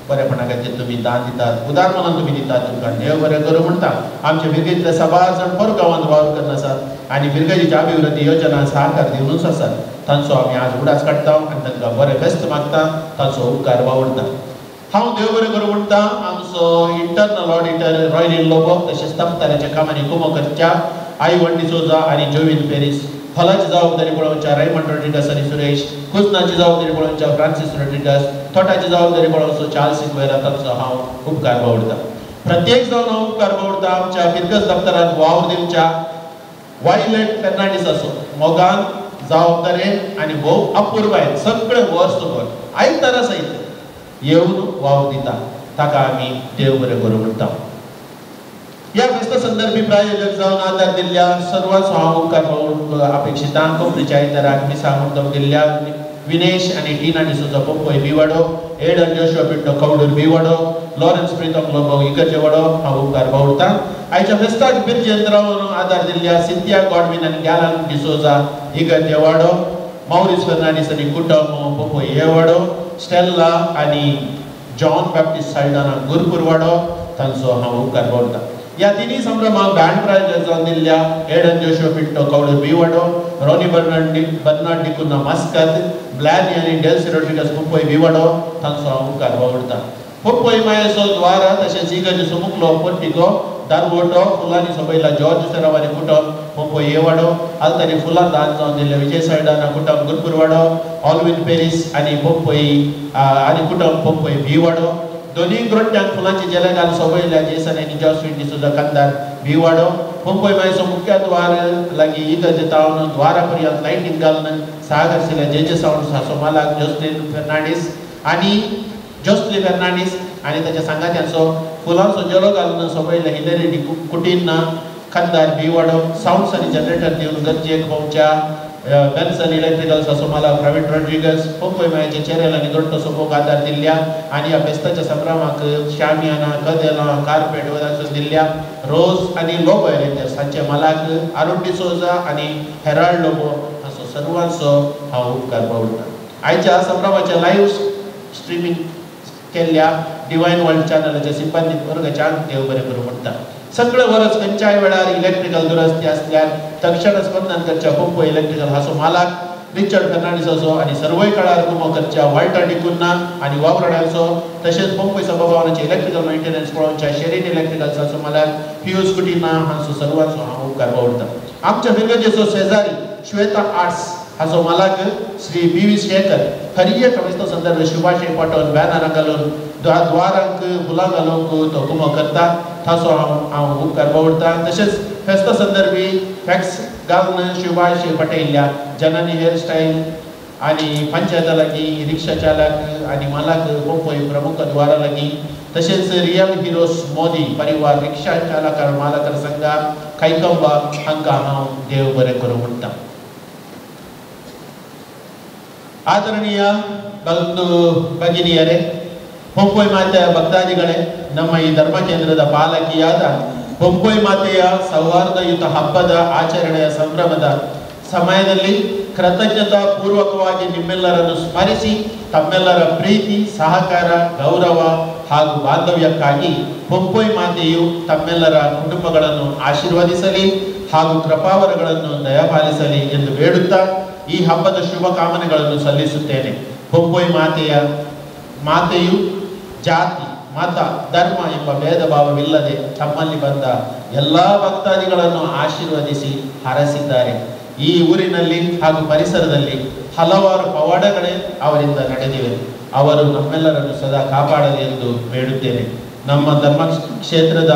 M: बरेपणा खातीर तुमी दान दितात, उदार मनान तुमी दितात. तुमकां देव बरें करूं म्हणटा. आमचे भिरगेंतले 6 जाण परगांवांत वावर करून आसात आनी भिरगेच्या अभिवृद्धी योजना सहकार दिवनूच आसात. तांचो आमी आज उडास काडटा आनी तांकां बरें फेस्त मागता. तांचो उपकार बावडटा. हांव देव बरें करूं म्हणटा. आमचो इंटरनल ऑडिटर रॉयल लोबो तशेंच दफ्तराच्या कामांनी कुमो करच्या आई वंडी सोजा आनी जोविन पेरीस, हॉलाची जबाबदारी पळोवच्या रेयमंड रोड्रिगस आनी सुरेश, कुजनाची जबाबदारी पळोवच्या फ्रांसीस रोड्रिगस, थोटाची जबाबदारी पळोवचो चार्ल्स सिक्वेरा. तांचो हांव उपकार बावडटा. प्रत्येक जावन हांव उपकार बावडटा. आमच्या फिरगस दफ्तरांत वावर दिवच्या वायलेट फेर्नांडीस आसूं मोगान जबाबदारेन आनी भोव अपुर्बायेन सगळें वर्सभर आयतारा सयत येवन वावर दिता. ताका आमी देव बरें करूं म्हणटा. या फेस्ता संदर्भी प्रायोजक जावन आदार दिल्ल्या सर्वांचो हांव उपकार बावडूंक अपेक्षिता. कोंकणीच्या आयताराक मिसा मुद्दम दिल्ल्या विनेश आनी टीना डिसोजा पोंपोय बिवाडो, एडन जोशुआ पिंटो कवडूर बिवाडो, लॉरेन्स प्रीतम लोबो इगर्जे वाडो हांव उपकार बावडटा. आयच्या फेस्ताक बिरजेंत रावन आदार दिल्ल्या सिंथिया गॉडविन आनी गॅलन डिसोजा इगर्जे वाडो, मौरिस फर्नांडीस आनी कुटुंब पोंपोय हे वाडो, स्टेल्ला आनी जॉन बॅप्टिस्ट साल्डाना गुरपूर वाडो. तांचो हांव उपकार बावडटा. या तिनी संभ्रमाक बँड प्रायोजक जावन दिल्ल्या एडन जोशुआ पिंटो कवडूर बिवाडो, रॉनी बर्नार्ड डिकुन्ना मास्कात, ब्लॅनी आनी डेल्सी रोड्रिगस पोंपोय बिवाडो. तांचो हांव उपकार बावडटा. पोंपोय मायेचो द्वारा तशेंच इगर्जेचो मुखलो पोर्टिको दारवोटो फुलांनी सोबयला जॉर्ज सेराव आनी कुटुंब पोंपोय हे वाडो, आलतारी फुलां दान जावन दिल्ले विजय साल्डाना कुटुंब गुरपूर वाडो, ऑल्विन पेरीस आनी पोंपोय आनी कुटुंब पोंपोय बी वाडो. दोन्ही ग्रोट्यांक फुलांची जेले घालून सोबयल्या जेसन आनी जॉस्विन डिसोजा कंदार बी वाडो. पोंपोय मायेचो मुख्य द्वार लागीं इगर्जे तावन द्वारा पर्यंत लायटींग घालून साग आशिल्ल्या जे सावंड हाचो मालक जोस्लिन फेर्नांडीस आनी ताच्या सांगात्यांचो फुलांचो जेलो घालून सोबयल्या हिलेरी कुटीन कंदार बी वाडो. सावंड्स आनी जनरेटर दिवन गरजेक पोवच्या बेन्सन इलेक्ट्रिकल्स असो मला प्रायवेट रोड्रिगस पोंपोय मायेचे चेरेल आनी दोट्टो सोपोक आदार दिल्ल्या आनी ह्या फेस्ताच्या संभ्रमाक शामियाना कदेलां कार्पेट वचून दिल्ल्या रोज आनी लोबो रेंजर्स हांचे मालक आरुण डिसोजा आनी हेराल्ड लोबो हाचो सर्वांचो हांव उपकार बावडटा. आयच्या संभ्रमाच्या लायव्ह स्ट्रिमींग केल्ल्या डिवायन वर्ल्ड चॅनलाच्या सिब्बंदी वर्गाच्या देव बरें करूं म्हणटा. सगळें वर्स खंयच्याय वेळार इलेक्ट्रिकल दुरस्ती आसल्यार तक्षण स्पंदन करच्या पोंपोय इलेक्ट्रिकल हाचो मालक रिचर्ड फर्नांडीस असो आनी सर्वय काळार कुमो करच्या वाल्टर डिकुन्ना आनी वावरड्यांचो तशेंच पोंपोय सभाभवनाचे इलेक्ट्रिकल मेंटेनन्स पळोवच्या शेरीन इलेक्ट्रिकल्साचो मालक पियूष कुटीना हांचो सर्वांचो हांव उपकार बावडटा. आमच्या फिरगजेचो शेजारी श्वेता आर्ट्स हाचो मालक श्री बी शेखर खरी एक फेस्ता संदर्भ शुभाशय पाठोवन बॅनरां घालून द्वारांक फुलां घालूंक तो कुमो करता. ताचो हांव उपकार बावडटा. तशेंच फेस्ता संदर्भी फॅक्स घालून शुभाशय पटयल्ल्या जननी हेअरस्टायल आनी पंचायता लागीं रिक्षा चालक आनी मालक पोंपोय प्रमुख द्वारा लागीं तशेंच रियल हिरोस मोदी परिवार रिक्षा चालक मालक संघ कैकंबा हांकां हांव देव बरें करूं म्हणटा. ಆದರಣೀಯ ಬಂಧು ಭಗಿನಿಯರೇ, ಪೊಂಪೊಯ್ ಮಾತೆಯ ಭಕ್ತಾದಿಗಳೇ, ನಮ್ಮ ಈ ಧರ್ಮ ಕೇಂದ್ರದ ಪಾಲಕಿಯಾದ ಪೊಂಪೊಯ್ ಮಾತೆಯ ಸೌಹಾರ್ದಯುತ ಹಬ್ಬದ ಆಚರಣೆಯ ಸಂಭ್ರಮದ ಸಮಯದಲ್ಲಿ ಕೃತಜ್ಞತಾ ಪೂರ್ವಕವಾಗಿ ನಿಮ್ಮೆಲ್ಲರನ್ನು ಸ್ಮರಿಸಿ ತಮ್ಮೆಲ್ಲರ ಪ್ರೀತಿ, ಸಹಕಾರ, ಗೌರವ ಹಾಗೂ ಬಾಂಧವ್ಯಕ್ಕಾಗಿ ಪೊಂಪೊಯ್ ಮಾತೆಯು ತಮ್ಮೆಲ್ಲರ ಕುಟುಂಬಗಳನ್ನು ಆಶೀರ್ವದಿಸಲಿ ಹಾಗೂ ಕೃಪಾವರಗಳನ್ನು ದಯಪಾಲಿಸಲಿ ಎಂದು ಬೇಡುತ್ತಾ ಈ ಹಬ್ಬದ ಶುಭಕಾಮನೆಗಳನ್ನು ಸಲ್ಲಿಸುತ್ತೇನೆ. ಪೊಂಪೊಯ್ ಮಾತೆಯು ಜಾತಿ, ಮತ, ಧರ್ಮ ಎಂಬ ಭೇದ ಭಾವವಿಲ್ಲದೆ ತಮ್ಮಲ್ಲಿ ಬಂದ ಎಲ್ಲ ಭಕ್ತಾದಿಗಳನ್ನು ಆಶೀರ್ವದಿಸಿ ಹರಸಿದ್ದಾರೆ. ಈ ಊರಿನಲ್ಲಿ ಹಾಗೂ ಪರಿಸರದಲ್ಲಿ ಹಲವಾರು ಪವಾಡಗಳೇ ಅವರಿಂದ ನಡೆದಿವೆ. ಅವರು ನಮ್ಮೆಲ್ಲರನ್ನು ಸದಾ ಕಾಪಾಡಲಿ ಎಂದು ಬೇಡುತ್ತೇನೆ. ನಮ್ಮ ಧರ್ಮಕ್ಷೇತ್ರದ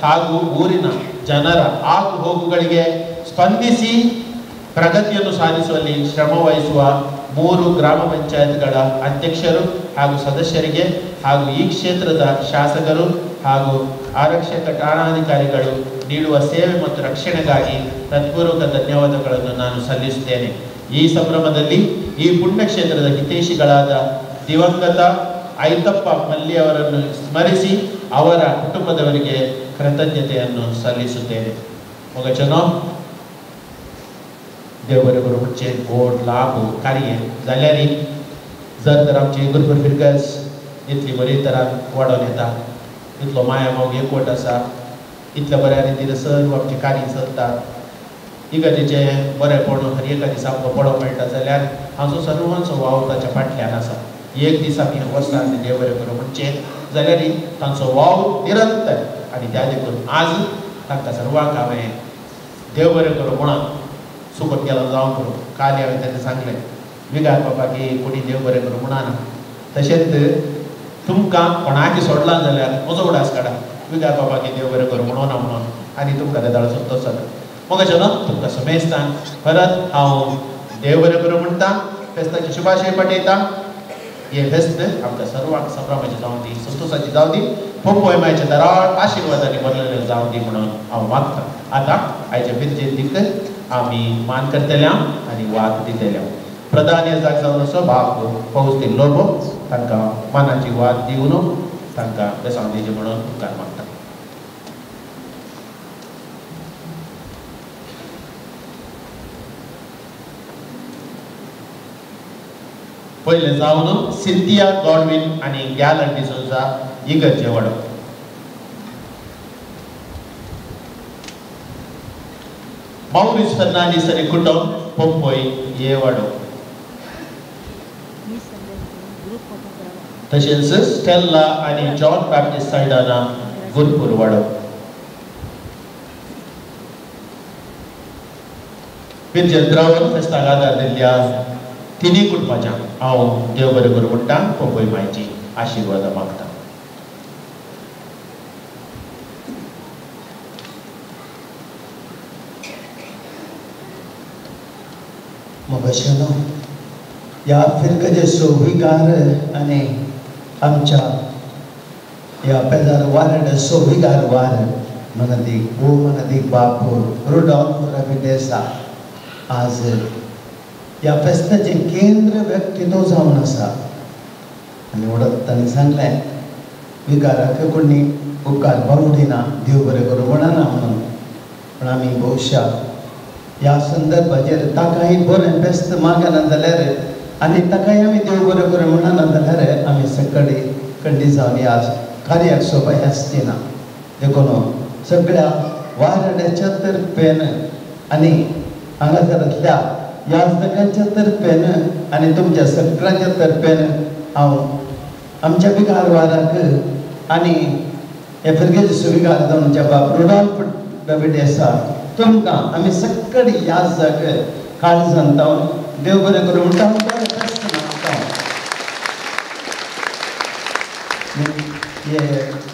M: ಹಾಗೂ ಊರಿನ ಜನರ ಆಗು ಹೋಗುಗಳಿಗೆ ಸ್ಪಂದಿಸಿ ಪ್ರಗತಿಯನ್ನು ಸಾಧಿಸುವಲ್ಲಿ ಶ್ರಮ ವಹಿಸುವ 3 ಗ್ರಾಮ ಪಂಚಾಯತ್ಗಳ ಅಧ್ಯಕ್ಷರು ಹಾಗೂ ಸದಸ್ಯರಿಗೆ ಹಾಗೂ ಈ ಕ್ಷೇತ್ರದ ಶಾಸಕರು ಹಾಗೂ ಆರಕ್ಷಕ ಠಾಣಾಧಿಕಾರಿಗಳು ನೀಡುವ ಸೇವೆ ಮತ್ತು ರಕ್ಷಣೆಗಾಗಿ ಹೃತ್ಪೂರ್ವಕ ಧನ್ಯವಾದಗಳನ್ನು ನಾನು ಸಲ್ಲಿಸುತ್ತೇನೆ. ಈ ಸಂಭ್ರಮದಲ್ಲಿ ಈ ಪುಣ್ಯಕ್ಷೇತ್ರದ ಹಿತೈಷಿಗಳಾದ ದಿವಂಗತ ಐತಪ್ಪ ಮಲ್ಲಿ ಅವರನ್ನು ಸ್ಮರಿಸಿ ಅವರ ಕುಟುಂಬದವರಿಗೆ कृतज्ञतेಯನ್ನು सಲ್ಲಿಸುತ್ತೇನೆ. मोगाचनो देव बरे करूं म्हणजे गोड लाभ कार्य जाल्यार जर तर आमची गुरुपूर फिरकस इतली बरी तरान वाडोवन येता, इतलो माया मोग एकवट आसा, इतल्या बऱ्या रितीन सर्व आमचे कार्य चलता, इगर्जेचे बरेपण हर एका दिसा आमकां पळोवंक मेळटा जाल्यार हाचो सर्वांचो वाव ताच्या फाटल्यान आसा. एक दीस आमी वर्सान देव बरें करूं म्हणजे जाल्यार तांचो वाव निरंतर आनी त्या देखून आज तांकां सर्वांक हांवें देव बरें करूं म्हणून सुकत गेलो जावं करूं. काल हांवें ताणें सांगलें विगार बाबा की कोणी देव बरें करूं म्हणना. तशेंच तुमकां कोणाकी सोडलां जाल्यार म्हजो उडास काडा विगार बाबा की देव बरें करूं म्हणून म्हणून आनी तुमकां देदाळचो तसो मोगाचनो तुमकां समेस्तान परत हांव देव बरें करूं म्हणटा. फेस्ताची शुभाशय पाठयता. हे फेस्त आमकां सर्वांक संभ्रमाची जावं दी, संतोशाची जावं दी, पोयमाचे दराळ आशिर्वादांनी भरलेले जावं दी म्हणून हांव मागतां. आतां आयच्या बिर्जेक आमी मान करतल्या आनी वाद दितल्या. प्रधान हे जाग जावन असो बाप पावस दिल्लो तांकां मानाची वाद दिवन तांकां बेसांव दिवचें म्हणून उपकार मागता. पहिले जावन सिंथिया गॉडविन आणि गॅल डिसोजा इगर्जे वाडो. मौरिस फर्नांडीस आणि कुटुंब पोंपोय ये वाडो. तशेंच स्टेल्ला आणि जॉन बॅप्टिस्ट सायडाना गुरपूर वाडो. पिरजेंद्रावर फेस्ताक आदार दिल्ल्या तिनी कुटुंबाच्या हांव देव बरें करूं म्हणटा. पोंपोय मायची आशिर्वाद मागता.
N: मोगाचनो या फिरकजे सोविगार आणि आमच्या या पेदार वारड सोविगार वार मनदीक भू मनदीक बापू रुडॉल्फ रविदेसा आज या फेस्ताचे केंद्र व्यक्ती तो जावन आसा. आनी वडत तांणी सांगलें विकाराक कोणी उपकार बावडिना देव बरें करूं म्हणना म्हणून. पूण आमी भोवशा ह्या संदर्भाचेर ताकाय बरें फेस्त मागना जाल्यार आनी ताकाय आमी देव बरें करूं म्हणना जाल्यार आमी सकडी खंडी जावन ह्या कार्याक सोबय आसची ना. देखून सगळ्या वारड्याच्या तर्फेन आनी हांगासरांतल्या याजकांच्या तर्फेन आनी तुमच्या सगळ्यांच्या तर्फेन हांव आमच्या विकार वाराक आनी हे फिरकेचे सुविकार जावन जे बाब रुडॉल्फ डॅविड आसा तुमकां आमी सगळी याजक काळजान जावन देव बरें करूं म्हणटा. हे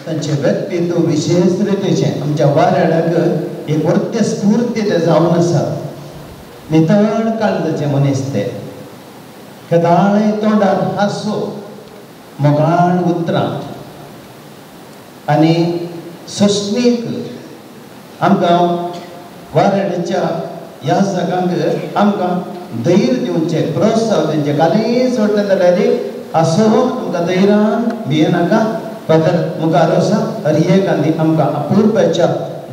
N: तांचे व्यक्तित्व विशेष रितीचें आमच्या वाऱ्याक एक वर्त्य स्फूर्ती ते जावन आसा. नितळ काळजाचे मनीस ते केदाळे तोंडार हांसो मोगाळ उतरां आनी सोंसणीक आमकां वारड्याच्या ह्या जागांक आमकां धैर्य दिवचें प्रोत्साहन दिवचें. कालीच सोडलें जाल्यार हांसो आमकां धैर्यान भियेनाका पदर मुखार आसा. हर एक आनी आमकां अपूर्वाच्या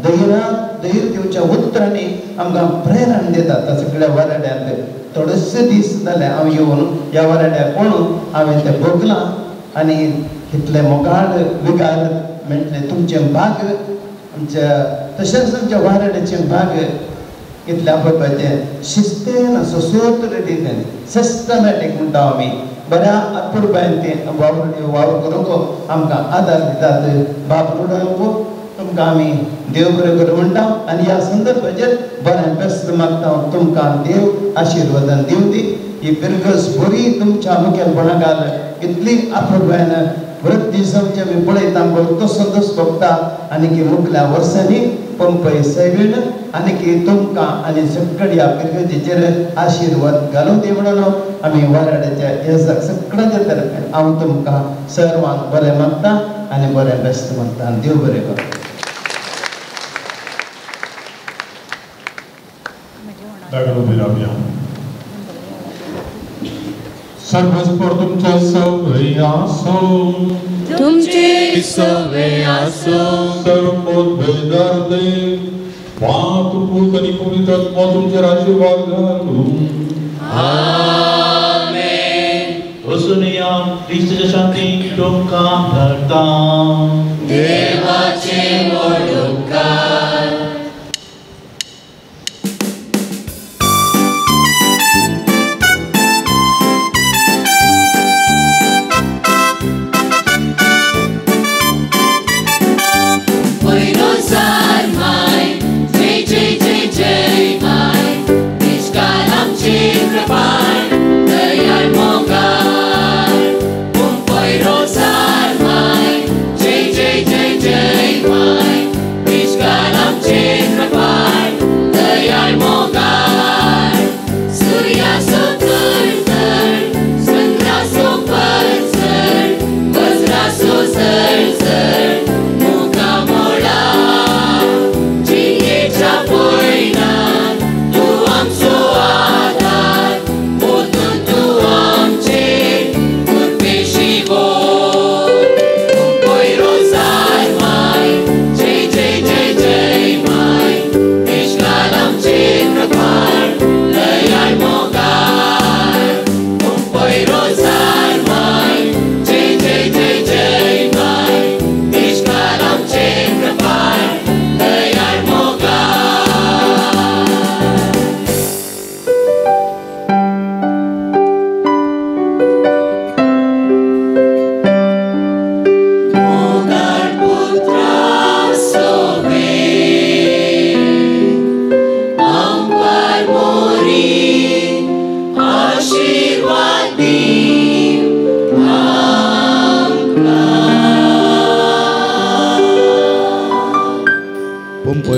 N: धैर्यान धैर्य दिवच्या उतरांनी आमकां प्रेरण दितात. सगळ्या वारड्यांक थोडेशे दीस जाले हांव येवन ह्या वारड्याक पळोवन हांवें तें भोगलां आनी इतले मोगाळ विकार मेळटले तुमचे भाग आमच्या तशेंच आमच्या वारड्याचे भाग इतल्या पळोवपाचें शिस्तेन सोसूत रितीन सिस्टमॅटीक म्हणटा आमी बऱ्या अपूर्वायेन ते वावर करूंक आमकां आदार दितात. बाब रुडॉल्फ तुमकां आमी देव बरें करूं म्हणटा आनी ह्या संदर्भाचेर बरें बेस्ट मागता. तुमकां देव आशिर्वादान दिवं दी. ही फिरकस बरी तुमच्या मुखेलपणाकार इतली अपूर्वायेन वृत्ती समच्या मी पळयता बरो तसो तस बघता आनी की मुखल्या वर्सांनी पंपय सैबीण आनी की तुमकां आनी सगळ्या पिरगतीचेर आशिर्वाद घालूं दी म्हणून आमी वाराड्याच्या येसाक सगळ्याच्या तर्फे हांव तुमकां सर्वांक बरें मागता आनी बरें बेस्त मागता आनी देव बरें करूं.
E: सर्वस्पर तुमच्या सवय आसो
K: तुमचे सवय आसो
E: सर्वोद्भेदार देव मातृपूत आणि पवित्र आत्मा तुमचेर आशीर्वाद घालूं.
K: आमेन.
M: वचून या ख्रिस्ताच्या शांती तुमकां धाडटा.
K: देवाचे व्हड उपकार.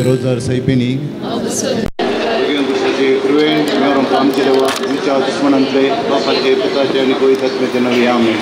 L: Rozer Saibini Cruent, Meron Kamchelewa, which are this one and play, Papa Jay, Pita Jani, Goit, Amen.